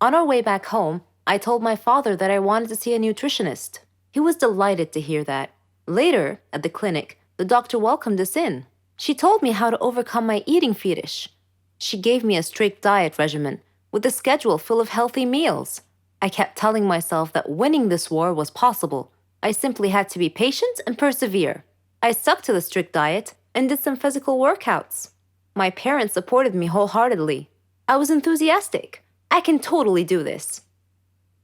On our way back home, I told my father that I wanted to see a nutritionist. He was delighted to hear that. Later, at the clinic, the doctor welcomed us in. She told me how to overcome my eating fetish. She gave me a strict diet regimen with a schedule full of healthy meals. I kept telling myself that winning this war was possible. I simply had to be patient and persevere. I stuck to the strict diet and did some physical workouts. My parents supported me wholeheartedly. I was enthusiastic. I can totally do this.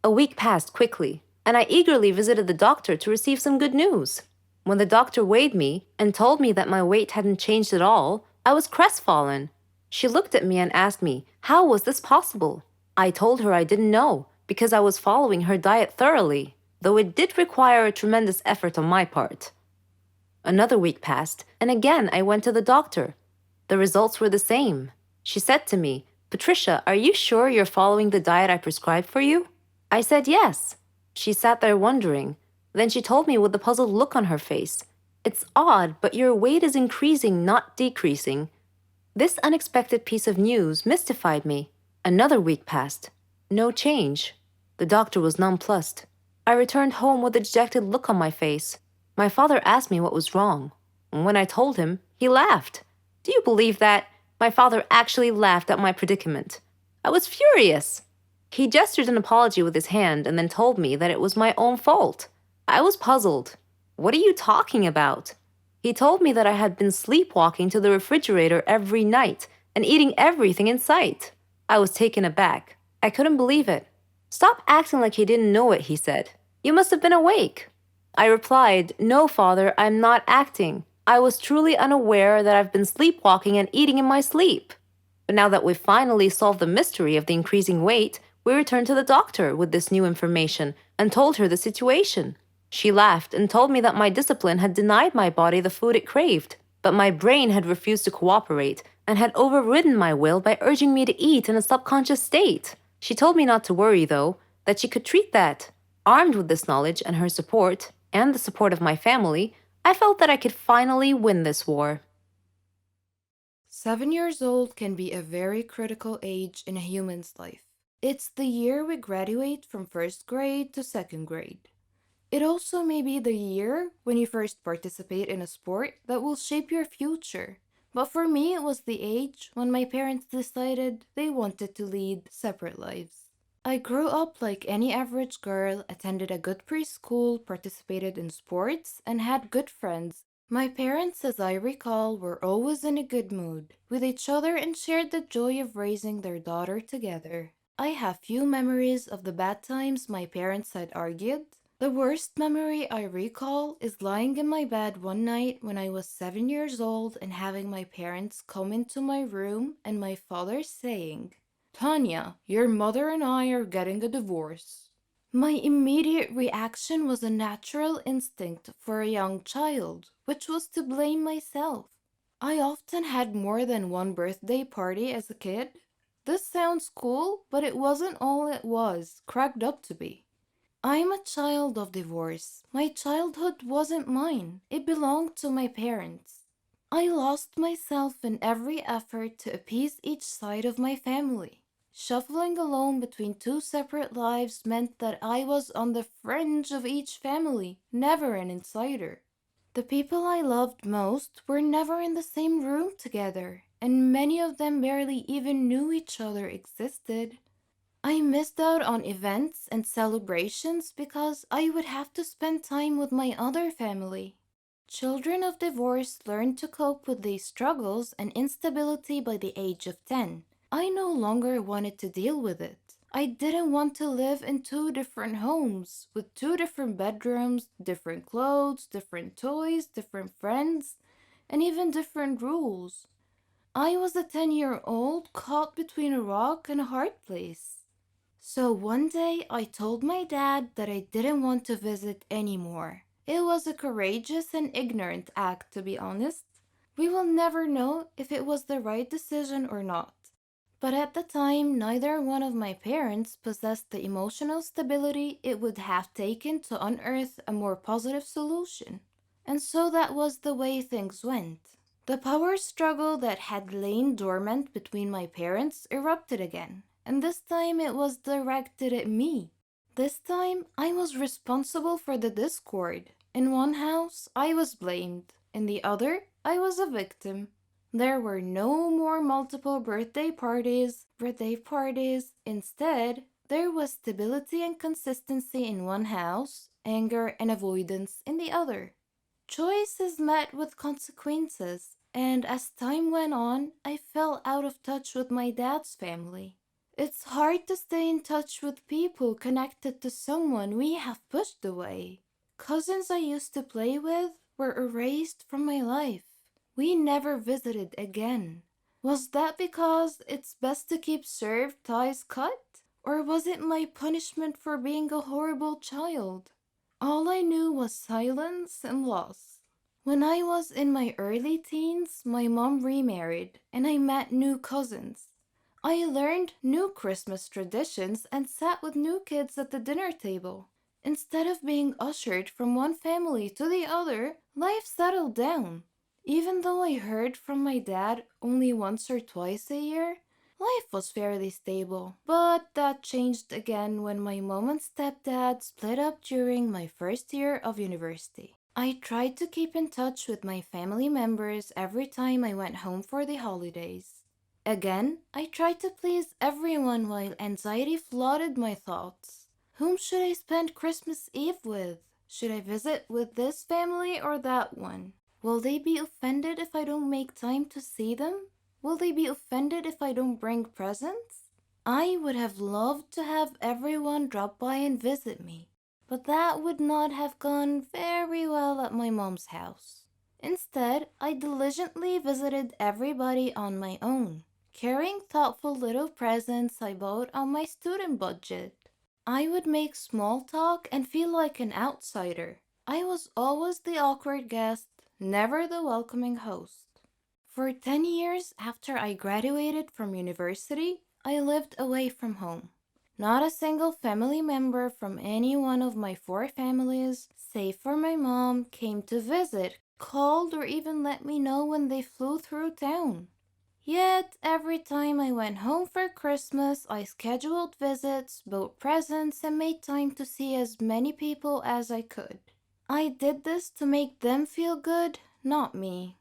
A week passed quickly, and I eagerly visited the doctor to receive some good news. When the doctor weighed me and told me that my weight hadn't changed at all, I was crestfallen. She looked at me and asked me, how was this possible? I told her I didn't know, because I was following her diet thoroughly, though it did require a tremendous effort on my part. Another week passed, and again I went to the doctor. The results were the same. She said to me, "Patricia, are you sure you're following the diet I prescribed for you?" I said yes. She sat there wondering. Then she told me with a puzzled look on her face, "It's odd, but your weight is increasing, not decreasing." This unexpected piece of news mystified me. Another week passed. No change. The doctor was nonplussed. I returned home with a dejected look on my face. My father asked me what was wrong. When I told him, he laughed. Do you believe that? My father actually laughed at my predicament. I was furious. He gestured an apology with his hand and then told me that it was my own fault. I was puzzled. What are you talking about? He told me that I had been sleepwalking to the refrigerator every night and eating everything in sight. I was taken aback. I couldn't believe it. "Stop acting like you didn't know it," he said. "You must have been awake." I replied, "No, Father, I'm not acting. I was truly unaware that I've been sleepwalking and eating in my sleep." But now that we've finally solved the mystery of the increasing weight, we returned to the doctor with this new information and told her the situation. She laughed and told me that my discipline had denied my body the food it craved, but my brain had refused to cooperate and had overridden my will by urging me to eat in a subconscious state. She told me not to worry, though, that she could treat that. Armed with this knowledge and her support, and the support of my family, I felt that I could finally win this war. 7 years old can be a very critical age in a human's life. It's the year we graduate from first grade to second grade. It also may be the year when you first participate in a sport that will shape your future. But for me, it was the age when my parents decided they wanted to lead separate lives. I grew up like any average girl, attended a good preschool, participated in sports, and had good friends. My parents, as I recall, were always in a good mood with each other and shared the joy of raising their daughter together. I have few memories of the bad times my parents had argued. The worst memory I recall is lying in my bed one night when I was 7 years old and having my parents come into my room and my father saying, "Tanya, your mother and I are getting a divorce." My immediate reaction was a natural instinct for a young child, which was to blame myself. I often had more than one birthday party as a kid. This sounds cool, but it wasn't all it was cracked up to be. I'm a child of divorce. My childhood wasn't mine. It belonged to my parents. I lost myself in every effort to appease each side of my family. Shuffling alone between two separate lives meant that I was on the fringe of each family, never an insider. The people I loved most were never in the same room together, and many of them barely even knew each other existed. I missed out on events and celebrations because I would have to spend time with my other family. Children of divorce learn to cope with these struggles and instability by the age of 10. I no longer wanted to deal with it. I didn't want to live in two different homes with two different bedrooms, different clothes, different toys, different friends, and even different rules. I was a 10-year-old caught between a rock and a hard place. So one day I told my dad that I didn't want to visit anymore. It was a courageous and ignorant act, to be honest. We will never know if it was the right decision or not. But at the time, neither one of my parents possessed the emotional stability it would have taken to unearth a more positive solution. And so that was the way things went. The power struggle that had lain dormant between my parents erupted again, and this time it was directed at me. This time I was responsible for the discord. In one house, I was blamed. In the other, I was a victim. There were no more multiple birthday parties. Instead, there was stability and consistency in one house, anger and avoidance in the other. Choice is met with consequences, and as time went on, I fell out of touch with my dad's family. It's hard to stay in touch with people connected to someone we have pushed away. Cousins I used to play with were erased from my life. We never visited again. Was that because it's best to keep served ties cut? Or was it my punishment for being a horrible child? All I knew was silence and loss. When I was in my early teens, my mom remarried and I met new cousins. I learned new Christmas traditions and sat with new kids at the dinner table. Instead of being ushered from one family to the other, life settled down. Even though I heard from my dad only once or twice a year, life was fairly stable. But that changed again when my mom and stepdad split up during my first year of university. I tried to keep in touch with my family members every time I went home for the holidays. Again, I tried to please everyone while anxiety flooded my thoughts. Whom should I spend Christmas Eve with? Should I visit with this family or that one? Will they be offended if I don't make time to see them? Will they be offended if I don't bring presents? I would have loved to have everyone drop by and visit me, but that would not have gone very well at my mom's house. Instead, I diligently visited everybody on my own, carrying thoughtful little presents I bought on my student budget. I would make small talk and feel like an outsider. I was always the awkward guest, never the welcoming host. For 10 years after I graduated from university, I lived away from home. Not a single family member from any one of my four families, save for my mom, came to visit, called, or even let me know when they flew through town. Yet, every time I went home for Christmas, I scheduled visits, bought presents, and made time to see as many people as I could. I did this to make them feel good, not me.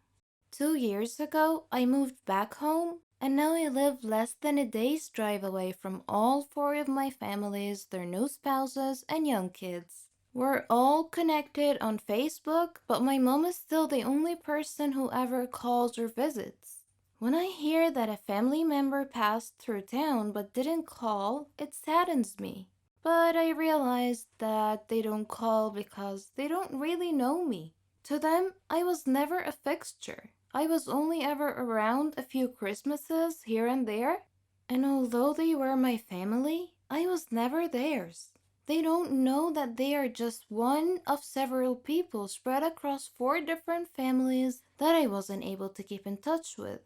2 years ago, I moved back home, and now I live less than a day's drive away from all four of my families, their new spouses, and young kids. We're all connected on Facebook, but my mom is still the only person who ever calls or visits. When I hear that a family member passed through town but didn't call, it saddens me. But I realized that they don't call because they don't really know me. To them, I was never a fixture. I was only ever around a few Christmases here and there, and although they were my family, I was never theirs. They don't know that they are just one of several people spread across four different families that I wasn't able to keep in touch with.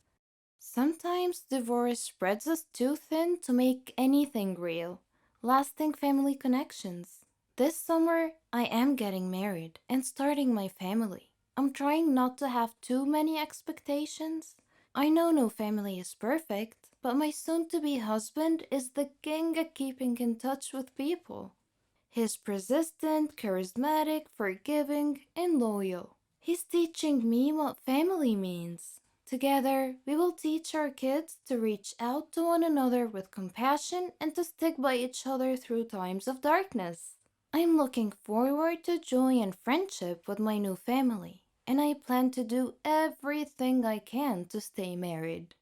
Sometimes divorce spreads us too thin to make anything real, lasting family connections. This summer, I am getting married and starting my family. I'm trying not to have too many expectations. I know no family is perfect, but my soon-to-be husband is the king at keeping in touch with people. He's persistent, charismatic, forgiving, and loyal. He's teaching me what family means. Together, we will teach our kids to reach out to one another with compassion and to stick by each other through times of darkness. I'm looking forward to joy and friendship with my new family, and I plan to do everything I can to stay married.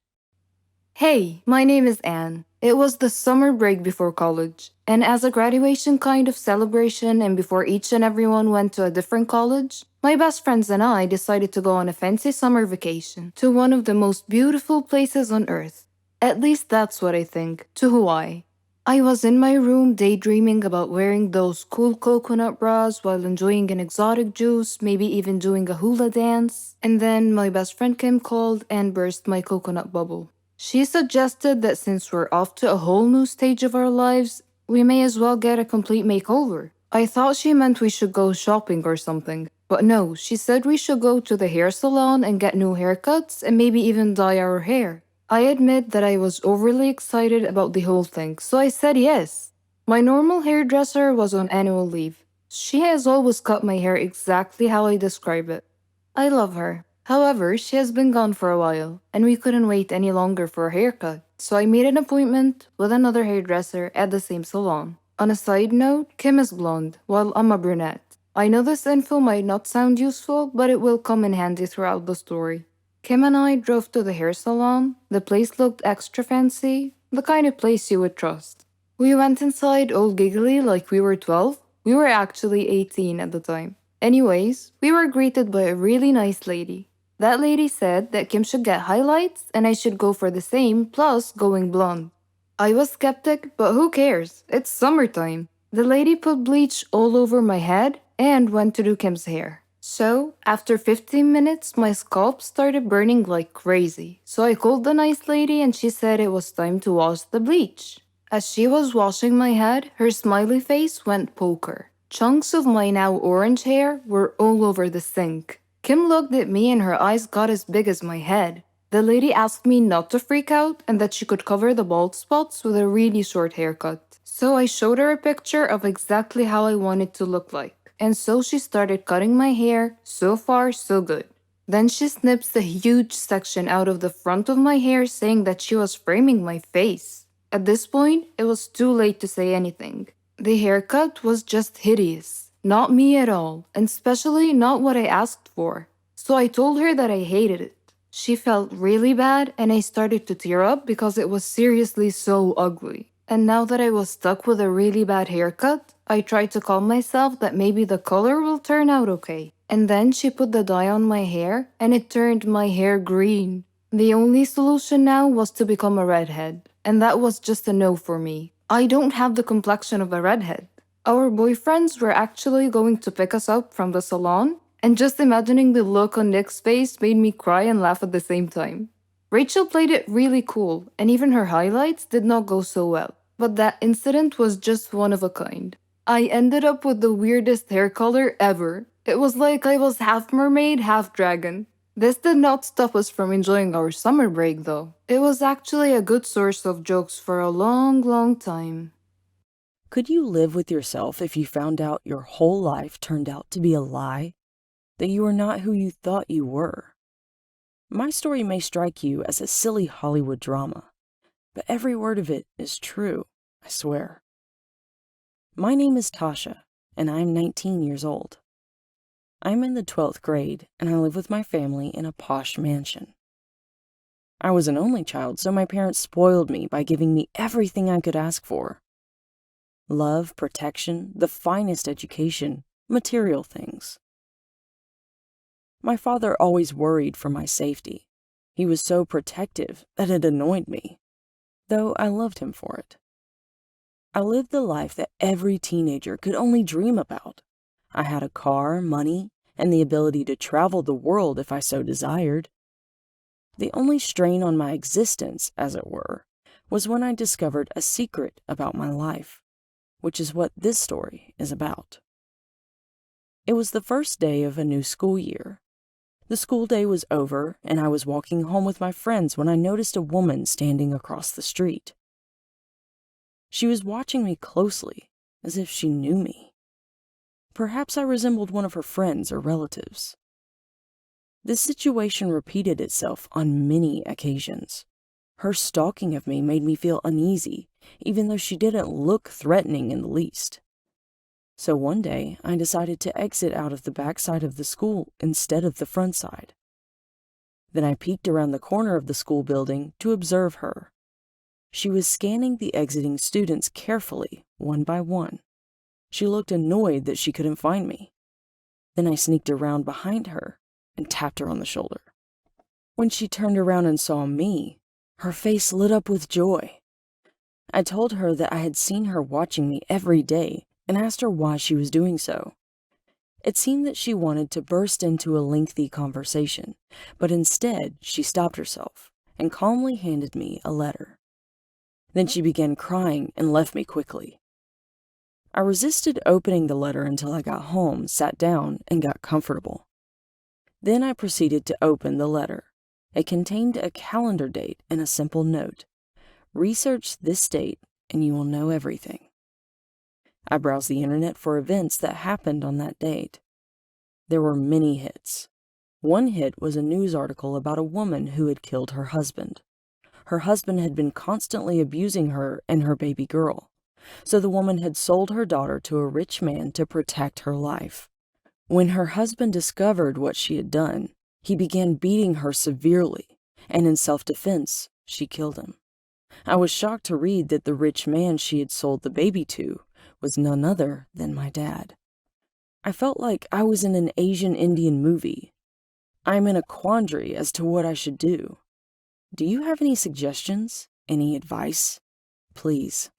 Hey, my name is Anne. It was the summer break before college, and as a graduation kind of celebration and before each and everyone went to a different college, my best friends and I decided to go on a fancy summer vacation to one of the most beautiful places on earth. At least that's what I think, to Hawaii. I was in my room daydreaming about wearing those cool coconut bras while enjoying an exotic juice, maybe even doing a hula dance, and then my best friend Kim called and burst my coconut bubble. She suggested that since we're off to a whole new stage of our lives, we may as well get a complete makeover. I thought she meant we should go shopping or something, but no, she said we should go to the hair salon and get new haircuts and maybe even dye our hair. I admit that I was overly excited about the whole thing, so I said yes. My normal hairdresser was on annual leave. She has always cut my hair exactly how I describe it. I love her. However, she has been gone for a while, and we couldn't wait any longer for a haircut, so I made an appointment with another hairdresser at the same salon. On a side note, Kim is blonde, while I'm a brunette. I know this info might not sound useful, but it will come in handy throughout the story. Kim and I drove to the hair salon. The place looked extra fancy, the kind of place you would trust. We went inside all giggly like we were 12. We were actually 18 at the time. Anyways, we were greeted by a really nice lady. That lady said that Kim should get highlights and I should go for the same, plus going blonde. I was skeptic, but who cares? It's summertime. The lady put bleach all over my head and went to do Kim's hair. So, after 15 minutes, my scalp started burning like crazy. So I called the nice lady and she said it was time to wash the bleach. As she was washing my head, her smiley face went poker. Chunks of my now orange hair were all over the sink. Kim looked at me and her eyes got as big as my head. The lady asked me not to freak out and that she could cover the bald spots with a really short haircut. So I showed her a picture of exactly how I wanted to look like. And so she started cutting my hair. So far, so good. Then she snips a huge section out of the front of my hair, saying that she was framing my face. At this point, it was too late to say anything. The haircut was just hideous. Not me at all, and especially not what I asked for. So I told her that I hated it. She felt really bad, and I started to tear up because it was seriously so ugly. And now that I was stuck with a really bad haircut, I tried to calm myself that maybe the color will turn out okay. And then she put the dye on my hair, and it turned my hair green. The only solution now was to become a redhead, and that was just a no for me. I don't have the complexion of a redhead. Our boyfriends were actually going to pick us up from the salon, and just imagining the look on Nick's face made me cry and laugh at the same time. Rachel played it really cool, and even her highlights did not go so well. But that incident was just one of a kind. I ended up with the weirdest hair color ever. It was like I was half mermaid, half dragon. This did not stop us from enjoying our summer break, though. It was actually a good source of jokes for a long, long time. Could you live with yourself if you found out your whole life turned out to be a lie? That you are not who you thought you were? My story may strike you as a silly Hollywood drama, but every word of it is true, I swear. My name is Tasha, and I am 19 years old. I'm in the 12th grade, and I live with my family in a posh mansion. I was an only child, so my parents spoiled me by giving me everything I could ask for. Love, protection, the finest education, material things. My father always worried for my safety. He was so protective that it annoyed me, though I loved him for it. I lived the life that every teenager could only dream about. I had a car, money, and the ability to travel the world if I so desired. The only strain on my existence, as it were, was when I discovered a secret about my life, which is what this story is about. It was the first day of a new school year. The school day was over, and I was walking home with my friends when I noticed a woman standing across the street. She was watching me closely, as if she knew me. Perhaps I resembled one of her friends or relatives. This situation repeated itself on many occasions. Her stalking of me made me feel uneasy, even though she didn't look threatening in the least. So one day, I decided to exit out of the back side of the school instead of the front side. Then I peeked around the corner of the school building to observe her. She was scanning the exiting students carefully, one by one. She looked annoyed that she couldn't find me. Then I sneaked around behind her and tapped her on the shoulder. When she turned around and saw me, her face lit up with joy. I told her that I had seen her watching me every day and asked her why she was doing so. It seemed that she wanted to burst into a lengthy conversation, but instead she stopped herself and calmly handed me a letter. Then she began crying and left me quickly. I resisted opening the letter until I got home, sat down, and got comfortable. Then I proceeded to open the letter. It contained a calendar date and a simple note. Research this date and you will know everything. I browsed the internet for events that happened on that date. There were many hits. One hit was a news article about a woman who had killed her husband. Her husband had been constantly abusing her and her baby girl, so the woman had sold her daughter to a rich man to protect her life. When her husband discovered what she had done, he began beating her severely, and in self-defense, she killed him. I was shocked to read that the rich man she had sold the baby to was none other than my dad. I felt like I was in an Asian Indian movie. I'm in a quandary as to what I should do. Do you have any suggestions? Any advice? Please.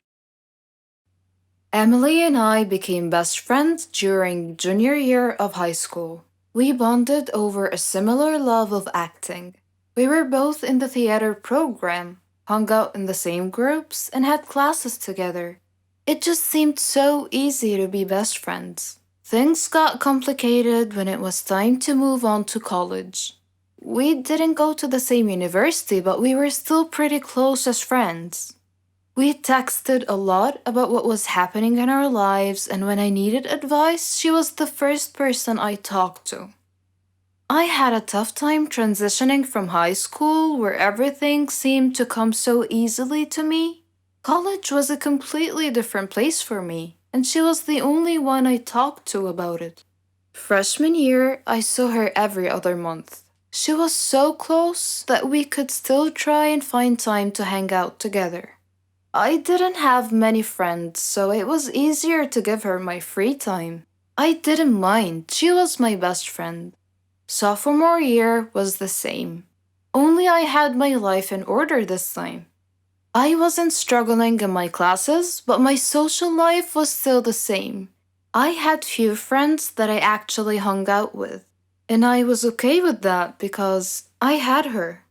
Emily and I became best friends during junior year of high school. We bonded over a similar love of acting. We were both in the theater program, hung out in the same groups, and had classes together. It just seemed so easy to be best friends. Things got complicated when it was time to move on to college. We didn't go to the same university, but we were still pretty close as friends. We texted a lot about what was happening in our lives, and when I needed advice, she was the first person I talked to. I had a tough time transitioning from high school, where everything seemed to come so easily to me. College was a completely different place for me, and she was the only one I talked to about it. Freshman year, I saw her every other month. She was so close that we could still try and find time to hang out together. I didn't have many friends, so it was easier to give her my free time. I didn't mind, she was my best friend. Sophomore year was the same. Only I had my life in order this time. I wasn't struggling in my classes, but my social life was still the same. I had few friends that I actually hung out with, and I was okay with that because I had her.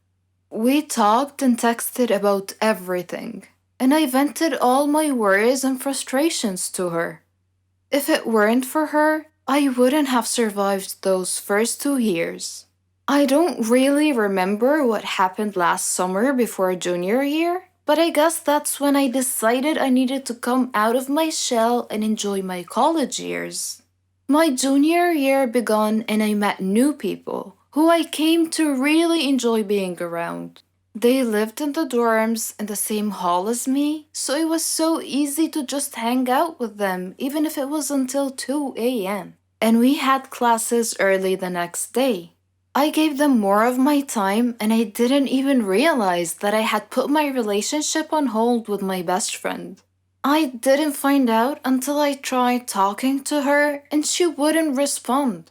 We talked and texted about everything, and I vented all my worries and frustrations to her. If it weren't for her, I wouldn't have survived those first 2 years. I don't really remember what happened last summer before junior year, but I guess that's when I decided I needed to come out of my shell and enjoy my college years. My junior year began and I met new people who I came to really enjoy being around. They lived in the dorms in the same hall as me, so it was so easy to just hang out with them even if it was until 2 a.m. And we had classes early the next day. I gave them more of my time and I didn't even realize that I had put my relationship on hold with my best friend. I didn't find out until I tried talking to her and she wouldn't respond.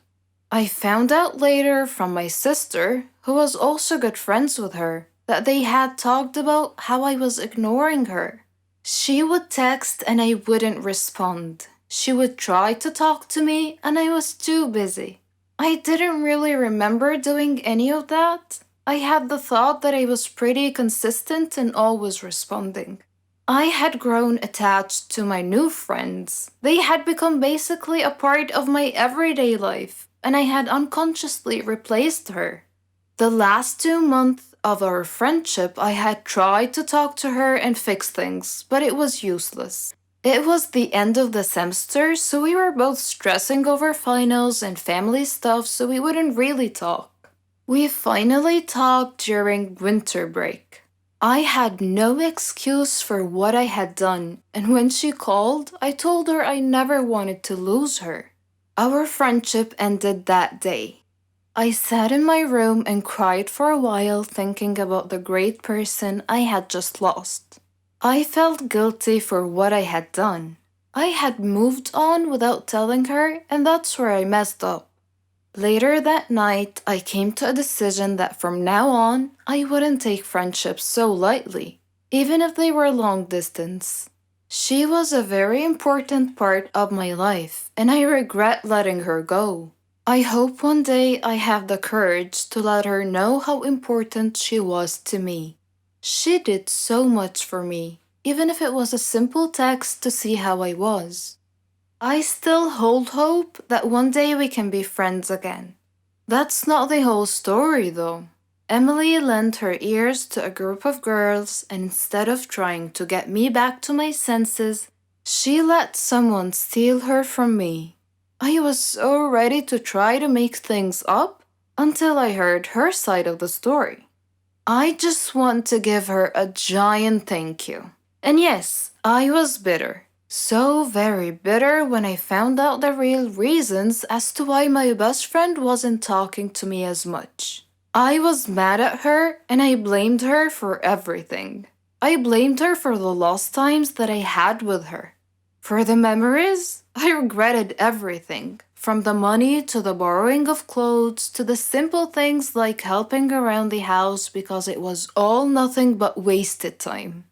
I found out later from my sister, who was also good friends with her, that they had talked about how I was ignoring her. She would text and I wouldn't respond. She would try to talk to me and I was too busy. I didn't really remember doing any of that. I had the thought that I was pretty consistent and always responding. I had grown attached to my new friends. They had become basically a part of my everyday life, and I had unconsciously replaced her. The last 2 months of our friendship, I had tried to talk to her and fix things, but it was useless. It was the end of the semester, so we were both stressing over finals and family stuff, so we wouldn't really talk. We finally talked during winter break. I had no excuse for what I had done, and when she called, I told her I never wanted to lose her. Our friendship ended that day. I sat in my room and cried for a while, thinking about the great person I had just lost. I felt guilty for what I had done. I had moved on without telling her, and that's where I messed up. Later that night, I came to a decision that from now on, I wouldn't take friendships so lightly, even if they were long distance. She was a very important part of my life, and I regret letting her go. I hope one day I have the courage to let her know how important she was to me. She did so much for me, even if it was a simple text to see how I was. I still hold hope that one day we can be friends again. That's not the whole story, though. Emily lent her ears to a group of girls, and instead of trying to get me back to my senses, she let someone steal her from me. I was so ready to try to make things up until I heard her side of the story. I just want to give her a giant thank you. And yes, I was bitter. So very bitter when I found out the real reasons as to why my best friend wasn't talking to me as much. I was mad at her and I blamed her for everything. I blamed her for the lost times that I had with her. For the memories, I regretted everything, from the money to the borrowing of clothes to the simple things like helping around the house because it was all nothing but wasted time.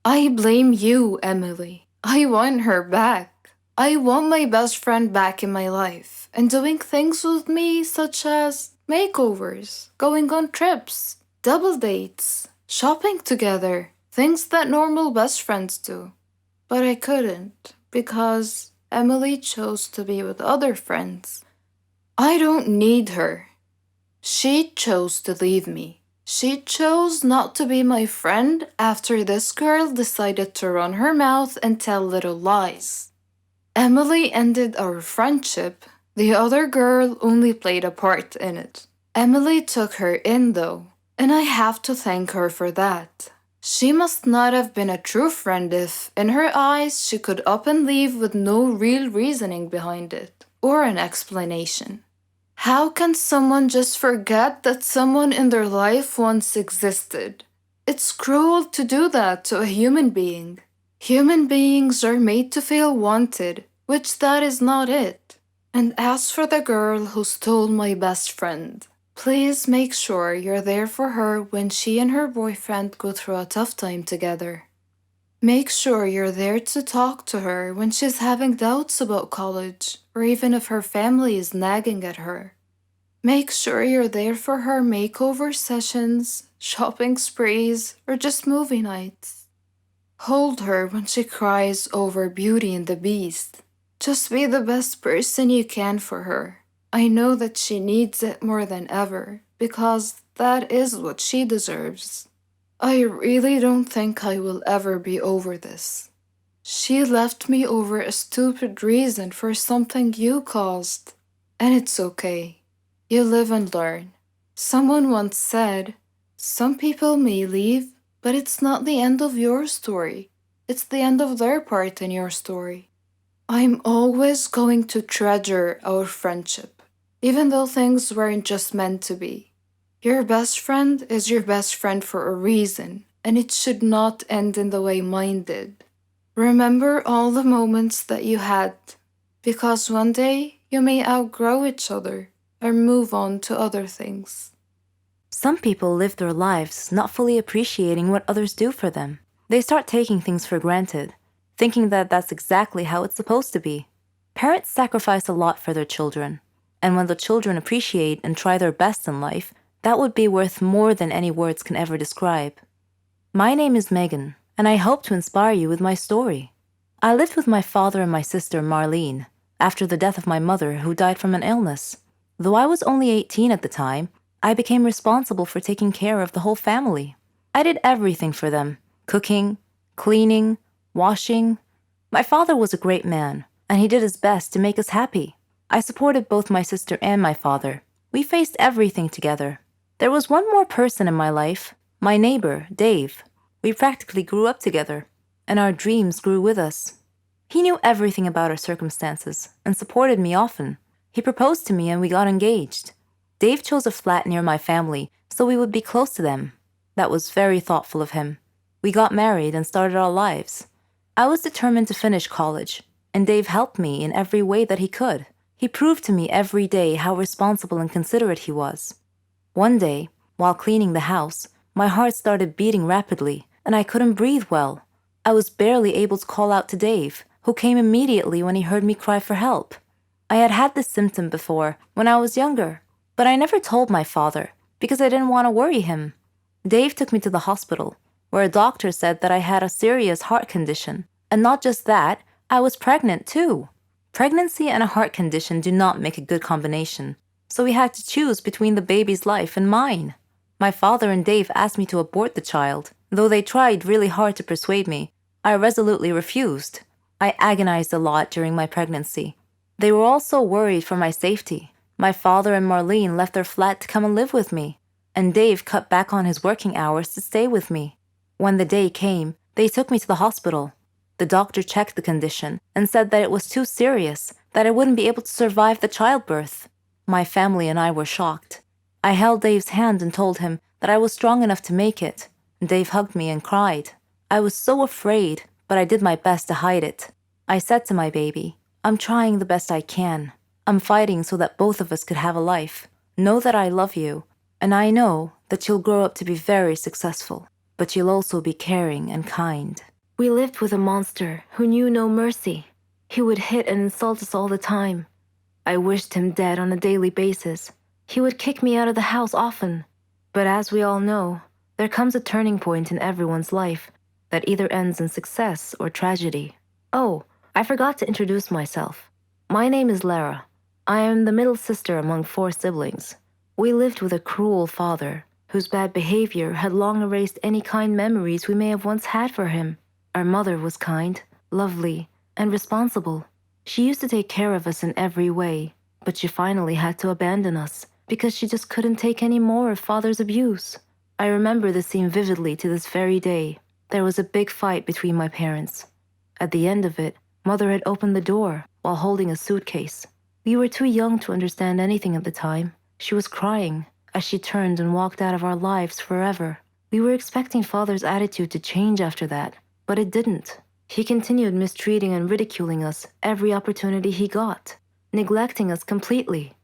I blame you, Emily. I want her back. I want my best friend back in my life and doing things with me such as makeovers, going on trips, double dates, shopping together, things that normal best friends do. But I couldn't because Emily chose to be with other friends. I don't need her. She chose to leave me. She chose not to be my friend after this girl decided to run her mouth and tell little lies. Emily ended our friendship. The other girl only played a part in it. Emily took her in though, and I have to thank her for that. She must not have been a true friend if, in her eyes, she could up and leave with no real reasoning behind it, or an explanation. How can someone just forget that someone in their life once existed? It's cruel to do that to a human being. Human beings are made to feel wanted, which that is not it. And as for the girl who stole my best friend, please make sure you're there for her when she and her boyfriend go through a tough time together. Make sure you're there to talk to her when she's having doubts about college, or even if her family is nagging at her. Make sure you're there for her makeover sessions, shopping sprees, or just movie nights. Hold her when she cries over Beauty and the Beast. Just be the best person you can for her. I know that she needs it more than ever, because that is what she deserves. I really don't think I will ever be over this. She left me over a stupid reason for something you caused. And it's okay. You live and learn. Someone once said, some people may leave, but it's not the end of your story. It's the end of their part in your story. I'm always going to treasure our friendship, even though things weren't just meant to be. Your best friend is your best friend for a reason, and it should not end in the way mine did. Remember all the moments that you had, because one day you may outgrow each other or move on to other things. Some people live their lives not fully appreciating what others do for them. They start taking things for granted, thinking that that's exactly how it's supposed to be. Parents sacrifice a lot for their children, and when the children appreciate and try their best in life, that would be worth more than any words can ever describe. My name is Megan, and I hope to inspire you with my story. I lived with my father and my sister Marlene after the death of my mother, who died from an illness. Though I was only 18 at the time, I became responsible for taking care of the whole family. I did everything for them: cooking, cleaning, washing. My father was a great man, and he did his best to make us happy. I supported both my sister and my father. We faced everything together. There was one more person in my life, my neighbor, Dave. We practically grew up together, and our dreams grew with us. He knew everything about our circumstances and supported me often. He proposed to me and we got engaged. Dave chose a flat near my family so we would be close to them. That was very thoughtful of him. We got married and started our lives. I was determined to finish college, and Dave helped me in every way that he could. He proved to me every day how responsible and considerate he was. One day, while cleaning the house, my heart started beating rapidly, and I couldn't breathe well. I was barely able to call out to Dave, who came immediately when he heard me cry for help. I had had this symptom before, when I was younger, but I never told my father, because I didn't want to worry him. Dave took me to the hospital, where a doctor said that I had a serious heart condition. And not just that, I was pregnant too. Pregnancy and a heart condition do not make a good combination, so we had to choose between the baby's life and mine. My father and Dave asked me to abort the child. Though they tried really hard to persuade me, I resolutely refused. I agonized a lot during my pregnancy. They were also worried for my safety. My father and Marlene left their flat to come and live with me, and Dave cut back on his working hours to stay with me. When the day came, they took me to the hospital. The doctor checked the condition and said that it was too serious, that I wouldn't be able to survive the childbirth. My family and I were shocked. I held Dave's hand and told him that I was strong enough to make it. Dave hugged me and cried. I was so afraid, but I did my best to hide it. I said to my baby, "I'm trying the best I can. I'm fighting so that both of us could have a life. Know that I love you, and I know that you'll grow up to be very successful, but you'll also be caring and kind." We lived with a monster who knew no mercy. He would hit and insult us all the time. I wished him dead on a daily basis. He would kick me out of the house often. But as we all know, there comes a turning point in everyone's life that either ends in success or tragedy. Oh, I forgot to introduce myself. My name is Lara. I am the middle sister among 4 siblings. We lived with a cruel father, whose bad behavior had long erased any kind memories we may have once had for him. Our mother was kind, lovely, and responsible. She used to take care of us in every way, but she finally had to abandon us because she just couldn't take any more of father's abuse. I remember the scene vividly to this very day. There was a big fight between my parents. At the end of it, mother had opened the door while holding a suitcase. We were too young to understand anything at the time. She was crying as she turned and walked out of our lives forever. We were expecting father's attitude to change after that, but it didn't. He continued mistreating and ridiculing us every opportunity he got, neglecting us completely.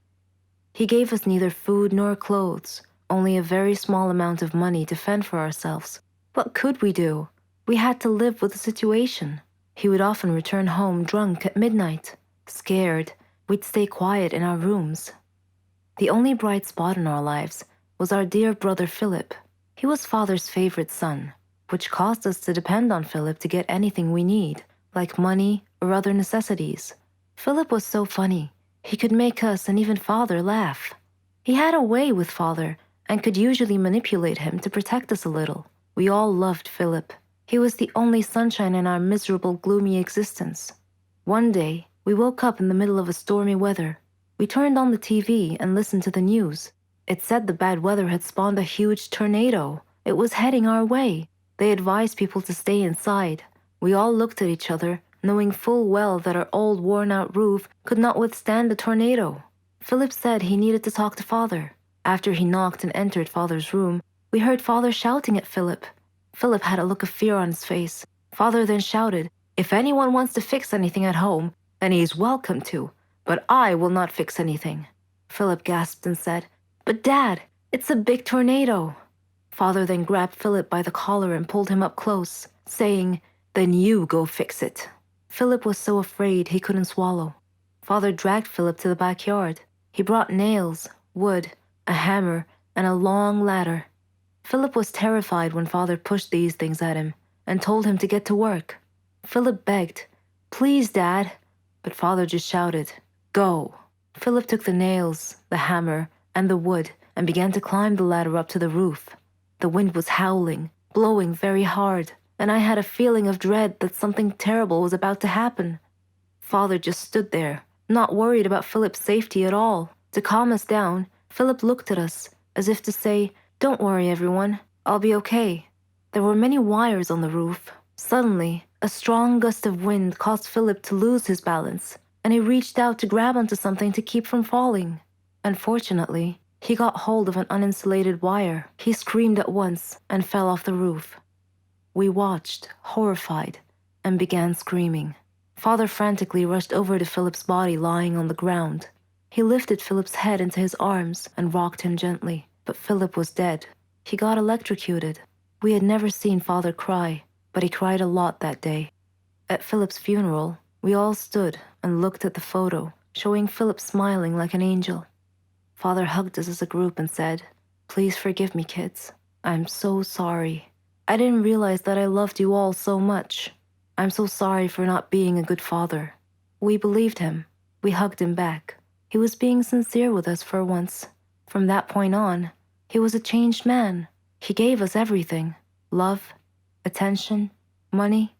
He gave us neither food nor clothes, only a very small amount of money to fend for ourselves. What could we do? We had to live with the situation. He would often return home drunk at midnight. Scared, we'd stay quiet in our rooms. The only bright spot in our lives was our dear brother Philip. He was father's favorite son, which caused us to depend on Philip to get anything we need, like money or other necessities. Philip was so funny. He could make us and even father laugh. He had a way with father and could usually manipulate him to protect us a little. We all loved Philip. He was the only sunshine in our miserable, gloomy existence. One day, we woke up in the middle of a stormy weather. We turned on the TV and listened to the news. It said the bad weather had spawned a huge tornado. It was heading our way. They advised people to stay inside. We all looked at each other, knowing full well that our old worn-out roof could not withstand the tornado. Philip said he needed to talk to father. After he knocked and entered father's room, we heard father shouting at Philip. Philip had a look of fear on his face. Father then shouted, "If anyone wants to fix anything at home, then he is welcome to, but I will not fix anything." Philip gasped and said, "But Dad, it's a big tornado." Father then grabbed Philip by the collar and pulled him up close, saying, "Then you go fix it." Philip was so afraid he couldn't swallow. Father dragged Philip to the backyard. He brought nails, wood, a hammer, and a long ladder. Philip was terrified when father pushed these things at him and told him to get to work. Philip begged, "Please, Dad," but father just shouted, "Go." Philip took the nails, the hammer, and the wood and began to climb the ladder up to the roof. The wind was howling, blowing very hard, and I had a feeling of dread that something terrible was about to happen. Father just stood there, not worried about Philip's safety at all. To calm us down, Philip looked at us, as if to say, "Don't worry, everyone, I'll be okay." There were many wires on the roof. Suddenly, a strong gust of wind caused Philip to lose his balance, and he reached out to grab onto something to keep from falling. Unfortunately, He got hold of an uninsulated wire. He screamed at once and fell off the roof. We watched, horrified, and began screaming. Father frantically rushed over to Philip's body lying on the ground. He lifted Philip's head into his arms and rocked him gently, but Philip was dead. He got electrocuted. We had never seen Father cry, but he cried a lot that day. At Philip's funeral, we all stood and looked at the photo, showing Philip smiling like an angel. Father hugged us as a group and said, "Please forgive me, kids. I'm so sorry. I didn't realize that I loved you all so much. I'm so sorry for not being a good father." We believed him. We hugged him back. He was being sincere with us for once. From that point on, he was a changed man. He gave us everything: love, attention, money.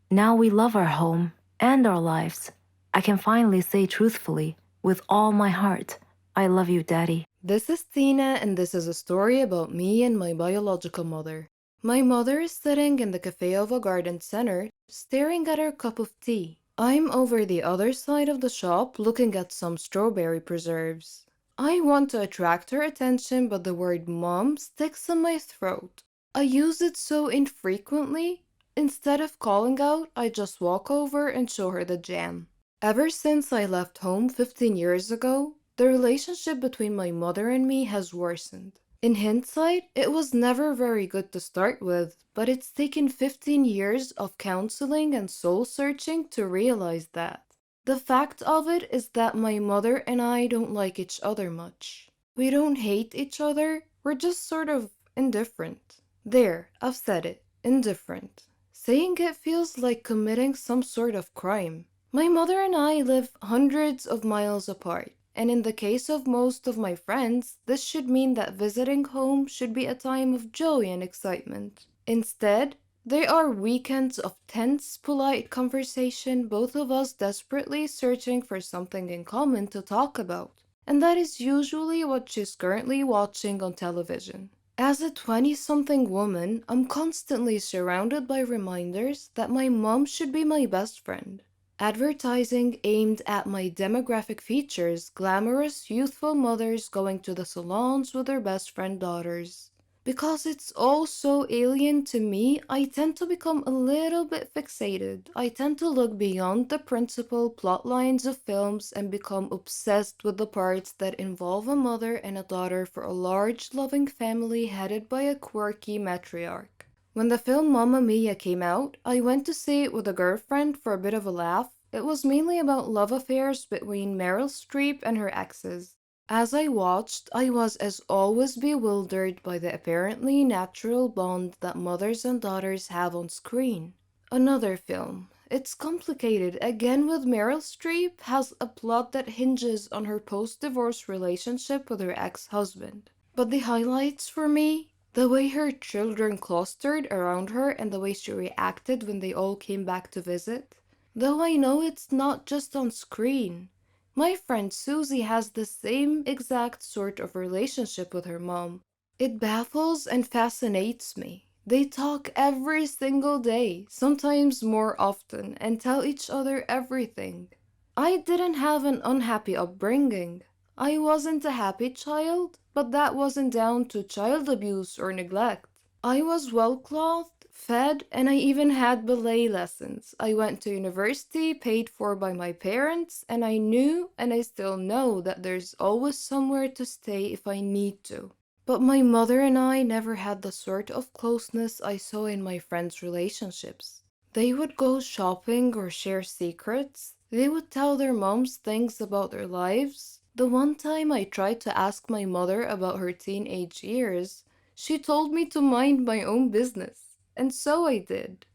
Now we love our home and our lives. I can finally say truthfully, with all my heart, I love you, Daddy. This is Tina, and this is a story about me and my biological mother. My mother is sitting in the cafe of a garden center, staring at her cup of tea. I'm over the other side of the shop looking at some strawberry preserves. I want to attract her attention, but the word mom sticks in my throat. I use it so infrequently. Instead of calling out, I just walk over and show her the jam. Ever since I left home 15 years ago, the relationship between my mother and me has worsened. In hindsight, it was never very good to start with, but it's taken 15 years of counseling and soul searching to realize that. The fact of it is that my mother and I don't like each other much. We don't hate each other, we're just sort of indifferent. There, I've said it, indifferent. Saying it feels like committing some sort of crime. My mother and I live hundreds of miles apart. And in the case of most of my friends, this should mean that visiting home should be a time of joy and excitement. Instead, they are weekends of tense, polite conversation, both of us desperately searching for something in common to talk about. And that is usually what she's currently watching on television. As a 20-something woman, I'm constantly surrounded by reminders that my mom should be my best friend. Advertising aimed at my demographic features glamorous, youthful mothers going to the salons with their best friend daughters. Because it's all so alien to me, I tend to become a little bit fixated. I tend to look beyond the principal plot lines of films and become obsessed with the parts that involve a mother and a daughter for a large, loving family headed by a quirky matriarch. When the film Mamma Mia came out, I went to see it with a girlfriend for a bit of a laugh. It was mainly about love affairs between Meryl Streep and her exes. As I watched, I was as always bewildered by the apparently natural bond that mothers and daughters have on screen. Another film. It's complicated, again with Meryl Streep, has a plot that hinges on her post-divorce relationship with her ex-husband. But the highlights for me, the way her children clustered around her and the way she reacted when they all came back to visit. Though I know it's not just on screen. My friend Susie has the same exact sort of relationship with her mom. It baffles and fascinates me. They talk every single day, sometimes more often, and tell each other everything. I didn't have an unhappy upbringing. I wasn't a happy child, but that wasn't down to child abuse or neglect. I was well-clothed, fed, and I even had ballet lessons. I went to university, paid for by my parents, and I knew, and I still know, that there's always somewhere to stay if I need to. But my mother and I never had the sort of closeness I saw in my friends' relationships. They would go shopping or share secrets. They would tell their moms things about their lives. The one time I tried to ask my mother about her teenage years, she told me to mind my own business, and so I did.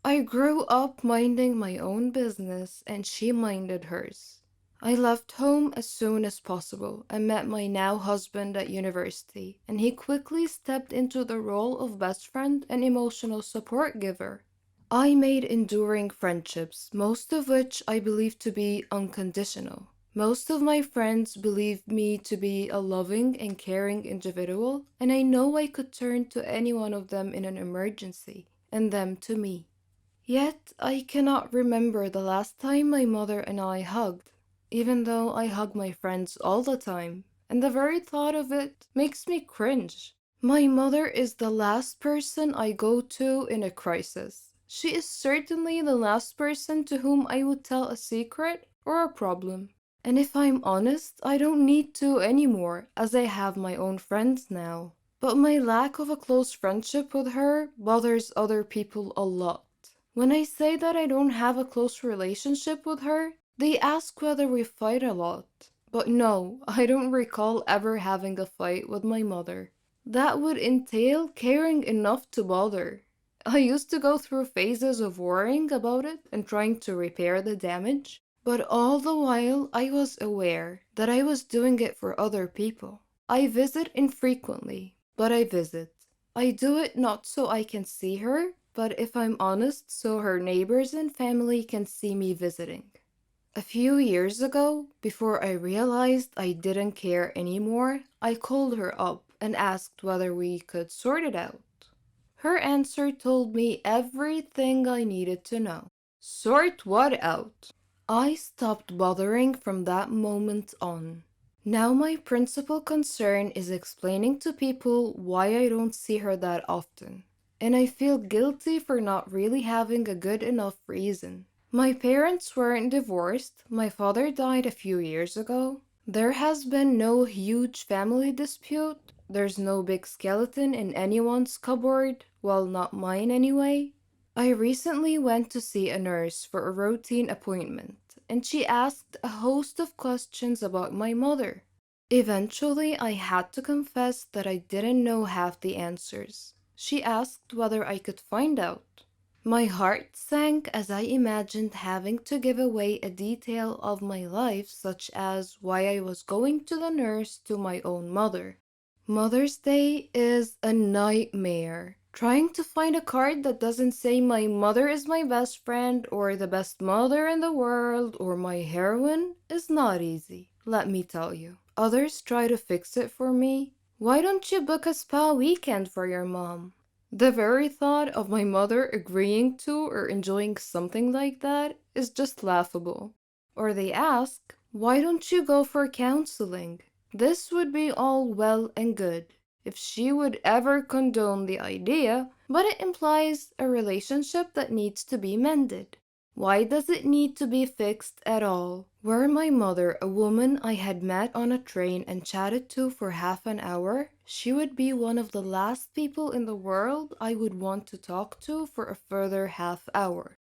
I grew up minding my own business, and she minded hers. I left home as soon as possible and met my now husband at university, and he quickly stepped into the role of best friend and emotional support giver. I made enduring friendships, most of which I believe to be unconditional. Most of my friends believe me to be a loving and caring individual, and I know I could turn to any one of them in an emergency, and them to me. Yet, I cannot remember the last time my mother and I hugged, even though I hug my friends all the time, and the very thought of it makes me cringe. My mother is the last person I go to in a crisis. She is certainly the last person to whom I would tell a secret or a problem. And if I'm honest, I don't need to anymore, as I have my own friends now. But my lack of a close friendship with her bothers other people a lot. When I say that I don't have a close relationship with her, they ask whether we fight a lot. But no, I don't recall ever having a fight with my mother. That would entail caring enough to bother. I used to go through phases of worrying about it and trying to repair the damage, but all the while I was aware that I was doing it for other people. I visit infrequently, but I visit. I do it not so I can see her, but if I'm honest, so her neighbors and family can see me visiting. A few years ago, before I realized I didn't care anymore, I called her up and asked whether we could sort it out. Her answer told me everything I needed to know. Sort what out? I stopped bothering from that moment on. Now my principal concern is explaining to people why I don't see her that often, and I feel guilty for not really having a good enough reason. My parents weren't divorced. My father died a few years ago. There has been no huge family dispute. There's no big skeleton in anyone's cupboard, well, not mine anyway. I recently went to see a nurse for a routine appointment, and she asked a host of questions about my mother. Eventually, I had to confess that I didn't know half the answers. She asked whether I could find out. My heart sank as I imagined having to give away a detail of my life, such as why I was going to the nurse, to my own mother. Mother's Day is a nightmare. Trying to find a card that doesn't say my mother is my best friend or the best mother in the world or my heroine is not easy, let me tell you. Others try to fix it for me. Why don't you book a spa weekend for your mom? The very thought of my mother agreeing to or enjoying something like that is just laughable. Or they ask, why don't you go for counseling? This would be all well and good if she would ever condone the idea, but it implies a relationship that needs to be mended. Why does it need to be fixed at all? Were my mother a woman I had met on a train and chatted to for half an hour, she would be one of the last people in the world I would want to talk to for a further half hour.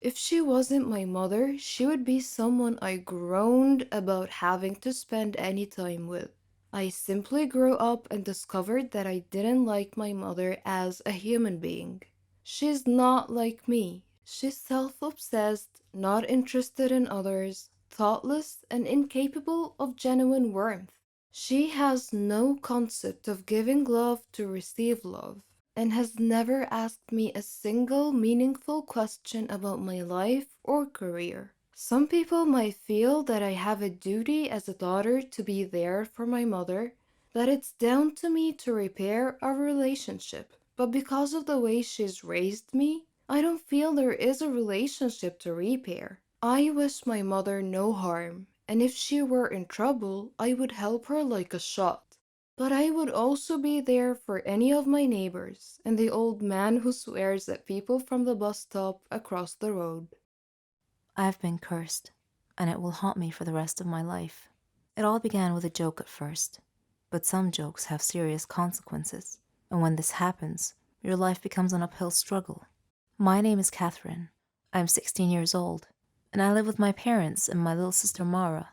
If she wasn't my mother, she would be someone I groaned about having to spend any time with. I simply grew up and discovered that I didn't like my mother as a human being. She's not like me. She's self-obsessed, not interested in others, thoughtless, and incapable of genuine warmth. She has no concept of giving love to receive love, and has never asked me a single meaningful question about my life or career. Some people might feel that I have a duty as a daughter to be there for my mother, that it's down to me to repair our relationship. But because of the way she's raised me, I don't feel there is a relationship to repair. I wish my mother no harm, and if she were in trouble, I would help her like a shot. But I would also be there for any of my neighbors and the old man who swears at people from the bus stop across the road. I've been cursed, and it will haunt me for the rest of my life. It all began with a joke at first, but some jokes have serious consequences, and when this happens, your life becomes an uphill struggle. My name is Catherine. I'm 16 years old, and I live with my parents and my little sister Mara.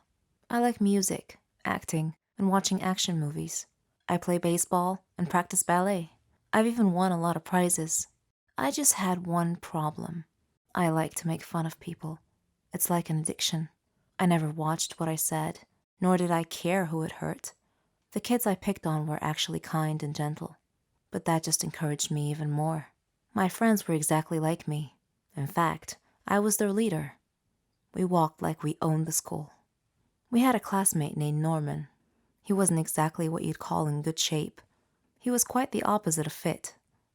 I like music, acting, and watching action movies. I play baseball and practice ballet. I've even won a lot of prizes. I just had one problem. I like to make fun of people. It's like an addiction. I never watched what I said, nor did I care who it hurt. The kids I picked on were actually kind and gentle, but that just encouraged me even more. My friends were exactly like me. In fact, I was their leader. We walked like we owned the school. We had a classmate named Norman. He wasn't exactly what you'd call in good shape. He was quite the opposite of fit.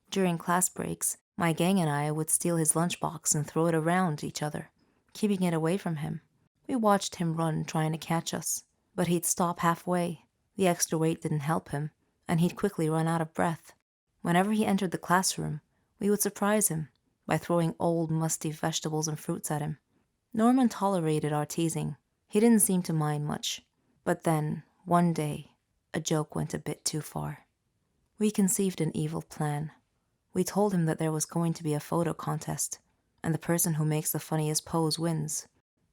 During class breaks, my gang and I would steal his lunchbox and throw it around each other, keeping it away from him. We watched him run trying to catch us, but he'd stop halfway, The extra weight didn't help him, and he'd quickly run out of breath. Whenever he entered the classroom, we would surprise him by throwing old, musty vegetables and fruits at him. Norman tolerated our teasing. He didn't seem to mind much. But then, one day, a joke went a bit too far. We conceived an evil plan. We told him that there was going to be a photo contest, and the person who makes the funniest pose wins.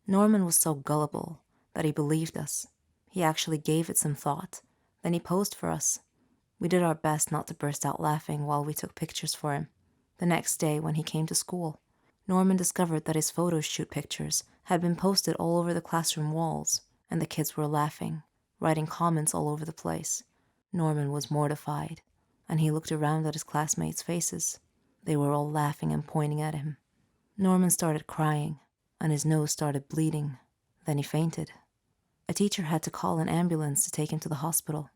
Norman was so gullible that he believed us. He actually gave it some thought. Then he posed for us. We did our best not to burst out laughing while we took pictures for him. The next day, when he came to school, Norman discovered that his photo shoot pictures had been posted all over the classroom walls, and the kids were laughing, writing comments all over the place. Norman was mortified, and he looked around at his classmates' faces. They were all laughing and pointing at him. Norman started crying, and his nose started bleeding. Then he fainted. A teacher had to call an ambulance to take him to the hospital.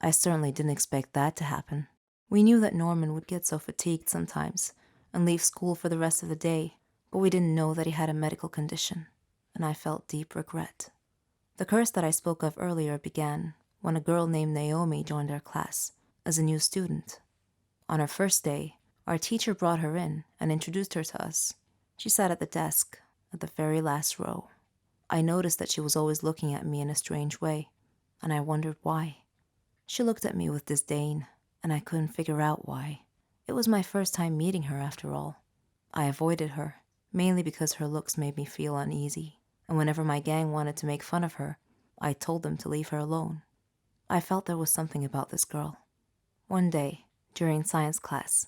I certainly didn't expect that to happen. We knew that Norman would get so fatigued sometimes and leave school for the rest of the day, but we didn't know that he had a medical condition, and I felt deep regret. The curse that I spoke of earlier began when a girl named Naomi joined our class as a new student. On her first day, our teacher brought her in and introduced her to us. She sat at the desk at the very last row. I noticed that she was always looking at me in a strange way, and I wondered why. She looked at me with disdain, and I couldn't figure out why. It was my first time meeting her, after all. I avoided her, mainly because her looks made me feel uneasy, and whenever my gang wanted to make fun of her, I told them to leave her alone. I felt there was something about this girl. One day, during science class,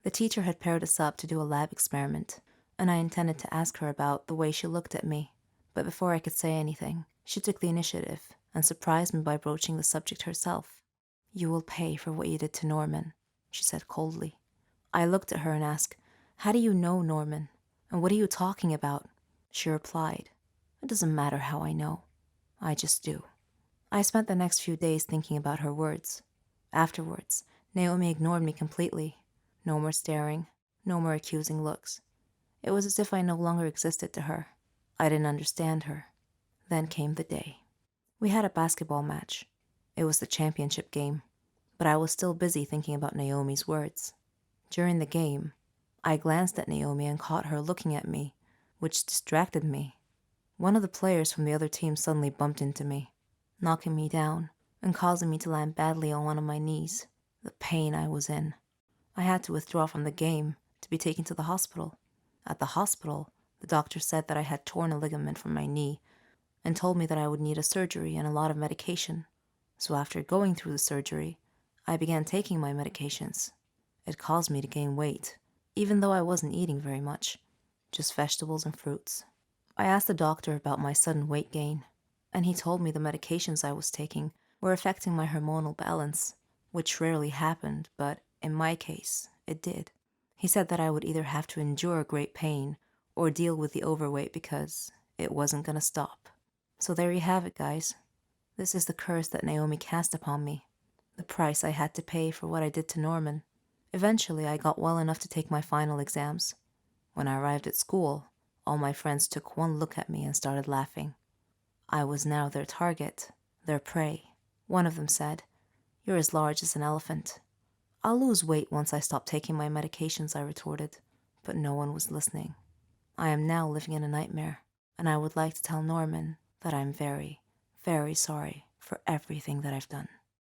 the teacher had paired us up to do a lab experiment, and I intended to ask her about the way she looked at me, but before I could say anything, she took the initiative and surprised me by broaching the subject herself. "You will pay for what you did to Norman," she said coldly. I looked at her and asked, "How do you know Norman? And what are you talking about?" She replied, "It doesn't matter how I know. I just do." I spent the next few days thinking about her words. Afterwards, Naomi ignored me completely. No more staring, no more accusing looks. It was as if I no longer existed to her. I didn't understand her. Then came the day. We had a basketball match. It was the championship game, but I was still busy thinking about Naomi's words. During the game, I glanced at Naomi and caught her looking at me, which distracted me. One of the players from the other team suddenly bumped into me, knocking me down and causing me to land badly on one of my knees. The pain I was in. I had to withdraw from the game to be taken to the hospital. At the hospital, the doctor said that I had torn a ligament from my knee and told me that I would need a surgery and a lot of medication. So after going through the surgery, I began taking my medications. It caused me to gain weight, even though I wasn't eating very much, just vegetables and fruits. I asked the doctor about my sudden weight gain, and he told me the medications I was taking were affecting my hormonal balance, which rarely happened, but in my case, it did. He said that I would either have to endure great pain or deal with the overweight because it wasn't going to stop. So there you have it, guys. This is the curse that Naomi cast upon me, the price I had to pay for what I did to Norman. Eventually, I got well enough to take my final exams. When I arrived at school, all my friends took one look at me and started laughing. I was now their target, their prey. One of them said, "You're as large as an elephant." "I'll lose weight once I stop taking my medications," I retorted, but no one was listening. I am now living in a nightmare, and I would like to tell Norman that I'm very, very sorry for everything that I've done.